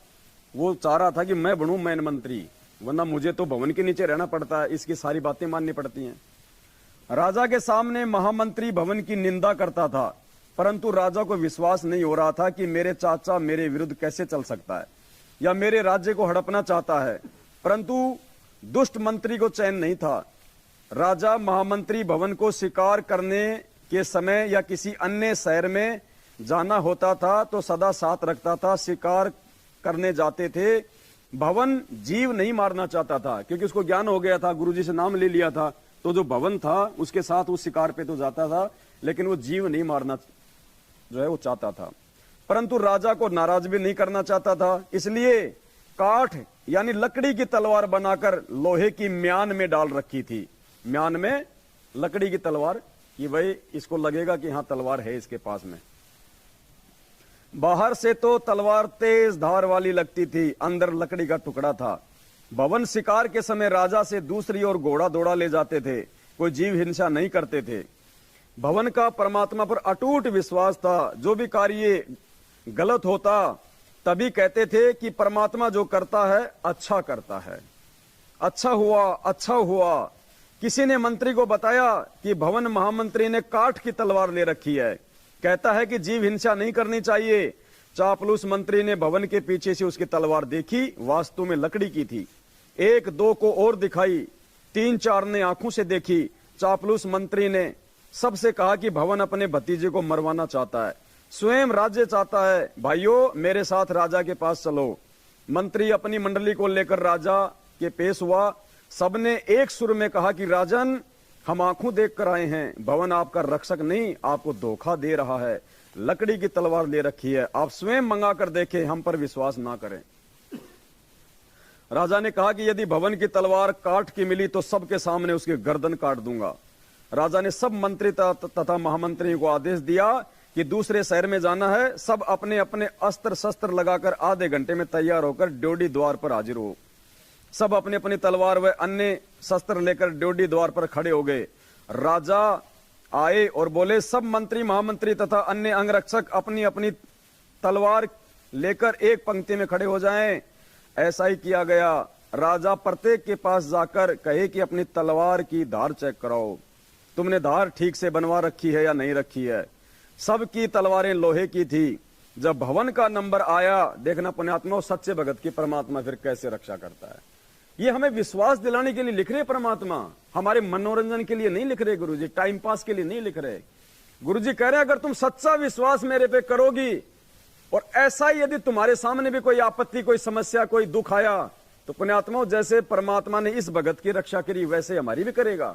वो चाह रहा था कि मैं बनूं मैन मंत्री, वरना मुझे तो भवन के नीचे रहना पड़ता है, इसकी सारी बातें माननी पड़ती हैं। राजा के सामने महामंत्री भवन की निंदा करता था, परंतु राजा को विश्वास नहीं हो रहा था कि मेरे चाचा मेरे विरुद्ध कैसे चल सकता है या मेरे राज्य को हड़पना चाहता है। परंतु दुष्ट मंत्री को चैन नहीं था। राजा महामंत्री भवन को शिकार करने के समय या किसी अन्य शहर में जाना होता था तो सदा साथ रखता था। शिकार करने जाते थे, भवन जीव नहीं मारना चाहता था, क्योंकि उसको ज्ञान हो गया था, गुरुजी से नाम ले लिया था, तो जो भवन था उसके साथ उस शिकार पे तो जाता था, लेकिन वो जीव नहीं मारना जो है वो चाहता था। परंतु राजा को नाराज भी नहीं करना चाहता था, इसलिए काठ यानी लकड़ी की तलवार बनाकर लोहे की म्यान में डाल रखी थी। म्यान में लकड़ी की तलवार कि भाई इसको लगेगा कि हाँ तलवार है इसके पास में। बाहर से तो तलवार तेज धार वाली लगती थी, अंदर लकड़ी का टुकड़ा था। भवन शिकार के समय राजा से दूसरी ओर घोड़ा दौड़ा ले जाते थे, कोई जीव हिंसा नहीं करते थे। भवन का परमात्मा पर अटूट विश्वास था। जो भी कार्य गलत होता तभी कहते थे कि परमात्मा जो करता है अच्छा करता है, अच्छा हुआ, अच्छा हुआ। किसी ने मंत्री को बताया कि भवन महामंत्री ने काठ की तलवार ले रखी है, कहता है कि जीव हिंसा नहीं करनी चाहिए। चापलूस मंत्री ने भवन के पीछे से उसकी तलवार देखी, वास्तव में लकड़ी की थी। 1-2 को और दिखाई, 3-4 ने आंखों से देखी। चापलूस मंत्री ने सबसे कहा कि भवन अपने भतीजे को मरवाना चाहता है, स्वयं राज्य चाहता है, भाइयों मेरे साथ राजा के पास चलो। मंत्री अपनी मंडली को लेकर राजा के पेश हुआ। सबने एक सुर में कहा कि राजन, हम आंखों देख कर आए हैं, भवन आपका रक्षक नहीं आपको धोखा दे रहा है, लकड़ी की तलवार ले रखी है, आप स्वयं मंगा कर देखें, हम पर विश्वास ना करें। राजा ने कहा कि यदि भवन की तलवार काठ की मिली तो सबके सामने उसकी गर्दन काट दूंगा। राजा ने सब मंत्री तथा महामंत्रियों को आदेश दिया कि दूसरे शहर में जाना है, सब अपने अपने अस्त्र शस्त्र लगाकर आधे घंटे में तैयार होकर ड्योढ़ी द्वार पर हाजिर हो। सब अपनी अपनी तलवार व अन्य शस्त्र लेकर ड्योढ़ी द्वार पर खड़े हो गए। राजा आए और बोले, सब मंत्री महामंत्री तथा अन्य अंगरक्षक अपनी अपनी तलवार लेकर एक पंक्ति में खड़े हो जाएं। ऐसा ही किया गया। राजा प्रत्येक के पास जाकर कहे कि अपनी तलवार की धार चेक कराओ, तुमने धार ठीक से बनवा रखी है या नहीं रखी है। सबकी तलवारें लोहे की थी। जब भवन का नंबर आया, देखना पुण्यात्मा सच्चे भगत की परमात्मा फिर कैसे रक्षा करता है। ये हमें विश्वास दिलाने के लिए लिख रहे परमात्मा, हमारे मनोरंजन के लिए नहीं लिख रहे गुरुजी, टाइम पास के लिए नहीं लिख रहे। गुरुजी कह रहे अगर तुम सच्चा विश्वास मेरे पे करोगी और ऐसा ही यदि तुम्हारे सामने भी कोई आपत्ति, कोई समस्या, कोई दुख आया, तो पुण्यात्मा जैसे परमात्मा ने इस भगत की रक्षा करी वैसे हमारी भी करेगा।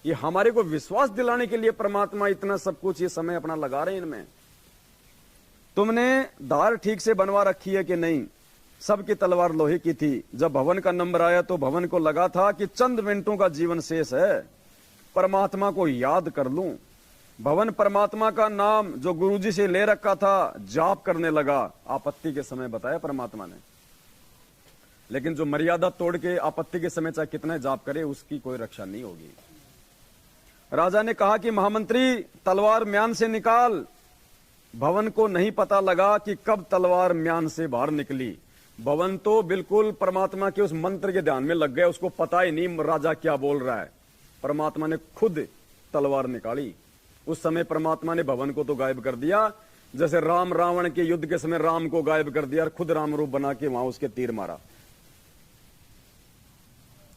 ये हमारे को विश्वास दिलाने के लिए परमात्मा इतना सब कुछ ये समय अपना लगा रहे हैं इनमें। तुमने धार ठीक से बनवा रखी है कि नहीं। सबकी तलवार लोहे की थी। जब भवन का नंबर आया तो भवन को लगा था कि चंद मिनटों का जीवन शेष है, परमात्मा को याद कर लूं। भवन परमात्मा का नाम जो गुरुजी से ले रखा था जाप करने लगा। आपत्ति के समय बताया परमात्मा ने, लेकिन जो मर्यादा तोड़ के आपत्ति के समय चाहे कितना जाप करे उसकी कोई रक्षा नहीं होगी। राजा ने कहा कि महामंत्री तलवार म्यान से निकाल। भवन को नहीं पता लगा कि कब तलवार म्यान से बाहर निकली। भवन तो बिल्कुल परमात्मा के उस मंत्र के ध्यान में लग गया, उसको पता ही नहीं राजा क्या बोल रहा है। परमात्मा ने खुद तलवार निकाली। उस समय परमात्मा ने भवन को तो गायब कर दिया, जैसे राम रावण के युद्ध के समय राम को गायब कर दिया और खुद राम रूप बना के वहां उसके तीर मारा।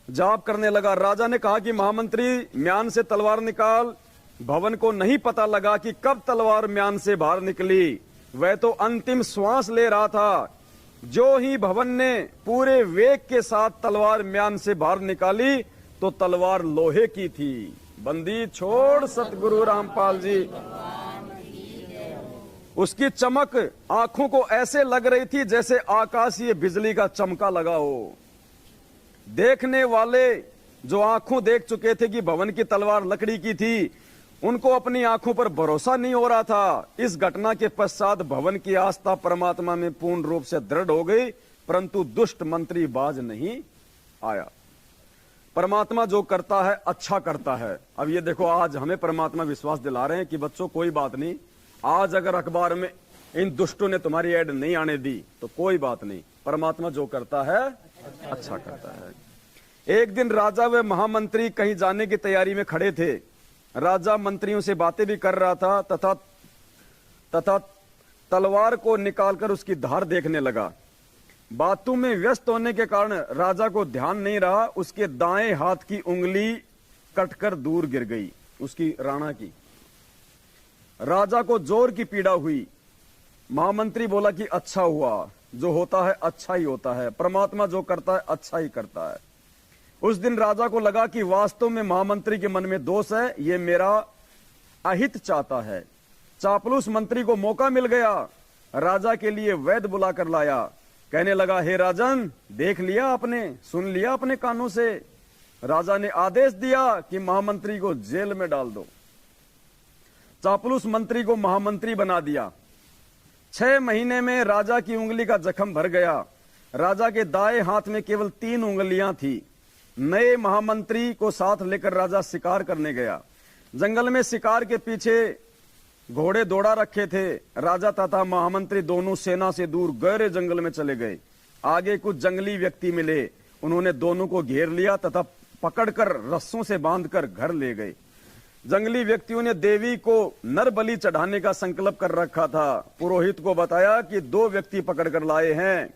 जाप करने लगा। राजा ने कहा कि महामंत्री म्यान से तलवार निकाल। भवन को नहीं पता लगा कि कब तलवार म्यान से बाहर निकली। वह तो अंतिम श्वास ले रहा था। जो ही भवन ने पूरे वेग के साथ तलवार म्यान से बाहर निकाली तो तलवार लोहे की थी। बंदी छोड़ सतगुरु रामपाल जी। उसकी चमक आंखों को ऐसे लग रही थी जैसे आकाशीय बिजली का चमका लगा हो। देखने वाले जो आंखों देख चुके थे कि भवन की तलवार लकड़ी की थी, उनको अपनी आंखों पर भरोसा नहीं हो रहा था। इस घटना के पश्चात भवन की आस्था परमात्मा में पूर्ण रूप से दृढ़ हो गई, परंतु दुष्ट मंत्री बाज नहीं आया। परमात्मा जो करता है अच्छा करता है। अब ये देखो, आज हमें परमात्मा विश्वास दिला रहे हैं कि बच्चों कोई बात नहीं, आज अगर अखबार में इन दुष्टों ने तुम्हारी ऐड नहीं आने दी तो कोई बात नहीं, परमात्मा जो करता है अच्छा करता है। एक दिन राजा व महामंत्री कहीं जाने की तैयारी में खड़े थे। राजा मंत्रियों से बातें भी कर रहा था तथा तलवार को निकालकर उसकी धार देखने लगा। बातों में व्यस्त होने के कारण राजा को ध्यान नहीं रहा, उसके दाएं हाथ की उंगली कटकर दूर गिर गई, उसकी राणा की। राजा को जोर की पीड़ा हुई। महामंत्री बोला कि अच्छा हुआ, जो होता है अच्छा ही होता है, परमात्मा जो करता है अच्छा ही करता है। उस दिन राजा को लगा कि वास्तव में महामंत्री के मन में दोष है, ये मेरा अहित चाहता है। चापलूस मंत्री को मौका मिल गया। राजा के लिए वैद्य बुलाकर लाया। कहने लगा, हे राजन, देख लिया आपने, सुन लिया अपने कानों से। राजा ने आदेश दिया कि महामंत्री को जेल में डाल दो। चापलूस मंत्री को महामंत्री बना दिया। 6 महीने में राजा की उंगली का जख्म भर गया। राजा के दाएं हाथ में केवल 3 उंगलियां थी। नए महामंत्री को साथ लेकर राजा शिकार करने गया। जंगल में शिकार के पीछे घोड़े दौड़ा रखे थे। राजा तथा महामंत्री दोनों सेना से दूर गहरे जंगल में चले गए। आगे कुछ जंगली व्यक्ति मिले, उन्होंने दोनों को घेर लिया तथा पकड़कर रस्सों से बांधकर घर ले गए। जंगली व्यक्तियों ने देवी को नर बलि चढ़ाने का संकल्प कर रखा था। पुरोहित को बताया कि 2 व्यक्ति पकड़कर लाए हैं।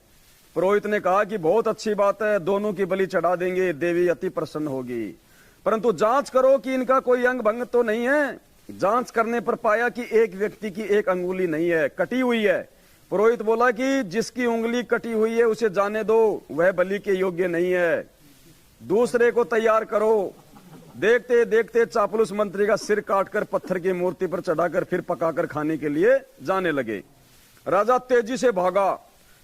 पुरोहित ने कहा कि बहुत अच्छी बात है, दोनों की बलि चढ़ा देंगे, देवी अति प्रसन्न होगी, परंतु जांच करो कि इनका कोई अंग भंग तो नहीं है। जांच करने पर पाया कि एक व्यक्ति की 1 अंगुली नहीं है, कटी हुई है। पुरोहित बोला कि जिसकी उंगली कटी हुई है उसे जाने दो, वह बलि के योग्य नहीं है, दूसरे को तैयार करो। देखते देखते चापलूस मंत्री का सिर काटकर पत्थर की मूर्ति पर चढ़ाकर फिर पकाकर खाने के लिए जाने लगे। राजा तेजी से भागा,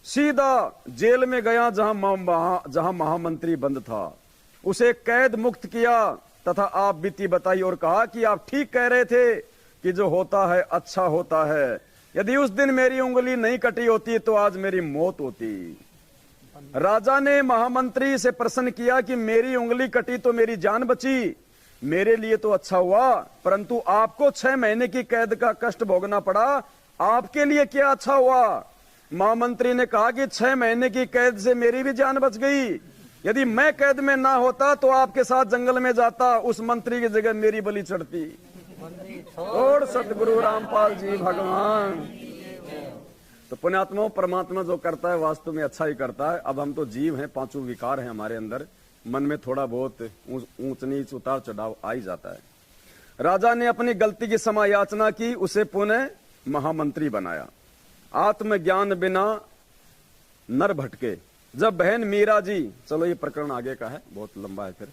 सीधा जेल में गया जहां महामंत्री बंद था। उसे कैद मुक्त किया तथा आप बीती बताई और कहा कि आप ठीक कह रहे थे कि जो होता है अच्छा होता है। यदि उस दिन मेरी उंगली नहीं कटी होती तो आज मेरी मौत होती। राजा ने महामंत्री से प्रश्न किया कि मेरी उंगली कटी तो मेरी जान बची, मेरे लिए तो अच्छा हुआ, परंतु आपको 6 महीने की कैद का कष्ट भोगना पड़ा, आपके लिए क्या अच्छा हुआ? महामंत्री ने कहा कि 6 महीने की कैद से मेरी भी जान बच गई। यदि मैं कैद में ना होता तो आपके साथ जंगल में जाता, उस मंत्री की जगह मेरी बलि चढ़ती। और सतगुरु रामपाल जी भगवान। तो पुण्यात्माओं, परमात्मा जो करता है वास्तव में अच्छा ही करता है। अब हम तो जीव हैं, 5 विकार हैं हमारे अंदर, मन में थोड़ा बहुत ऊंच नीच उतार चढ़ाव आ ही जाता है। राजा ने अपनी गलती की क्षमा याचना की, उसे पुनः महामंत्री बनाया। आत्मज्ञान बिना नर भटके। जब बहन मीरा जी, चलो ये प्रकरण आगे का है, बहुत लंबा है, फिर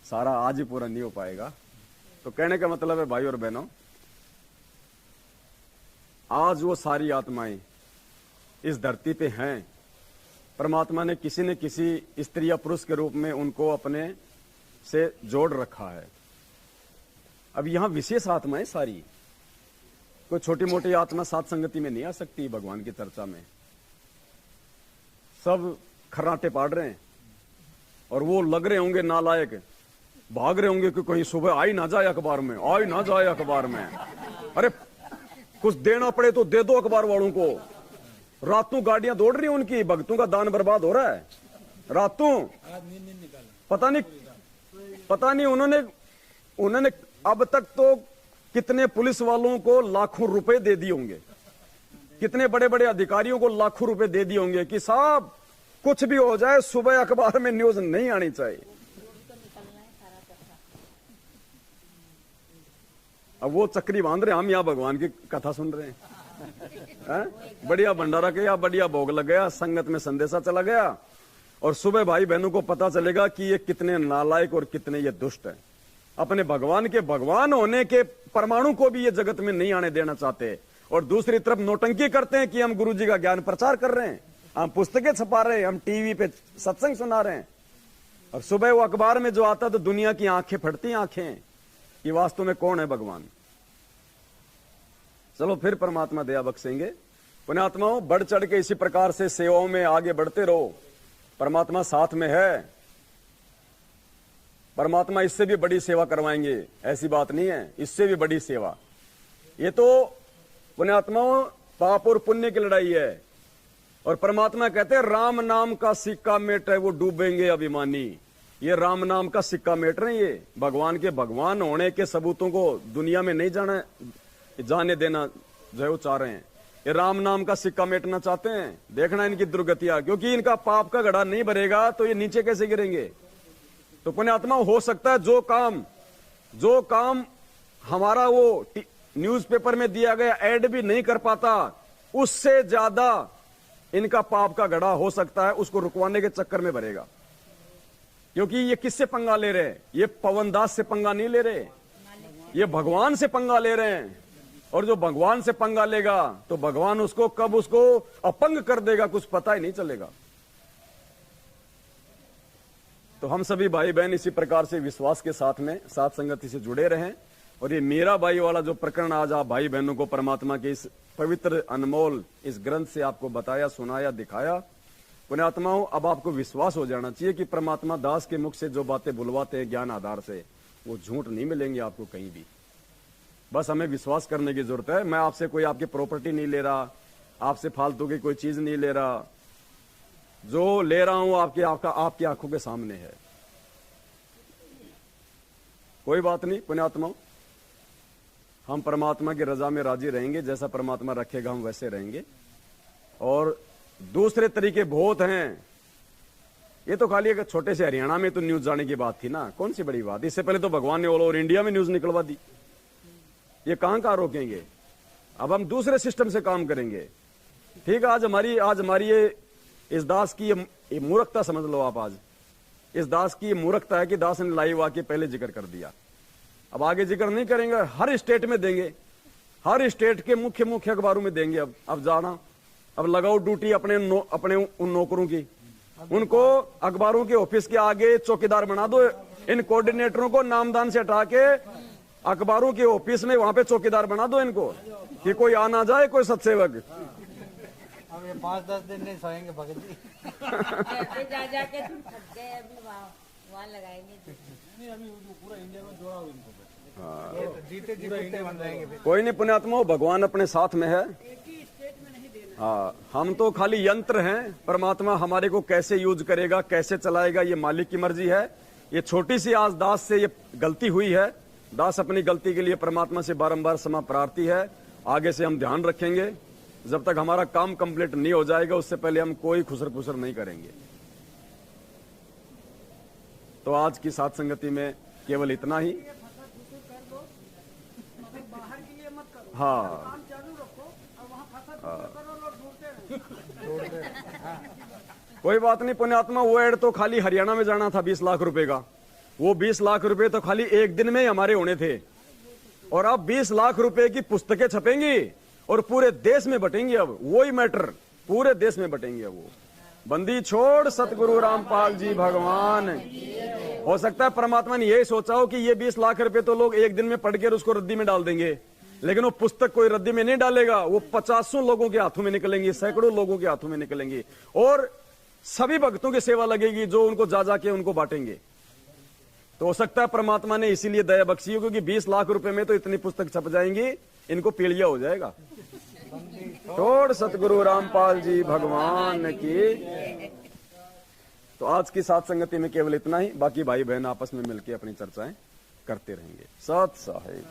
सारा आज ही पूरा नहीं हो पाएगा। तो कहने का मतलब है भाई और बहनों, आज वो सारी आत्माएं इस धरती पे हैं। परमात्मा ने किसी न किसी स्त्री या पुरुष के रूप में उनको अपने से जोड़ रखा है। अब यहां विशेष आत्माएं सारी, कोई छोटी मोटी आत्मा साथ संगति में नहीं आ सकती भगवान की चर्चा में। सब खर्राटे पाड़ रहे हैं और वो लग रहे होंगे नालायक, भाग रहे होंगे कि कहीं सुबह आई ना जाए अखबार में, आई ना जाए अखबार में। अरे कुछ देना पड़े तो दे दो अखबार वालों को। रातों गाड़ियां दौड़ रही हैं उनकी, भक्तों का दान बर्बाद हो रहा है रातों। पता नहीं उन्होंने अब तक तो कितने पुलिस वालों को लाखों रुपए दे दिए होंगे, कितने बड़े बड़े अधिकारियों को लाखों रुपए दे दिए होंगे कि साहब कुछ भी हो जाए सुबह अखबार में न्यूज नहीं आनी चाहिए। अब वो चक्री बांध रहे, हम यहां भगवान की कथा सुन रहे हैं। बढ़िया भंडारा किया, बढ़िया भोग लग गया, संगत में संदेशा चला गया, और सुबह भाई बहनों को पता चलेगा कि ये कितने नालायक और कितने ये दुष्ट हैं। अपने भगवान के भगवान होने के परमाणु को भी ये जगत में नहीं आने देना चाहते, और दूसरी तरफ नौटंकी करते हैं कि हम गुरु जी का ज्ञान प्रचार कर रहे हैं, हम पुस्तकें छपा रहे हैं, हम टीवी पे सत्संग सुना रहे हैं, और सुबह वो अखबार में जो आता तो दुनिया की आंखें फटती आंखें कि वास्तव में कौन है भगवान। चलो फिर परमात्मा दया बख्शेंगे। पुण्यात्माओं, बढ़ चढ़ के इसी प्रकार से सेवाओं में आगे बढ़ते रहो, परमात्मा साथ में है। परमात्मा इससे भी बड़ी सेवा करवाएंगे, ऐसी बात नहीं है, इससे भी बड़ी सेवा। ये तो पुण्यात्माओं पाप और पुण्य की लड़ाई है, और परमात्मा कहते हैं राम नाम का सिक्का मेट है वो डूबेंगे अभिमानी। ये राम नाम का सिक्का मेट रहे, ये भगवान के भगवान होने के सबूतों को दुनिया में नहीं जाने देना जो है वो चाह रहे हैं। ये राम नाम का सिक्का मेटना चाहते हैं। देखना इनकी दुर्गतियां, क्योंकि इनका पाप का घड़ा नहीं भरेगा तो ये नीचे कैसे गिरेंगे। तो पुण्यात्मा, हो सकता है जो काम हमारा वो न्यूज़पेपर में दिया गया ऐड भी नहीं कर पाता, उससे ज्यादा इनका पाप का घड़ा हो सकता है उसको रुकवाने के चक्कर में भरेगा। क्योंकि ये किससे पंगा ले रहे हैं? ये पवनदास से पंगा नहीं ले रहे, ये भगवान से पंगा ले रहे हैं। और जो भगवान से पंगा लेगा तो भगवान उसको कब उसको अपंग कर देगा कुछ पता ही नहीं चलेगा। तो हम सभी भाई बहन इसी प्रकार से विश्वास के साथ में साथ संगति से जुड़े रहें। और ये मेरा भाई वाला जो प्रकरण आज आप भाई बहनों को परमात्मा के इस पवित्र अनमोल इस ग्रंथ से आपको बताया, सुनाया, दिखाया, पुण्यात्माओं, अब आपको विश्वास हो जाना चाहिए कि परमात्मा दास के मुख से जो बातें बुलवाते हैं ज्ञान आधार से, वो झूठ नहीं मिलेंगे आपको कहीं भी। बस हमें विश्वास करने की जरूरत है। मैं आपसे कोई आपकी प्रॉपर्टी नहीं ले रहा, आपसे फालतू की कोई चीज नहीं ले रहा, जो ले रहा हूं आपकी आंखों के सामने है। कोई बात नहीं पुण्यात्माओं, हम परमात्मा की रजा में राजी रहेंगे, जैसा परमात्मा रखेगा हम वैसे रहेंगे। और दूसरे तरीके बहुत हैं। ये तो खाली एक छोटे से हरियाणा में तो न्यूज जाने की बात थी ना, कौन सी बड़ी बात। इससे पहले तो भगवान ने ऑल ओवर इंडिया में न्यूज निकलवा दी। ये कहां रोकेंगे। अब हम दूसरे सिस्टम से काम करेंगे। ठीक है, आज हमारी ये इस दास की ये मूर्खता समझ लो आप। आज इस दास की ये मूर्खता है कि दास ने लाइव आके पहले जिक्र कर दिया, अब आगे जिक्र नहीं करेंगे। हर स्टेट में देंगे, हर स्टेट के मुख्य अखबारों में देंगे। अब जाना, अब लगाओ ड्यूटी अपने उन नौकरों की, उनको अखबारों के ऑफिस के आगे चौकीदार बना दो। इन कोऑर्डिनेटरों को नामदान से हटा के अखबारों के ऑफिस में वहां पे चौकीदार बना दो इनको, कि कोई आ ना जाए कोई सत्सेवक। अब ये 5-10 दिन नहीं सोएंगे भगत जी। जा के तुम थक गए, अभी वहाँ लगाएंगे। नहीं, अभी पूरा इंडिया में जोड़ा हो इनको। ये तो जीते जी कुत्ते बन जाएंगे फिर। कोई नहीं पुण्यात्मा, भगवान अपने साथ में है। हाँ, हम तो खाली यंत्र हैं, परमात्मा हमारे को कैसे यूज करेगा, कैसे चलाएगा, ये मालिक की मर्जी है। ये छोटी सी आज दास से ये गलती हुई है, दास अपनी गलती के लिए परमात्मा से बारंबार क्षमा प्रार्थी है। आगे से हम ध्यान रखेंगे, जब तक हमारा काम कंप्लीट नहीं हो जाएगा उससे पहले हम कोई खुसर खुसर नहीं करेंगे। तो आज की साथ संगति में केवल इतना ही। हाँ, कोई बात नहीं पुण्यात्मा, वो एड तो खाली हरियाणा में जाना था 20 लाख रुपए का। वो 20 लाख रुपए तो खाली एक दिन में ही हमारे होने थे, और अब 20 लाख रुपए की पुस्तकें छपेंगी और पूरे देश में बटेंगी। अब वही मैटर पूरे देश में बटेंगे। अब वो बंदी छोड़ सतगुरु रामपाल जी भगवान। हो सकता है परमात्मा ने यही सोचा हो कि ये 20 लाख रुपए तो लोग एक दिन में पढ़ के उसको रद्दी में डाल देंगे, लेकिन वो पुस्तक कोई रद्दी में नहीं डालेगा। वो 50 लोगों के हाथों में निकलेंगी, सैकड़ों लोगों के हाथों में निकलेंगी, और सभी भक्तों की सेवा लगेगी जो उनको जा जाके उनको बांटेंगे। तो हो सकता है परमात्मा ने इसीलिए दया बख्शी हो, क्योंकि 20 लाख रुपए में तो इतनी पुस्तक छप जाएंगी, इनको पीड़िया हो जाएगा। छोड़ सतगुरु रामपाल जी भगवान की। तो आज की साथ संगति में केवल इतना ही। बाकी भाई बहन आपस में मिलकर अपनी चर्चाएं करते रहेंगे। सत साहिब।